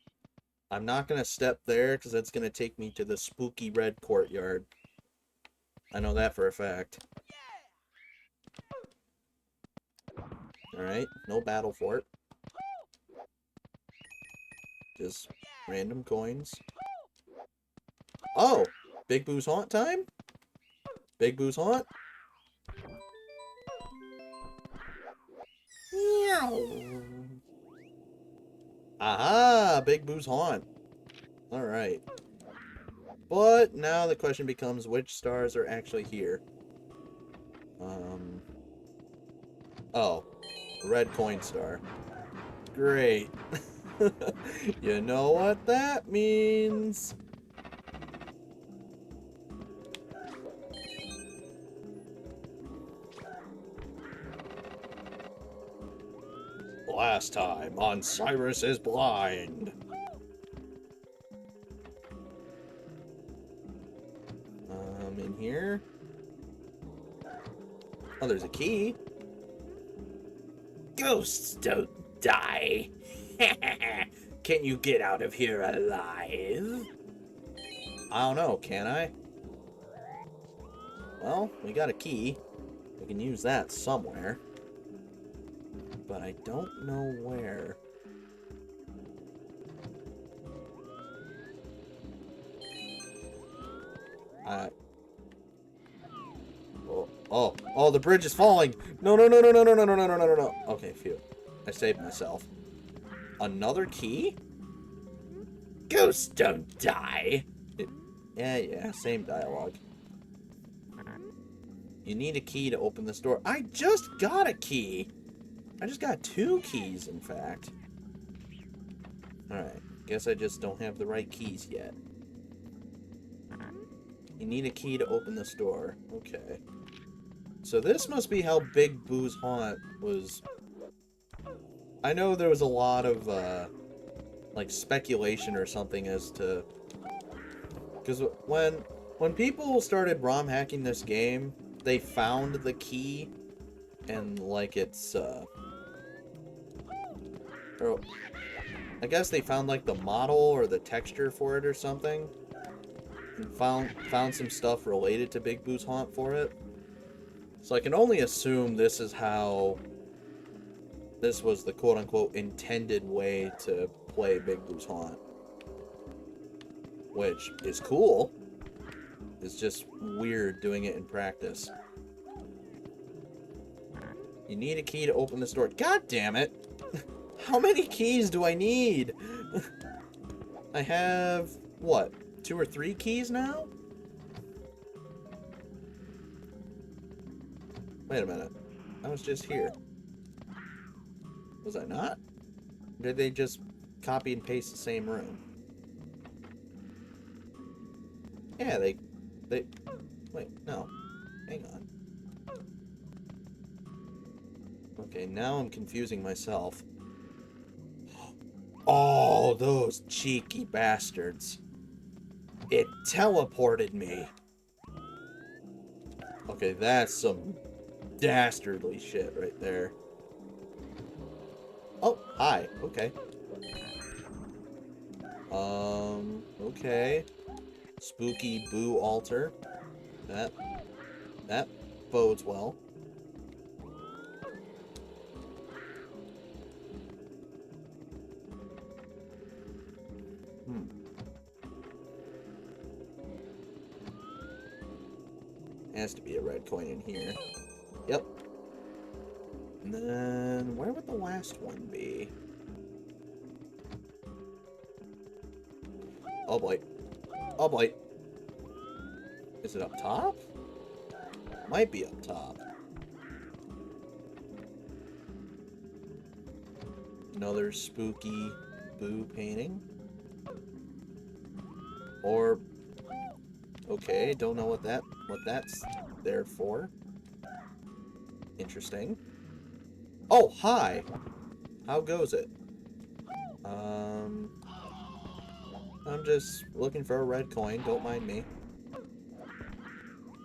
I'm not gonna step there, because that's gonna take me to the spooky red courtyard. I know that for a fact. Alright, no battle fort. Just random coins. Oh! Big Boo's Haunt time? Big Boo's Haunt? Meow! Aha! Big Boo's Haunt. Alright. But now the question becomes which stars are actually here. Oh. Red coin star. Great. You know what that means. Last time on Cyrus is Blind. In here. Oh, there's a key. Ghosts don't die. Can you get out of here alive? I don't know, can I? Well, we got a key. We can use that somewhere. But I don't know where. Oh, the bridge is falling. No. Okay, phew. I saved myself. Another key? Ghosts don't die. Yeah, same dialogue. You need a key to open this door. I just got a key. I just got 2 keys, in fact. Alright, guess I just don't have the right keys yet. You need a key to open this door. Okay. So this must be how Big Boo's Haunt was... I know there was a lot of, like, speculation or something as to... Because when people started ROM hacking this game, they found the key, and, like, it's, or, I guess they found, like, the model or the texture for it or something, and found some stuff related to Big Boo's Haunt for it. So I can only assume this is how... This was the quote-unquote intended way to play Big Boo's Haunt. Which is cool. It's just weird doing it in practice. You need a key to open this door. God damn it! How many keys do I need? I have, what, 2 or 3 keys now? Wait a minute. I was just here. Was I not? Or did they just copy and paste the same room? Yeah, they, wait, no. Hang on. Okay, now I'm confusing myself. Oh, those cheeky bastards. It teleported me. Okay, that's some dastardly shit right there. Oh, hi. Okay. Okay. Spooky boo altar. That bodes well. Hmm. Has to be a red coin in here. Yep. And then, where would the last one be? Oh boy. Oh boy. Is it up top? Might be up top. Another spooky boo painting. Or, okay, don't know what that's there for. Interesting. Oh, hi! How goes it? I'm just looking for a red coin, don't mind me.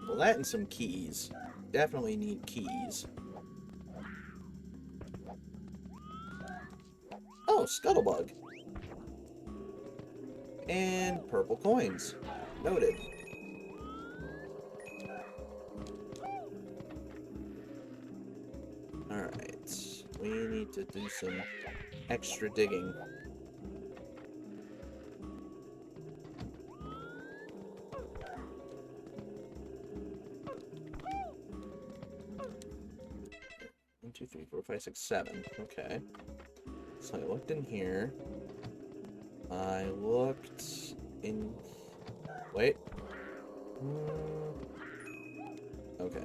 Well, that and some keys. Definitely need keys. Oh, scuttlebug. And purple coins. Noted. Alright. We need to do some extra digging. One, two, three, four, five, six, 7. Okay. So I looked in here. I looked in... Wait. Okay.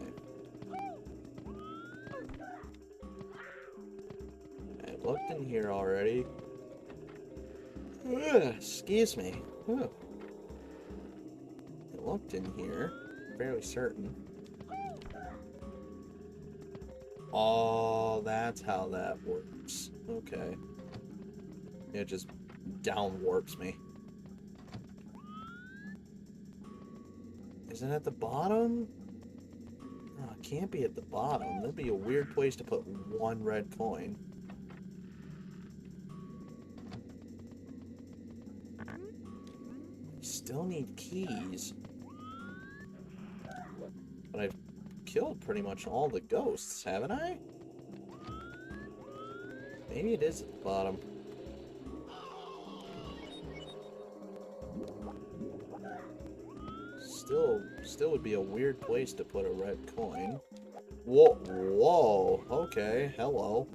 I looked in here already. Excuse me. I looked in here. Fairly certain. Oh, that's how that works. Okay. It just down warps me. Is it at the bottom? Oh, it can't be at the bottom. That'd be a weird place to put one red coin. Still need keys. But I've killed pretty much all the ghosts, haven't I? Maybe it is at the bottom. Still would be a weird place to put a red coin. Whoa, okay, hello.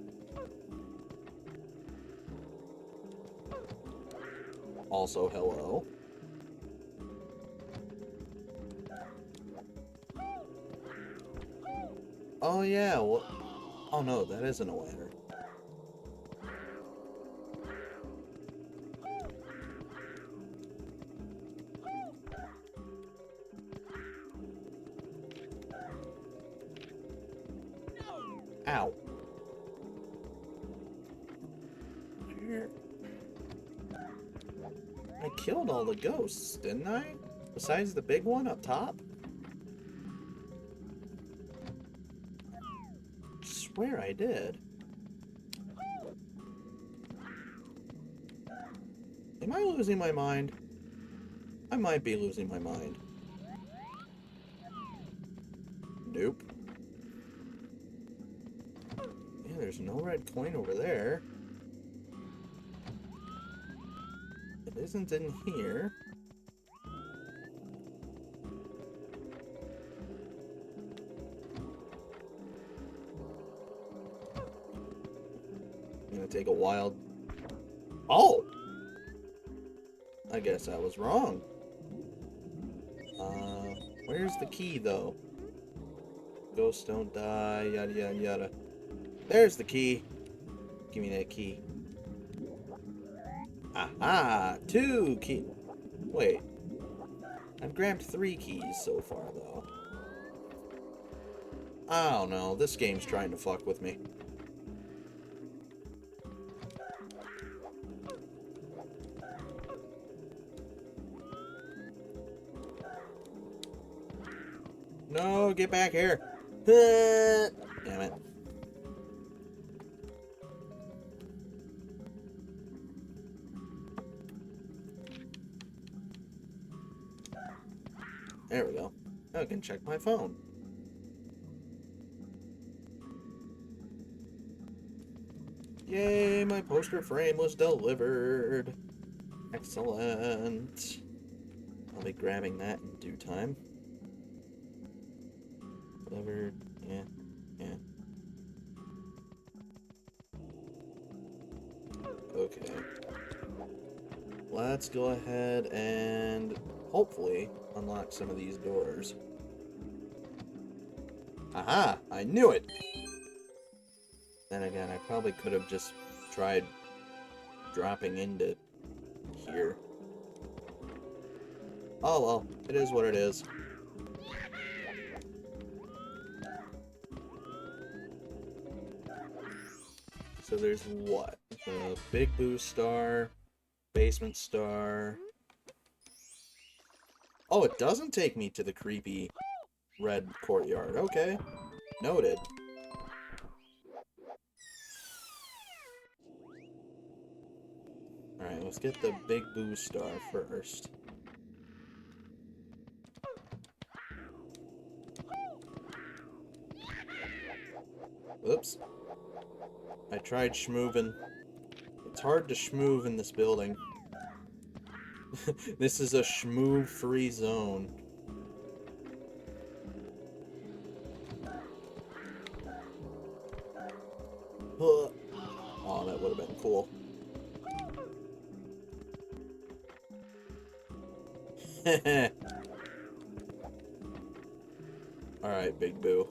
Also, hello. Oh yeah, well, oh no, that isn't a ladder. Ow. I killed all the ghosts, didn't I? Besides the big one up top? I swear I did. Am I losing my mind? I might be losing my mind. Nope. Yeah, there's no red coin over there. It isn't in here. I'm gonna take a wild... Oh! I guess I was wrong. Where's the key, though? Ghosts don't die, yada yada yada. There's the key. Give me that key. Aha! 2 key... Wait. I've grabbed 3 keys so far, though. I don't know. This game's trying to fuck with me. No, get back here. Damn it. There we go. Now I can check my phone. Yay, my poster frame was delivered. Excellent. I'll be grabbing that in due time. Delivered. Yeah. Yeah. Okay. Let's go ahead and hopefully unlock some of these doors. Aha! I knew it! Then again, I probably could have just tried dropping into here. Oh well, it is what it is. So there's what? The Big Boo Star, Basement Star. Oh, it doesn't take me to the creepy red courtyard. Okay. Noted. Alright, let's get the Big Boo Star first. Oops. I tried schmoovin'. It's hard to schmoove in this building. This is a schmoove-free zone. Oh, that would have been cool. Alright, Big Boo.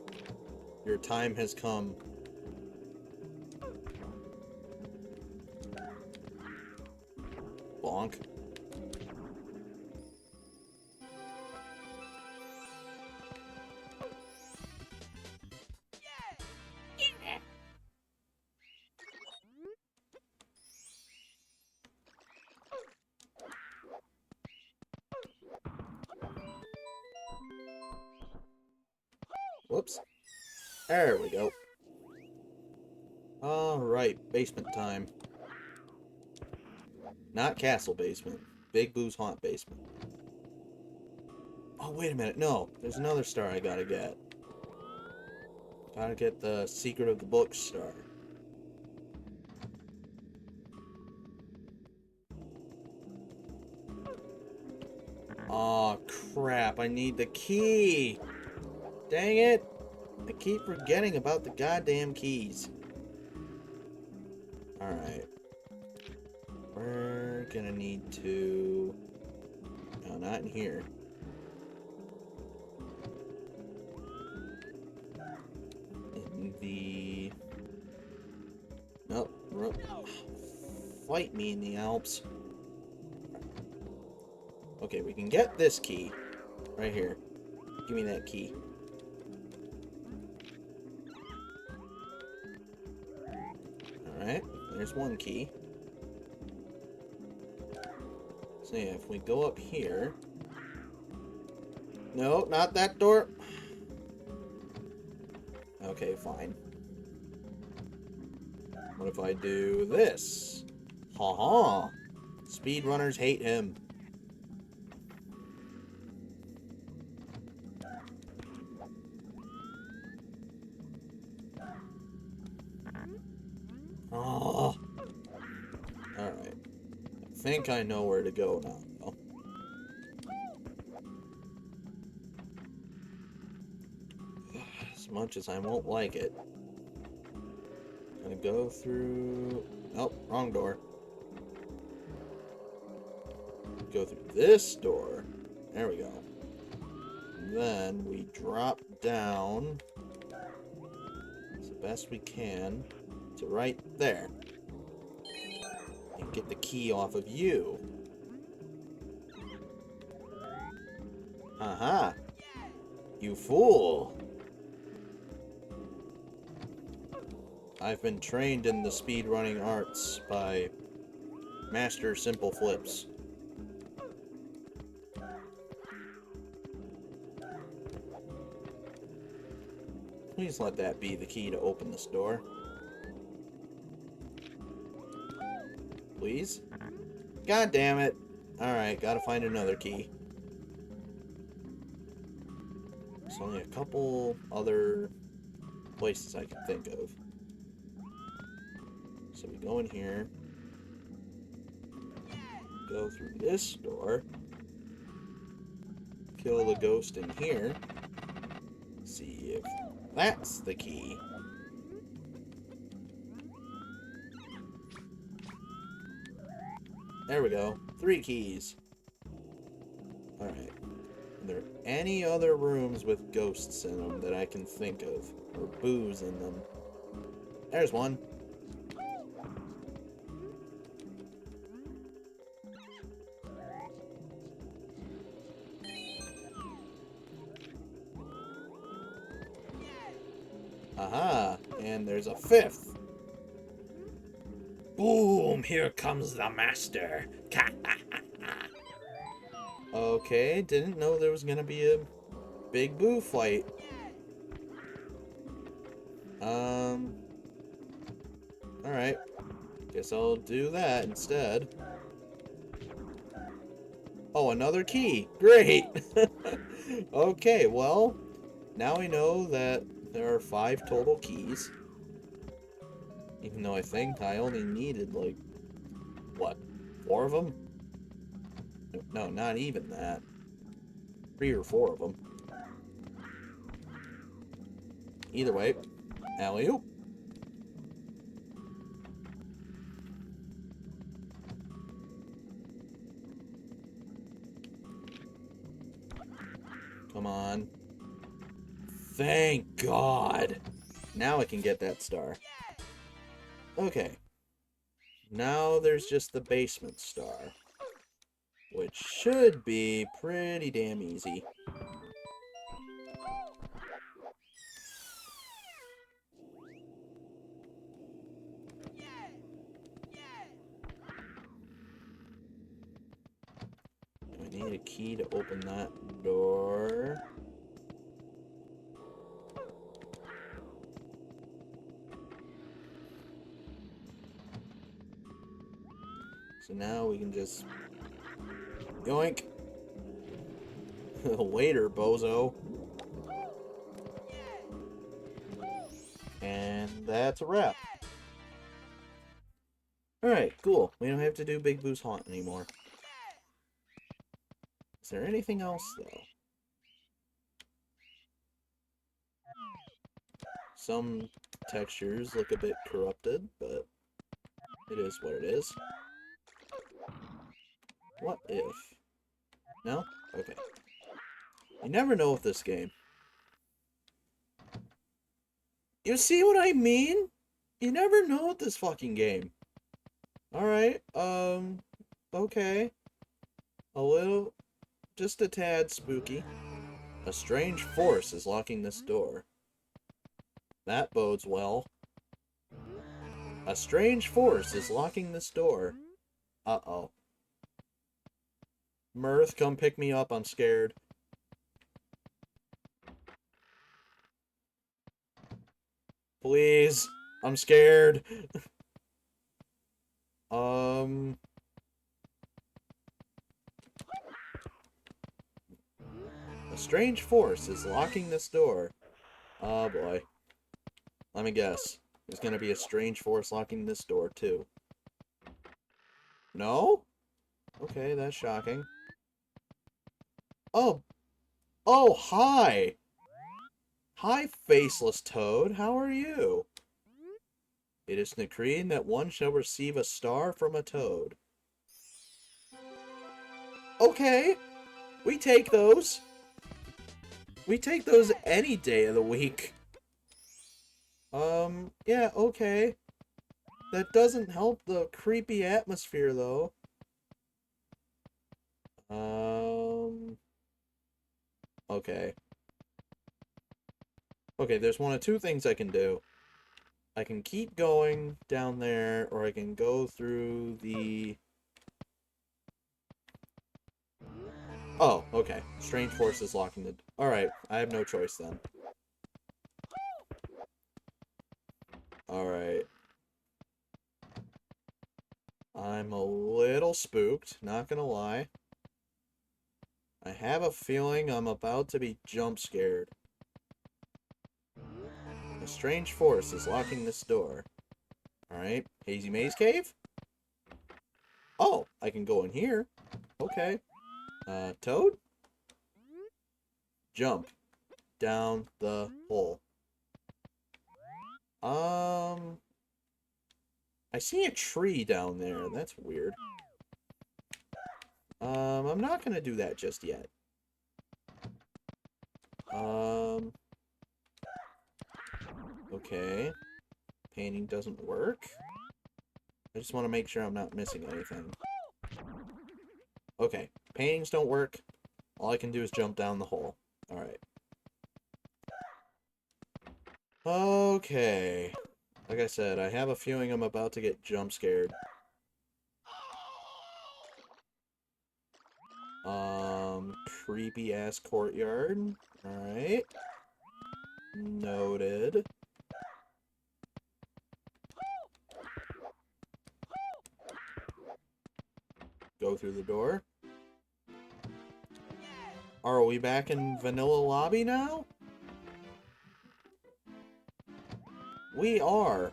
Your time has come. Bonk. Whoops. There we go. Alright, basement time. Not castle basement. Big Boo's haunt basement. Oh, wait a minute. No, there's another star I gotta get. Gotta get the Secret of the Book star. Aw, crap. I need the key. Dang it. I keep forgetting about the goddamn keys. Alright. We're gonna need to... No, not in here. In the... Nope. Fight me in the Alps. Okay, we can get this key. Right here. Give me that key. Alright, there's one key. So yeah, if we go up here... No, not that door. Okay, fine. What if I do this? Ha-ha! Speedrunners hate him. Oh. Alright. I think I know where to go now, though. As much as I won't like it. I'm gonna go through... Nope, wrong door. Go through this door. There we go. And then we drop down as best we can to right there. And get the key off of you. Aha! You fool! I've been trained in the speedrunning arts by Master Simple Flips. Please let that be the key to open this door. Please? God damn it! Alright, gotta find another key. There's only a couple other places I can think of. So we go in here. Go through this door. Kill the ghost in here. See if that's the key. There we go. 3 keys. Alright. Are there any other rooms with ghosts in them that I can think of? Or booze in them? There's one. Aha! And there's a 5th. Boom! Here comes the master. Okay, didn't know there was gonna be a big boo fight. Alright. Guess I'll do that instead. Oh, another key! Great! Okay, well, now we know that there are 5 total keys. Even though I think I only needed, like, what, 4 of them? No, not even that. 3 or 4 of them. Either way, alley-oop. Come on. Thank God! Now I can get that star. Okay. Now there's just the basement star. Which should be pretty damn easy. I need a key to open that door. So now we can just yoink. Later, bozo. And that's a wrap. Alright, cool. We don't have to do Big Boo's Haunt anymore. Is there anything else, though? Some textures look a bit corrupted, but it is what it is. What if? No? Okay. You never know with this game. You see what I mean? You never know with this fucking game. Alright, okay. A little, just a tad spooky. A strange force is locking this door. That bodes well. A strange force is locking this door. Uh-oh. Mirth, come pick me up, I'm scared. Please, I'm scared. A strange force is locking this door. Oh boy. Let me guess. There's gonna be a strange force locking this door too. No? Okay, that's shocking. Oh! Oh, hi! Hi, faceless toad. How are you? It is decreed that one shall receive a star from a toad. Okay! We take those! We take those any day of the week. Yeah, okay. That doesn't help the creepy atmosphere, though. Okay. Okay, there's one of two things I can do. I can keep going down there, or I can go through the... Oh, okay. Strange forces locking the... Alright, I have no choice then. Alright. I'm a little spooked, not gonna lie. I have a feeling I'm about to be jump scared. A strange force is locking this door. Alright, Hazy Maze Cave? Oh, I can go in here. Okay. Toad? Jump down the hole. I see a tree down there. That's weird. I'm not gonna do that just yet. Okay. Painting doesn't work. I just want to make sure I'm not missing anything. Okay. Paintings don't work. All I can do is jump down the hole. Alright. Okay. Like I said, I have a feeling I'm about to get jump scared. Creepy ass courtyard. Alright. Noted. Go through the door. Are we back in vanilla lobby now? We are.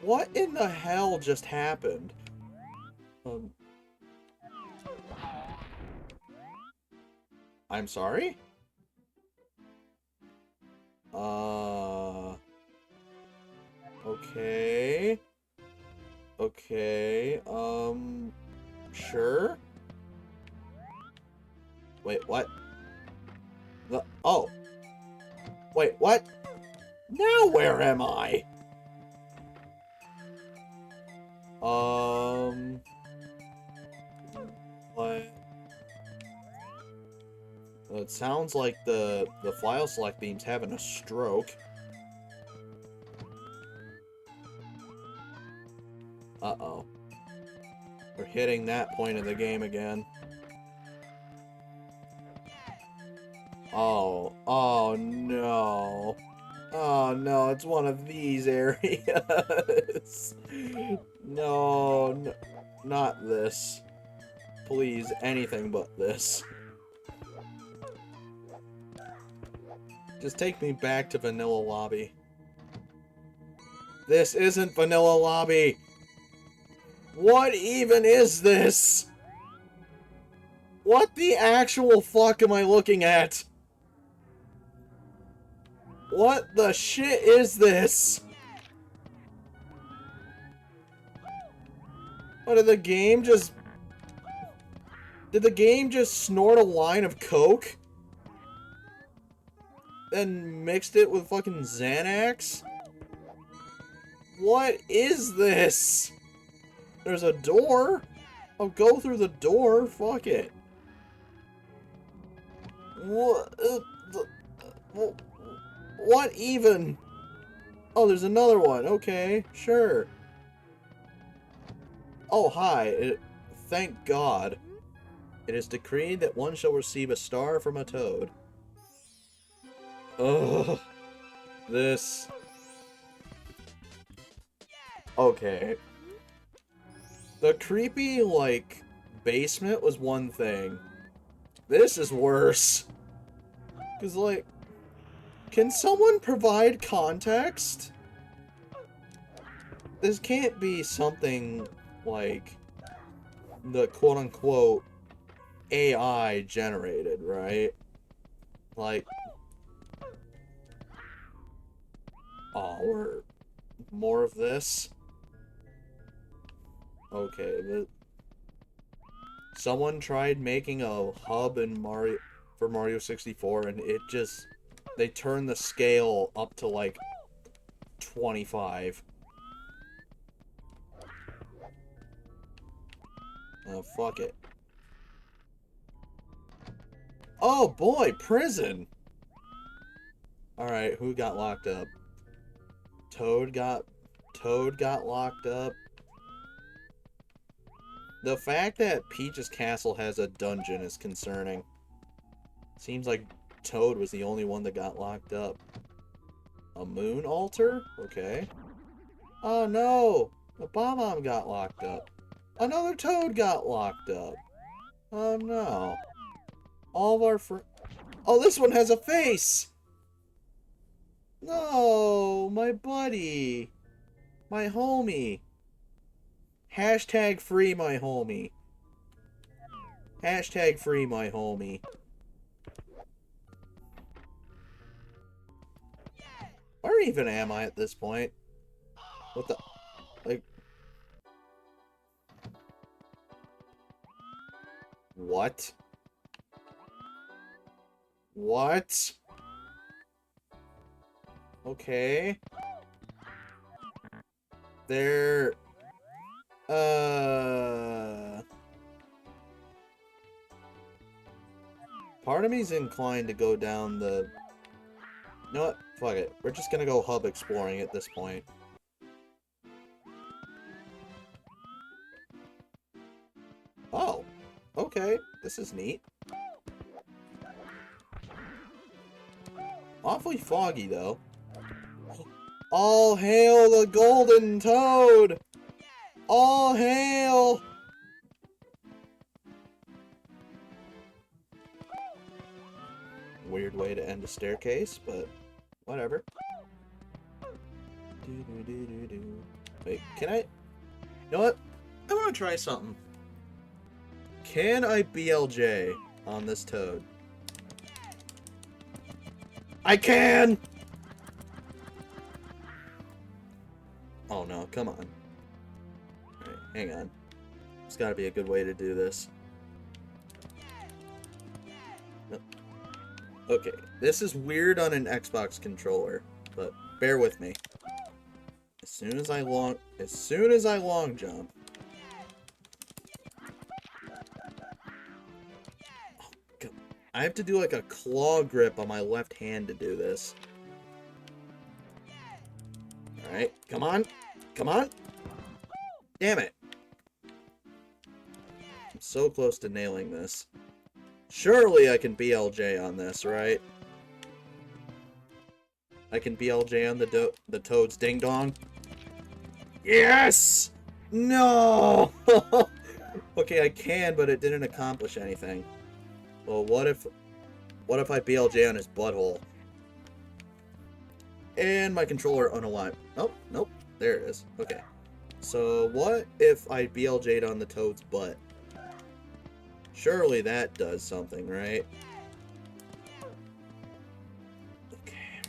What in the hell just happened? I'm sorry? Okay. Okay, sure? Wait, what? Oh. Wait, what? Now where am I? What? Well, it sounds like the file select beam's having a stroke. Uh-oh. We're hitting that point of the game again. Oh. Oh, no. Oh, no, it's one of these areas. No, no, not this. Please, anything but this. Just take me back to vanilla lobby. This isn't vanilla lobby. What even is this? What the actual fuck am I looking at? What the shit is this? What, did the game just... Did the game just snort a line of coke? Then mixed it with fucking Xanax? What is this? There's a door? I'll go through the door. Fuck it. What? What even? Oh, there's another one. Okay, sure. Oh, hi. Thank God. It is decreed that one shall receive a star from a toad. Ugh. This. Okay. The creepy, like, basement was one thing. This is worse. Because, like, can someone provide context? This can't be something like the quote-unquote AI generated, right? Like, oh, we're more of this? Okay, someone tried making a hub in for Mario 64 and it just, they turned the scale up to like 25. Oh, fuck it. Oh boy, prison! Alright, who got locked up? Toad got locked up. The fact that Peach's castle has a dungeon is concerning. Seems like Toad was the only one that got locked up. A moon altar? Okay. Oh no! The Bomb-Bomb got locked up. Another Toad got locked up. Oh no. All of our Oh, this one has a face! No, my buddy. My homie. Hashtag free my homie. Hashtag free my homie. Where even am I at this point? What the... Like... What? What? Okay. There... Part of me's inclined to go down the... You know what? Fuck it. We're just gonna go hub exploring at this point. Oh. Okay. This is neat. Awfully foggy, though. All hail the golden toad! All hail! Weird way to end a staircase, but whatever. Wait, can I... You know what? I want to try something. Can I BLJ on this toad? I can! Oh no, come on. Alright, hang on. There's gotta be a good way to do this. Okay, this is weird on an Xbox controller, but bear with me. As soon as I long jump. Oh, God. I have to do like a claw grip on my left hand to do this. Alright, come on. Come on. Damn it. I'm so close to nailing this. Surely I can BLJ on this, right? I can BLJ on the Toad's Ding Dong. Yes! No! Okay, I can, but it didn't accomplish anything. Well, what if I BLJ on his butthole? And my controller unaligned. Oh, nope. There it is. Okay. So, what if I BLJ'd on the Toad's butt? Surely that does something, right? Okay.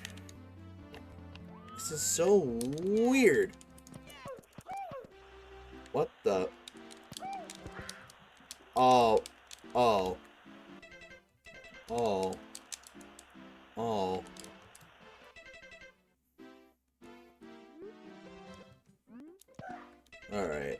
This is so weird. What the? Oh. Oh. Oh. Oh. Alright.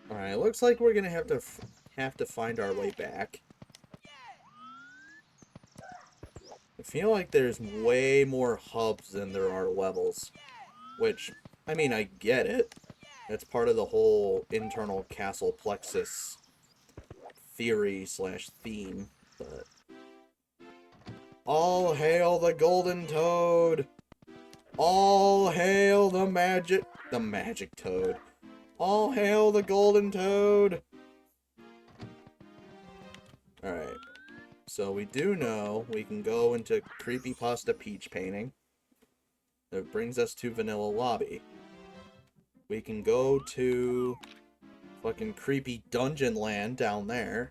Alright, looks like we're gonna have to find our way back. I feel like there's way more hubs than there are levels. Which, I mean, I get it. That's part of the whole internal castle plexus theory / theme, but... All hail the golden toad! All hail the magic toad! All hail the golden toad! Alright. So we do know we can go into Creepypasta Peach painting. That brings us to Vanilla Lobby. We can go to fucking creepy dungeon land down there.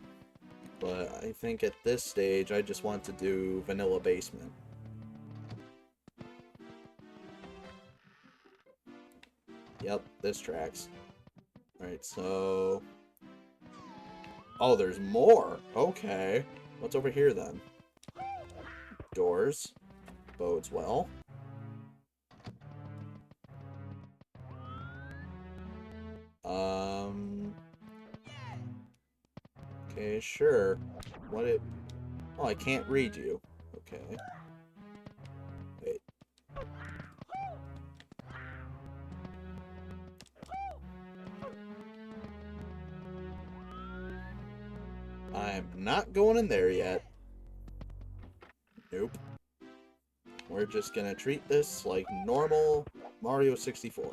But I think at this stage I just want to do Vanilla Basement. Yep, this tracks. Alright, so... Oh, there's more! Okay. What's over here, then? Doors. Bodes well. Okay, sure. What it... Oh, I can't read you. Okay. Wait. I'm not going in there yet. Nope. We're just gonna treat this like normal Mario 64.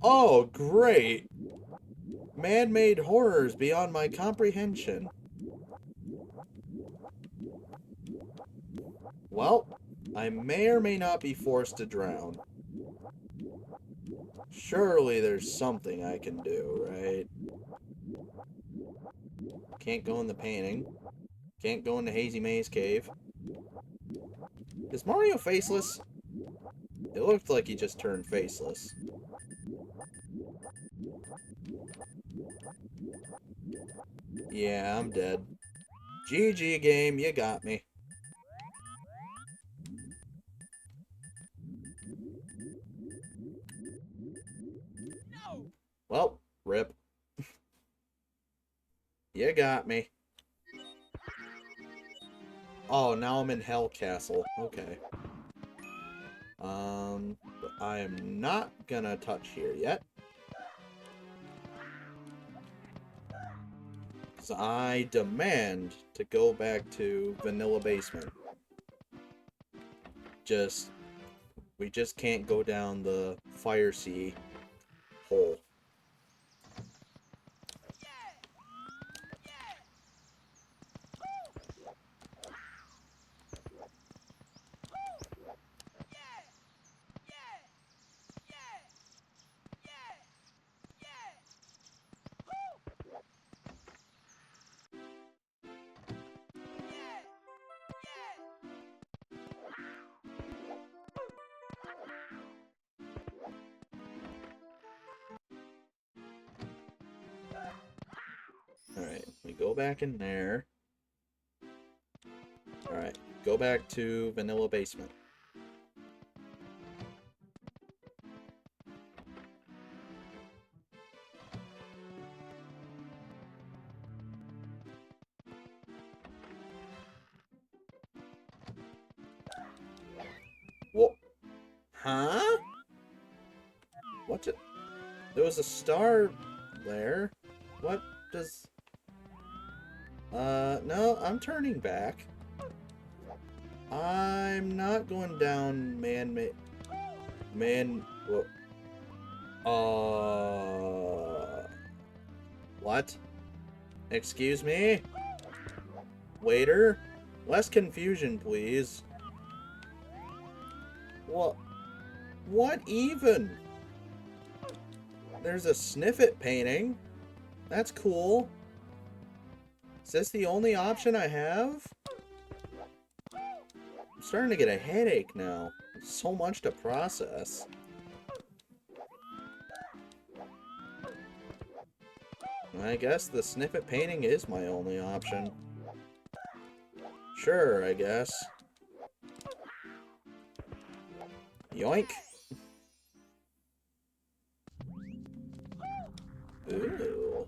Oh, great! Man-made horrors beyond my comprehension. Well, I may or may not be forced to drown. Surely there's something I can do, right? Can't go in the painting. Can't go in the Hazy Maze Cave. Is Mario faceless? It looked like he just turned faceless. Yeah, I'm dead. GG game, you got me. Well, rip. You got me. Oh, now I'm in Hell Castle. Okay. But I am not gonna touch here yet. Because I demand to go back to Vanilla Basement. We just can't go down the Fire Sea hole. Alright, we go back in there. Alright, go back to Vanilla Basement. Whoa. Huh? What's it? There was a star there. What does... no, I'm turning back. I'm not going down what? Excuse me? Waiter? Less confusion, please. What even? There's a Sniffit painting. That's cool. Is this the only option I have? I'm starting to get a headache now. So much to process. I guess the Sniffit painting is my only option. Sure, I guess. Yoink. Ooh.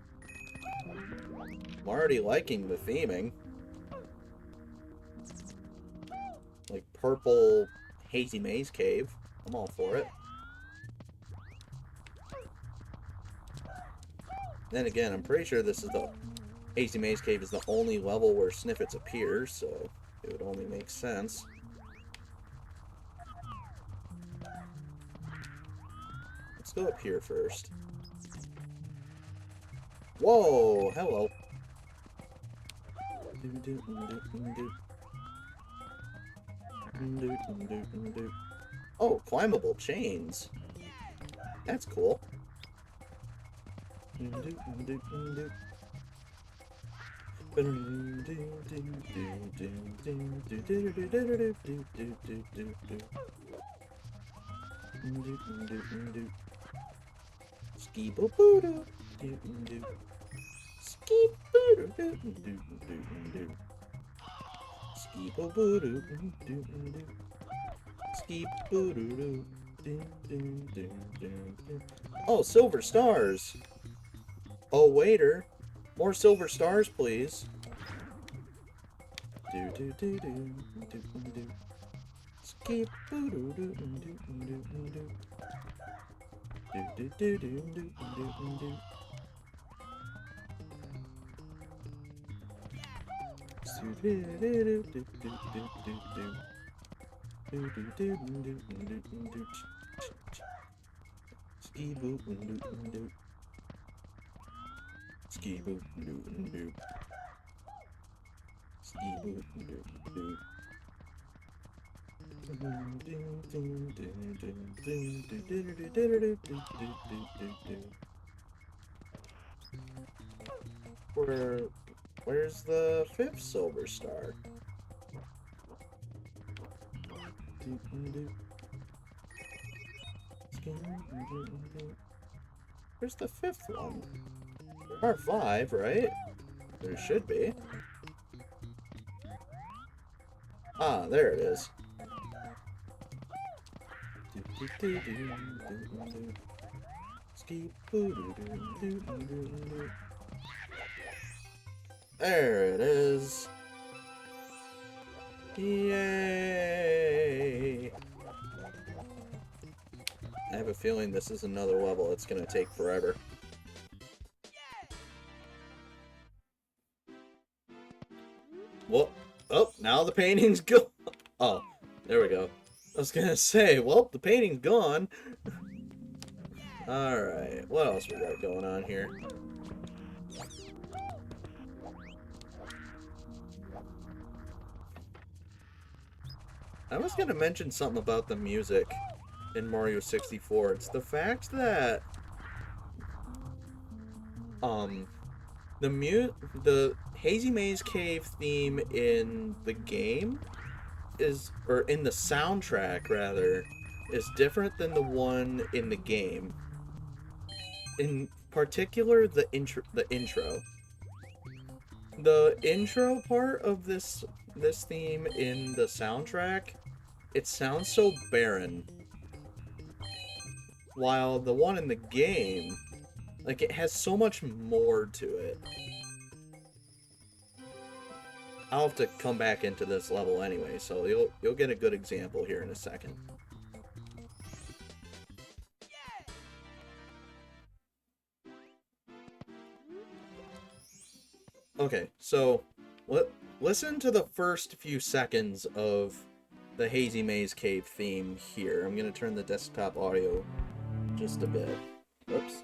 I'm already liking the theming. Like purple Hazy Maze Cave. I'm all for it. Then again, I'm pretty sure this is the Hazy Maze Cave is the only level where Sniffits appear, so it would only make sense. Let's go up here first. Whoa! Hello. Oh, climbable chains. That's cool. Ski-boo-boo-doo. Ski-boo-doo-doo-doo-doo-doo. Ski-boo-boo-doo. Ski-boo-doo-doo. Oh, silver stars. Oh, waiter. More silver stars, please. Do do do do do do do. Skip do do do do do do do do do do do do. Ski boop and do. Ski boop and do. Ski boop and do. Where's the 5th silver star? Where's the 5th one? There are 5, right? There should be. Ah, there it is. There it is. Yay! I have a feeling this is another level. It's gonna take forever. Well, oh, now the painting's gone. Oh, there we go. I was gonna say, well, the painting's gone. Alright, what else we got going on here? I was gonna mention something about the music in Mario 64. It's the fact that the Hazy Maze Cave theme in the game is, or in the soundtrack rather, is different than the one in the game. In particular, the intro. The intro part of this theme in the soundtrack, it sounds so barren. While the one in the game, like, it has so much more to it. I'll have to come back into this level anyway, so you'll get a good example here in a second. Okay, so listen to the first few seconds of the Hazy Maze Cave theme here. I'm gonna turn the desktop audio just a bit. Oops.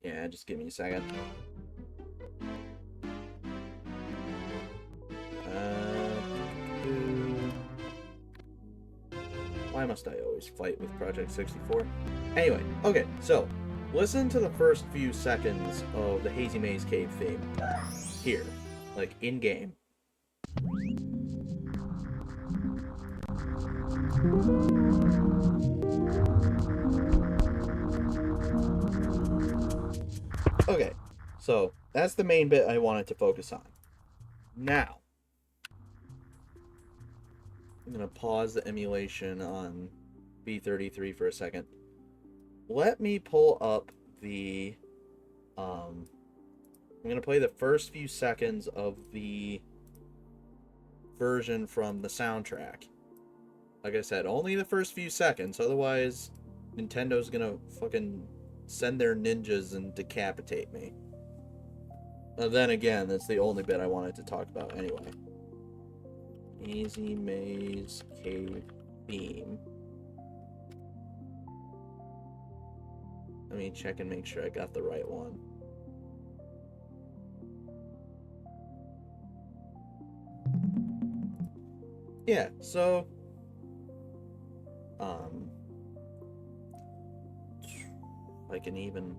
Yeah, just give me a second. Why must I always fight with Project 64? Anyway, okay, so listen to the first few seconds of the Hazy Maze Cave theme here, like in game. Okay, so that's the main bit I wanted to focus on. Now, I'm going to pause the emulation on B33 for a second. Let me pull up the... I'm going to play the first few seconds of the version from the soundtrack. Like I said, only the first few seconds, otherwise Nintendo's going to fucking send their ninjas and decapitate me. Then again, that's the only bit I wanted to talk about anyway. Hazy Maze Cave theme. Let me check and make sure I got the right one. Yeah, so I can even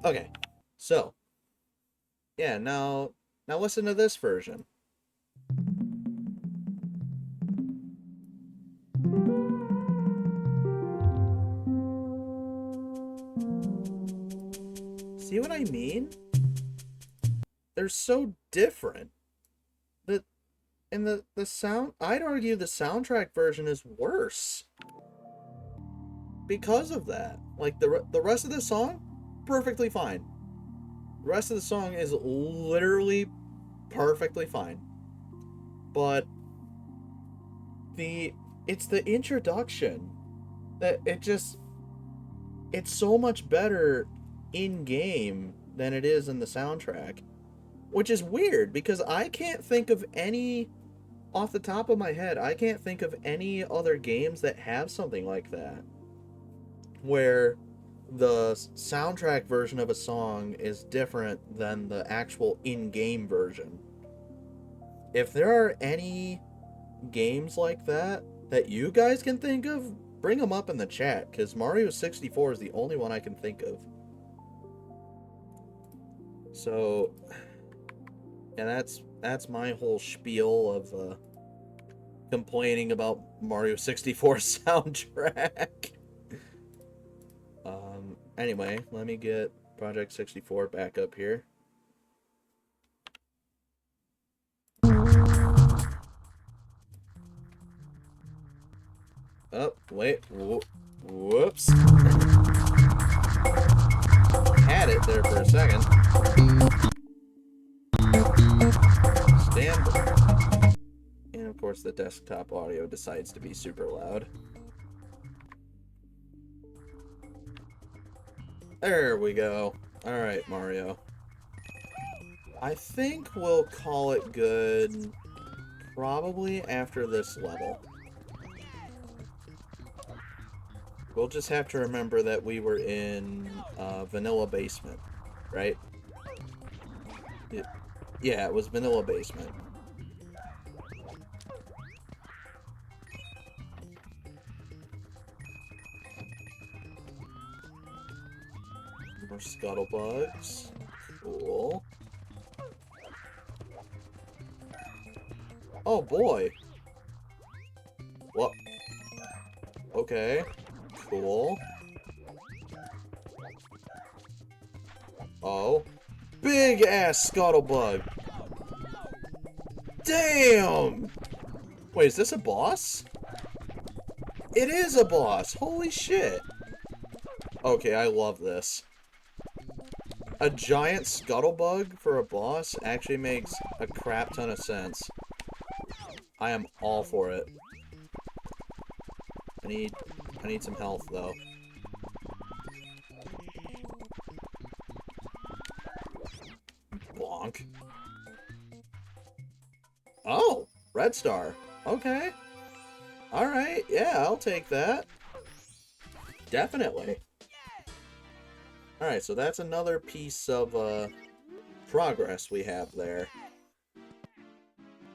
okay, so yeah, now listen to this version. See what I mean? They're so different. And the sound, I'd argue the soundtrack version is worse because of that. Like the rest of the song, perfectly fine. The rest of the song is literally perfectly fine. But it's the introduction that it's so much better in game than it is in the soundtrack, which is weird because I can't think of any off the top of my head. I can't think of any other games that have something like that where the soundtrack version of a song is different than the actual in-game version. If there are any games like that that you guys can think of, bring them up in the chat, because Mario 64 is the only one I can think of. So, yeah, that's my whole spiel of complaining about Mario 64 soundtrack. Anyway, let me get Project 64 back up here. Oh, wait. Whoops. Had it there for a second. Stand by. And of course the desktop audio decides to be super loud. There we go. Alright, Mario. I think we'll call it good probably after this level. We'll just have to remember that we were in Vanilla Basement, right? Yeah, it was Vanilla Basement. More scuttlebugs. Cool. Oh boy. Well. Okay. Cool. Oh. Big ass scuttlebug. Damn! Wait, is this a boss? It is a boss! Holy shit! Okay, I love this. A giant scuttlebug for a boss actually makes a crap ton of sense. I am all for it. I need some health though. Bonk. Oh, red star. Okay. Alright, yeah, I'll take that. Definitely. Alright, so that's another piece of progress we have there.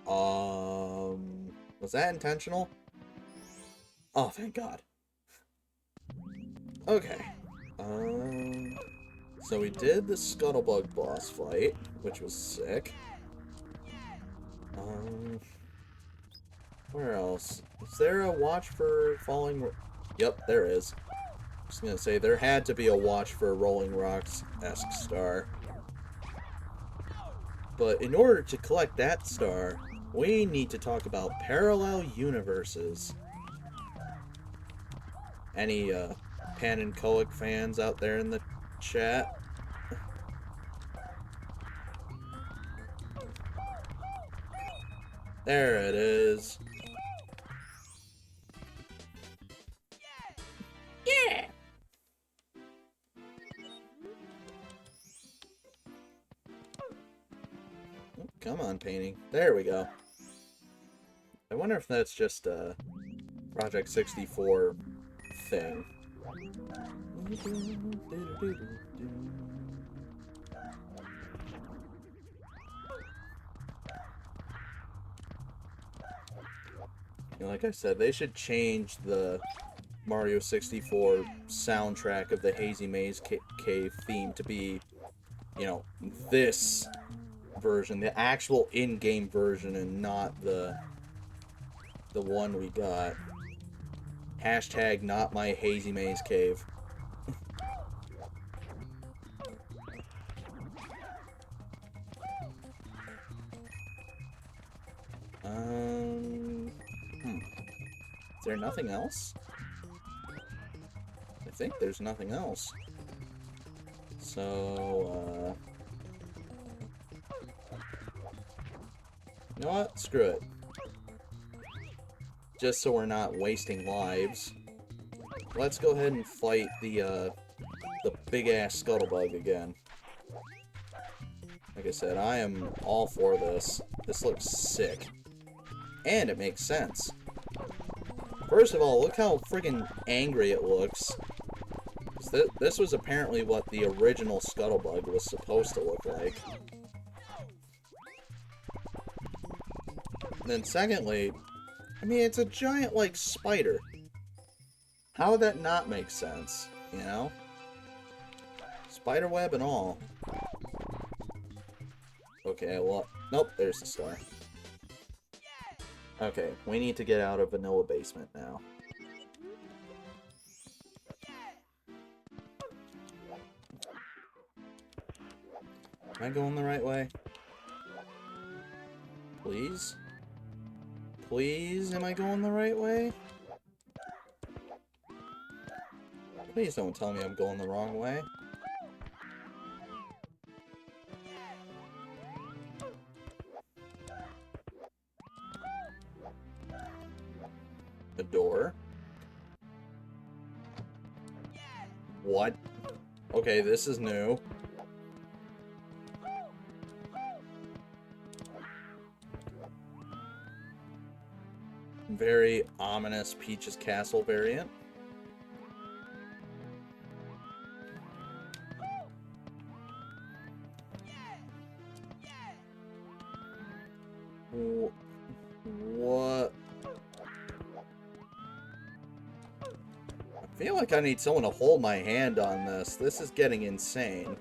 Was that intentional? Oh, thank God. Okay. So we did the Scuttlebug boss fight, which was sick. Where else? Is there a watch for falling? Yep, there is. I was gonna say, there had to be a watch for a Rolling Rocks-esque star. But in order to collect that star, we need to talk about parallel universes. Any Pan and Coic fans out there in the chat? There it is. Yeah! Oh, come on, painting. There we go. I wonder if that's just a Project 64 thing. Like I said, they should change the Mario 64 soundtrack of the Hazy Maze Cave theme to be, you know, this version, the actual in-game version, and not the one we got. Hashtag not my Hazy Maze Cave. Is there nothing else? I think there's nothing else. So, you know what? Screw it. Just so we're not wasting lives, let's go ahead and fight the big-ass scuttlebug again. Like I said, I am all for this. This looks sick. And it makes sense. First of all, look how friggin' angry it looks. This was apparently what the original scuttlebug was supposed to look like. And then secondly, I mean, it's a giant, like, spider. How would that not make sense, you know? Spider web and all. Okay, well, nope, there's the star. Okay, we need to get out of Vanilla Basement now. Am I going the right way? Please? Please, am I going the right way? Please don't tell me I'm going the wrong way. The door? What? Okay, this is new. Very ominous Peach's Castle variant. What? I feel like I need someone to hold my hand on this. This is getting insane.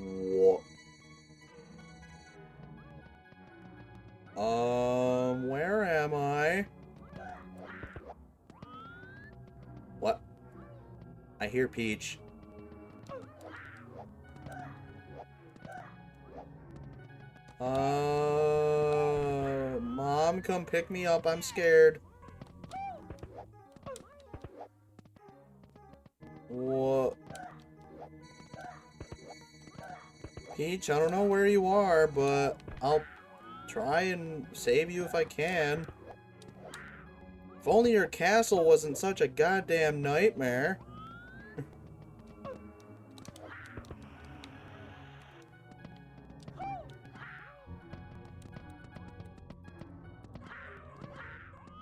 What? Where am I? What? I hear Peach. Mom, come pick me up. I'm scared. What? Peach, I don't know where you are, but I'll try and save you if I can. If only your castle wasn't such a goddamn nightmare.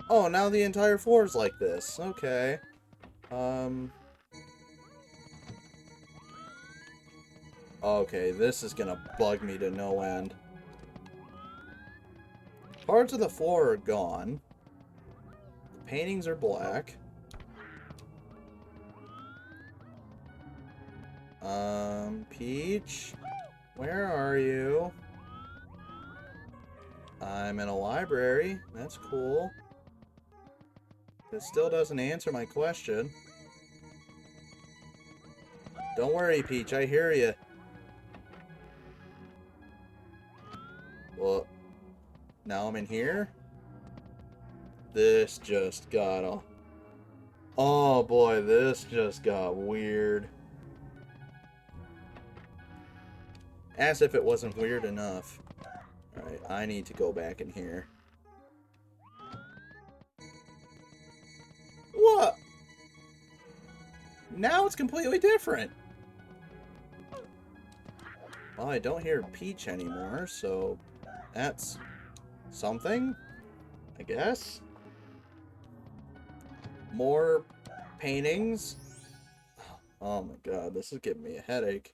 Oh, now the entire floor is like this. Okay. Okay, this is gonna bug me to no end. Parts of the floor are gone. The paintings are black. Peach? Where are you? I'm in a library. That's cool. It still doesn't answer my question. Don't worry, Peach. I hear you. Well, now I'm in here. This just got a... Oh boy, this just got weird. As if it wasn't weird enough. Alright, I need to go back in here. What? Now it's completely different. Well, I don't hear Peach anymore, so that's something, I guess. More paintings. Oh my god, this is giving me a headache.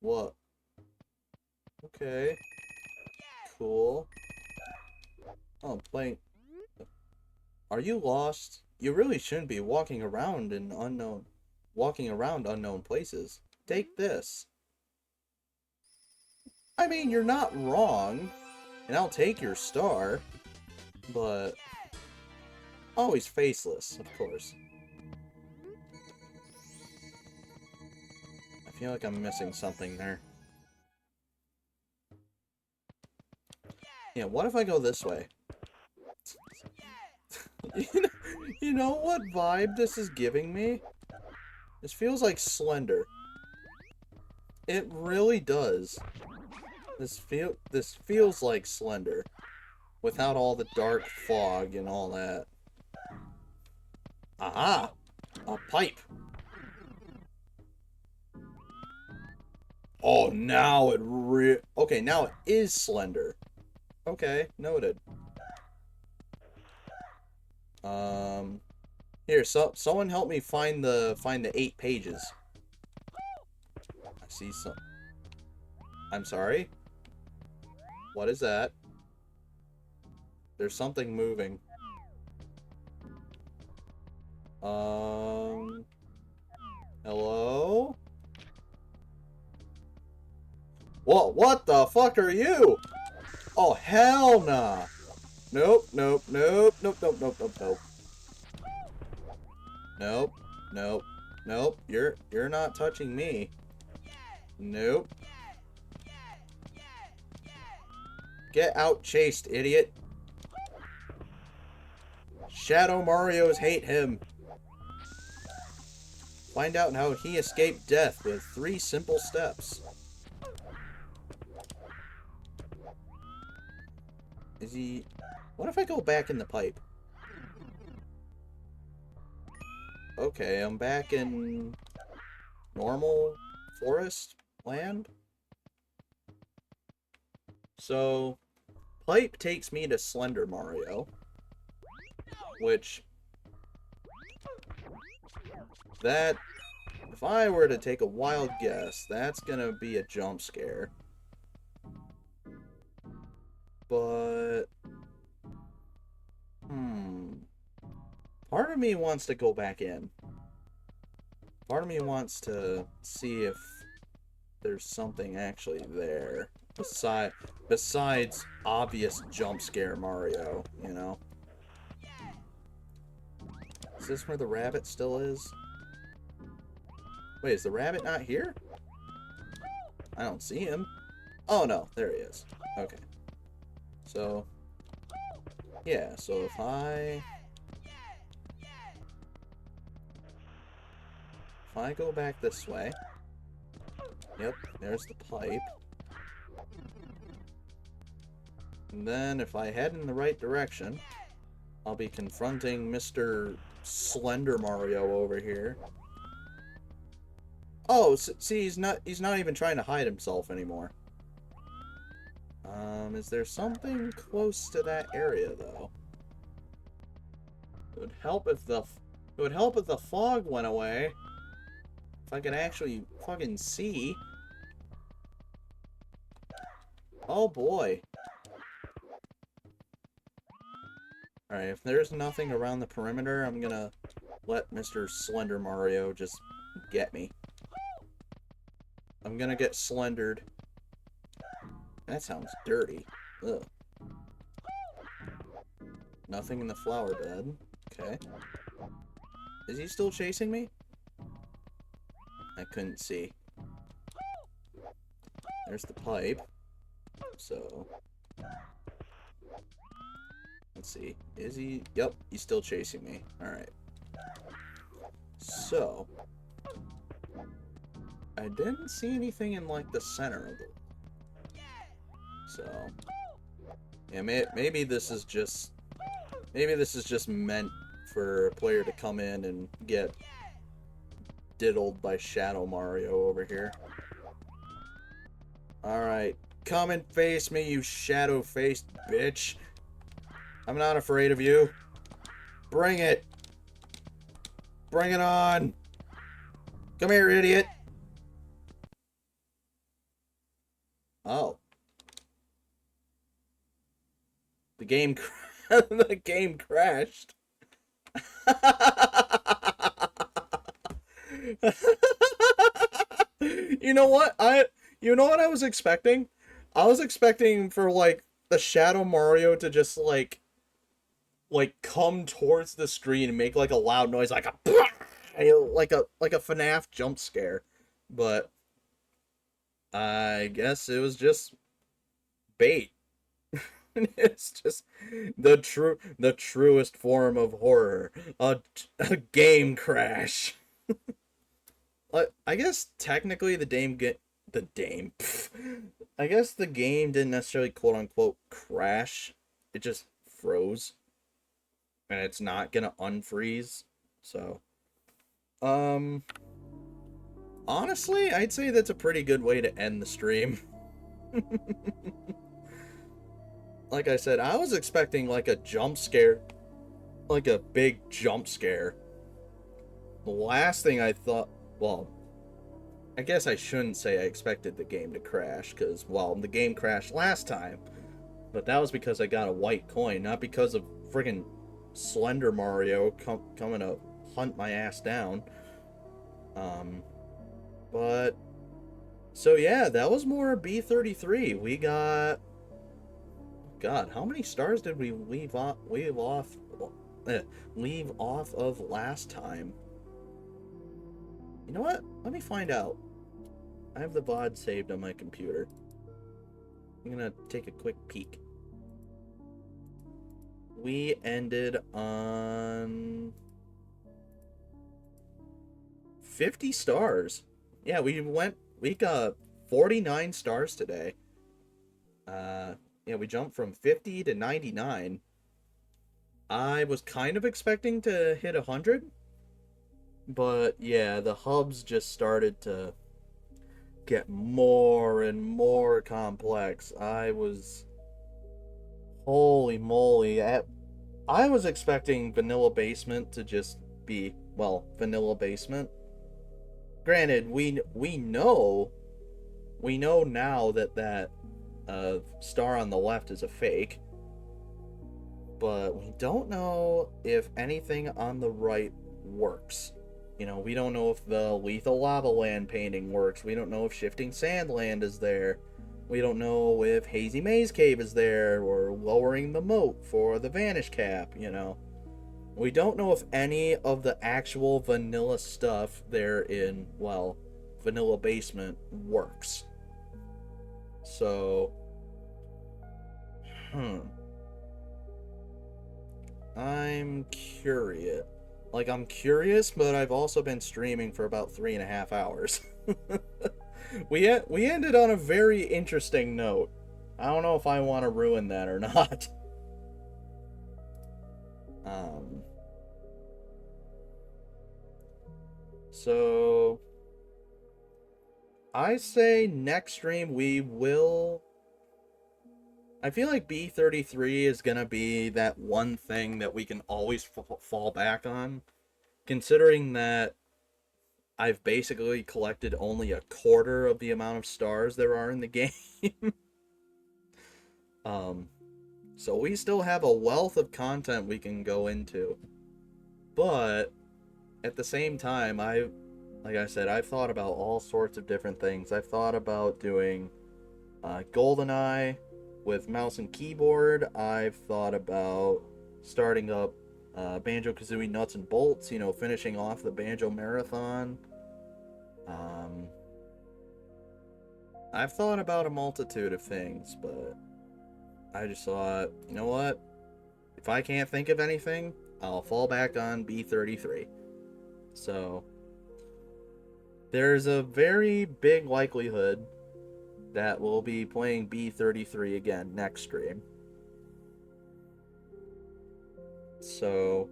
What? Okay. Cool. Oh, playing. Are you lost? You really shouldn't be walking around unknown places. Take this. I mean, you're not wrong, and I'll take your star. But... Oh, he's faceless, of course. I feel like I'm missing something there. Yeah, what if I go this way? You know what vibe this is giving me? This feels like Slender. It really does. This feels like Slender. Without all the dark fog and all that. Aha! A pipe! Oh, now it okay, now it is Slender. Okay, noted. Here, someone help me find the 8 pages. I see some. I'm sorry? What is that? There's something moving. Hello? What the fuck are you? Oh, hell nah. Nope, nope, nope, nope, nope, nope, nope, nope. Nope, nope, nope. You're not touching me. Nope. Get out chased, idiot. Shadow Marios hate him. Find out how he escaped death with 3 simple steps. Is he... What if I go back in the pipe? Okay, I'm back in normal forest land. So, pipe takes me to Slender Mario, which, that, if I were to take a wild guess, that's gonna be a jump scare. But, part of me wants to go back in. Part of me wants to see if there's something actually there. Besides obvious jump scare Mario, you know? Is this where the rabbit still is? Wait, is the rabbit not here? I don't see him. Oh no, there he is. Okay. So, yeah, so if I go back this way, yep, there's the pipe. And then if I head in the right direction, I'll be confronting Mr. Slender Mario over here. Oh, see, he's not even trying to hide himself anymore. Is there something close to that area though? It would help if the fog went away. If I could actually fucking see. Oh boy. Alright, if there's nothing around the perimeter, I'm gonna let Mr. Slender Mario just get me. I'm gonna get slendered. That sounds dirty. Ugh. Nothing in the flower bed. Okay. Is he still chasing me? I couldn't see. There's the pipe. So... let's see. Is he... Yep, he's still chasing me. Alright. So... I didn't see anything in, like, the center of it. So... yeah, maybe this is just... maybe this is just meant for a player to come in and get diddled by Shadow Mario over here. Alright. Come and face me, you shadow-faced bitch. I'm not afraid of you. Bring it. Bring it on. Come here, idiot. Oh. The game the game crashed. You know what? You know what I was expecting? I was expecting for, like, the Shadow Mario to just, like, like come towards the screen and make like a loud noise, like a like a FNAF jump scare. But I guess it was just bait. It's just the truest form of horror, a game crash. I guess technically the game. I guess the game didn't necessarily quote unquote crash. It just froze, and it's not gonna unfreeze. So, um, honestly, I'd say that's a pretty good way to end the stream. Like I said, I was expecting like a jump scare, like a big jump scare. The last thing I thought, well, I guess I shouldn't say I expected the game to crash, because, well, the game crashed last time, but that was because I got a white coin, not because of friggin' Slender Mario coming to hunt my ass down. Um, but, so yeah, that was more B33. We got, God, how many stars did we eh, leave off of last time? You know what? Let me find out. I have the VOD saved on my computer. I'm gonna take a quick peek. We ended on 50 stars. Yeah, we got 49 stars today. Yeah, we jumped from 50 to 99. I was kind of expecting to hit 100, but yeah, the hubs just started to get more and more complex. Holy moly, I was expecting Vanilla Basement to just be, well, Vanilla Basement. Granted, we know now that star on the left is a fake, but we don't know if anything on the right works. You know, we don't know if the Lethal Lava Land painting works. We don't know if Shifting Sand Land is there. We don't know if Hazy Maze Cave is there, or lowering the moat for the Vanish Cap, you know. We don't know if any of the actual vanilla stuff there in, well, Vanilla Basement works. So, hmm. I'm curious. Like, I'm curious, but I've also been streaming for about 3.5 hours. We ended on a very interesting note. I don't know if I want to ruin that or not. Um, so I say next stream we will. I feel like B33 is gonna be that one thing that we can always fall back on, considering that I've basically collected only a quarter of the amount of stars there are in the game. um, so we still have a wealth of content we can go into, but at the same time, like I said, I've thought about all sorts of different things. I've thought about doing GoldenEye with mouse and keyboard. I've thought about starting up Banjo-Kazooie Nuts and Bolts, you know, finishing off the Banjo Marathon. Um, I've thought about a multitude of things, but I just thought, you know what? If I can't think of anything, I'll fall back on B33. So, there's a very big likelihood that we'll be playing B33 again next stream. So,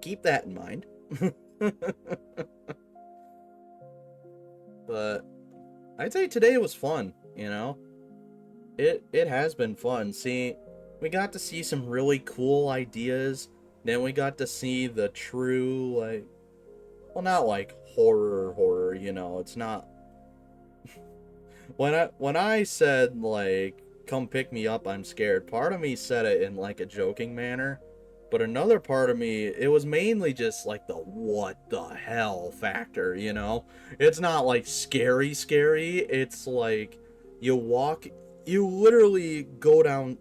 keep that in mind. But I'd say today was fun, you know? It has been fun. We got to see some really cool ideas. Then we got to see the true, like, well, not like horror, you know. It's not. When I said, like, come pick me up, I'm scared, part of me said it in like a joking manner, but another part of me, it was mainly just like the what the hell factor, you know. It's not like scary, it's like you walk, you literally go down,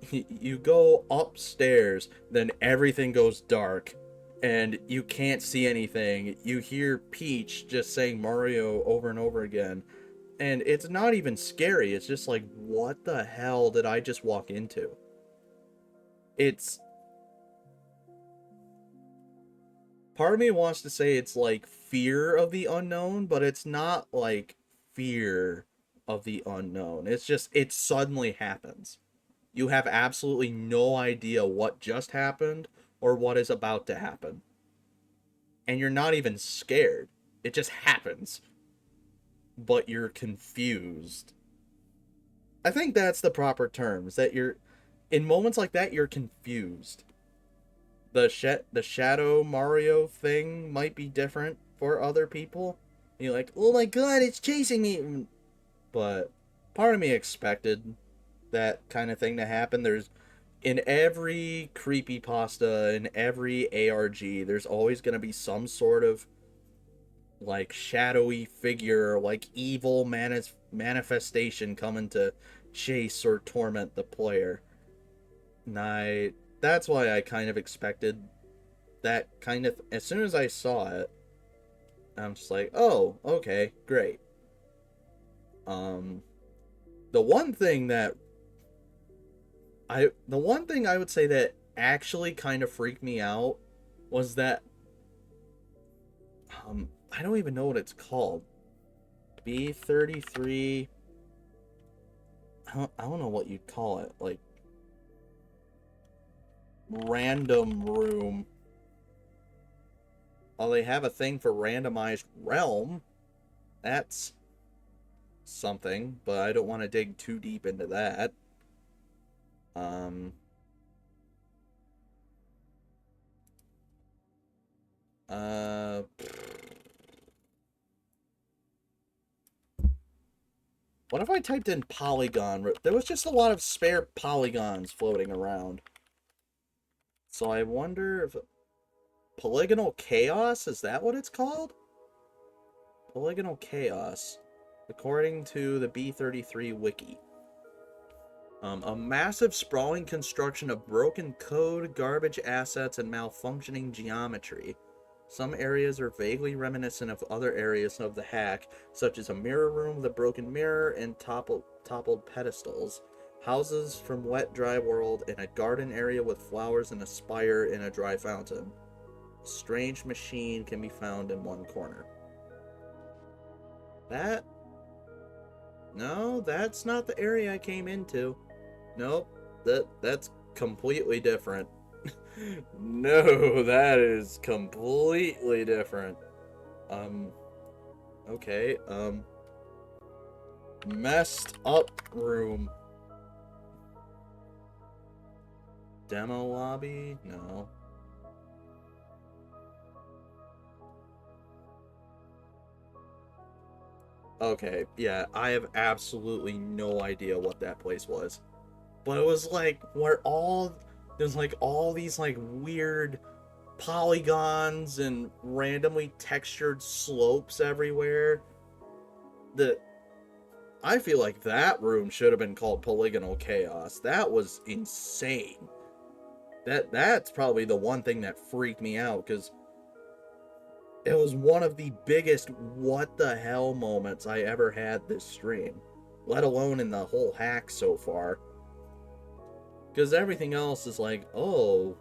you go upstairs, then everything goes dark, and you can't see anything. You hear Peach just saying Mario over and over again, and it's not even scary. It's just like, what the hell did I just walk into? It's part of me wants to say it's like fear of the unknown, but it's not like fear of the unknown. It's just it suddenly happens. You have absolutely no idea what just happened or what is about to happen. And you're not even scared. It just happens. But you're confused. I think that's the proper term, is that you're in moments like that you're confused. The Shadow Mario thing might be different for other people. You're like, "Oh my god, it's chasing me." But part of me expected that kind of thing to happen. There's in every creepy pasta, in every ARG, there's always going to be some sort of like shadowy figure, like evil manifestation coming to chase or torment the player. And that's why I kind of expected that kind of. As soon as I saw it, I'm just like, oh, okay, great. Um, the one thing that the one thing I would say that actually kind of freaked me out was that I don't even know what it's called. B33. I don't know what you'd call it. Like random room. Oh, they have a thing for randomized realm. That's something, but I don't want to dig too deep into that. Um. Uh. What if I typed in polygon? There was just a lot of spare polygons floating around. So I wonder if polygonal chaos, is that what it's called? Polygonal chaos, according to the B33 wiki. A massive sprawling construction of broken code, garbage assets, and malfunctioning geometry. Some areas are vaguely reminiscent of other areas of the hack, such as a mirror room with a broken mirror and toppled pedestals, houses from Wet Dry World, and a garden area with flowers and a spire in a dry fountain. A strange machine can be found in one corner. That? No, that's not the area I came into. Nope, that's completely different. No, that is completely different. Um, okay, messed up room. Demo lobby? No. Okay, yeah, I have absolutely no idea what that place was. But it was like where there's like all these like weird polygons and randomly textured slopes everywhere. The I feel like that room should have been called Polygonal Chaos. That was insane. That's probably the one thing that freaked me out because it was one of the biggest what the hell moments I ever had this stream, let alone in the whole hack so far. Because everything else is like, oh,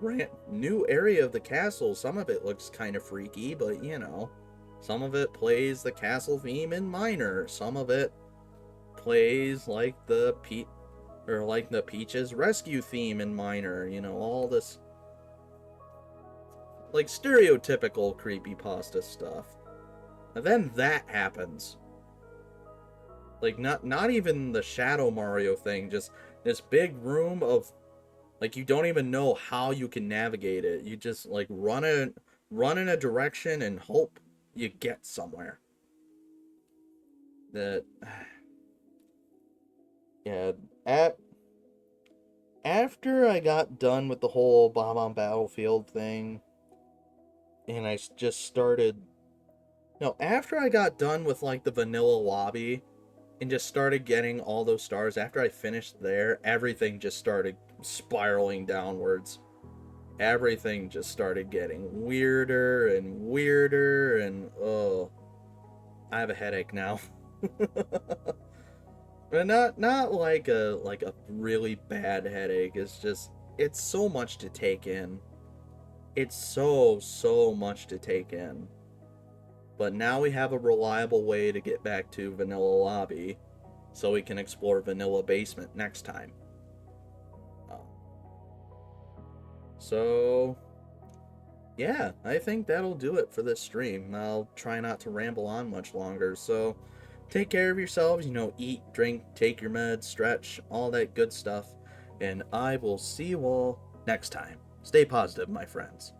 new area of the castle. Some of it looks kind of freaky, but you know, some of it plays the castle theme in minor. Some of it plays like the Peach's rescue theme in minor. You know, all this like stereotypical creepypasta stuff. And then that happens. Like not even the Shadow Mario thing, just this big room of like you don't even know how you can navigate it. You just like run in a direction and hope you get somewhere. That yeah, at after I got done with the whole Bomb on Battlefield thing and I just started no, after I got done with like the vanilla lobby and just started getting all those stars after I finished there, everything just started spiraling downwards. Everything just started getting weirder and weirder, and oh, I have a headache now. But not like a really bad headache. It's just it's so much to take in. It's so much to take in. But now we have a reliable way to get back to Vanilla Lobby, so we can explore Vanilla Basement next time. Uh, So yeah, I think that'll do it for this stream. I'll try not to ramble on much longer. So take care of yourselves, eat, drink, take your meds, stretch, all that good stuff. And I will see you all next time. Stay positive, my friends.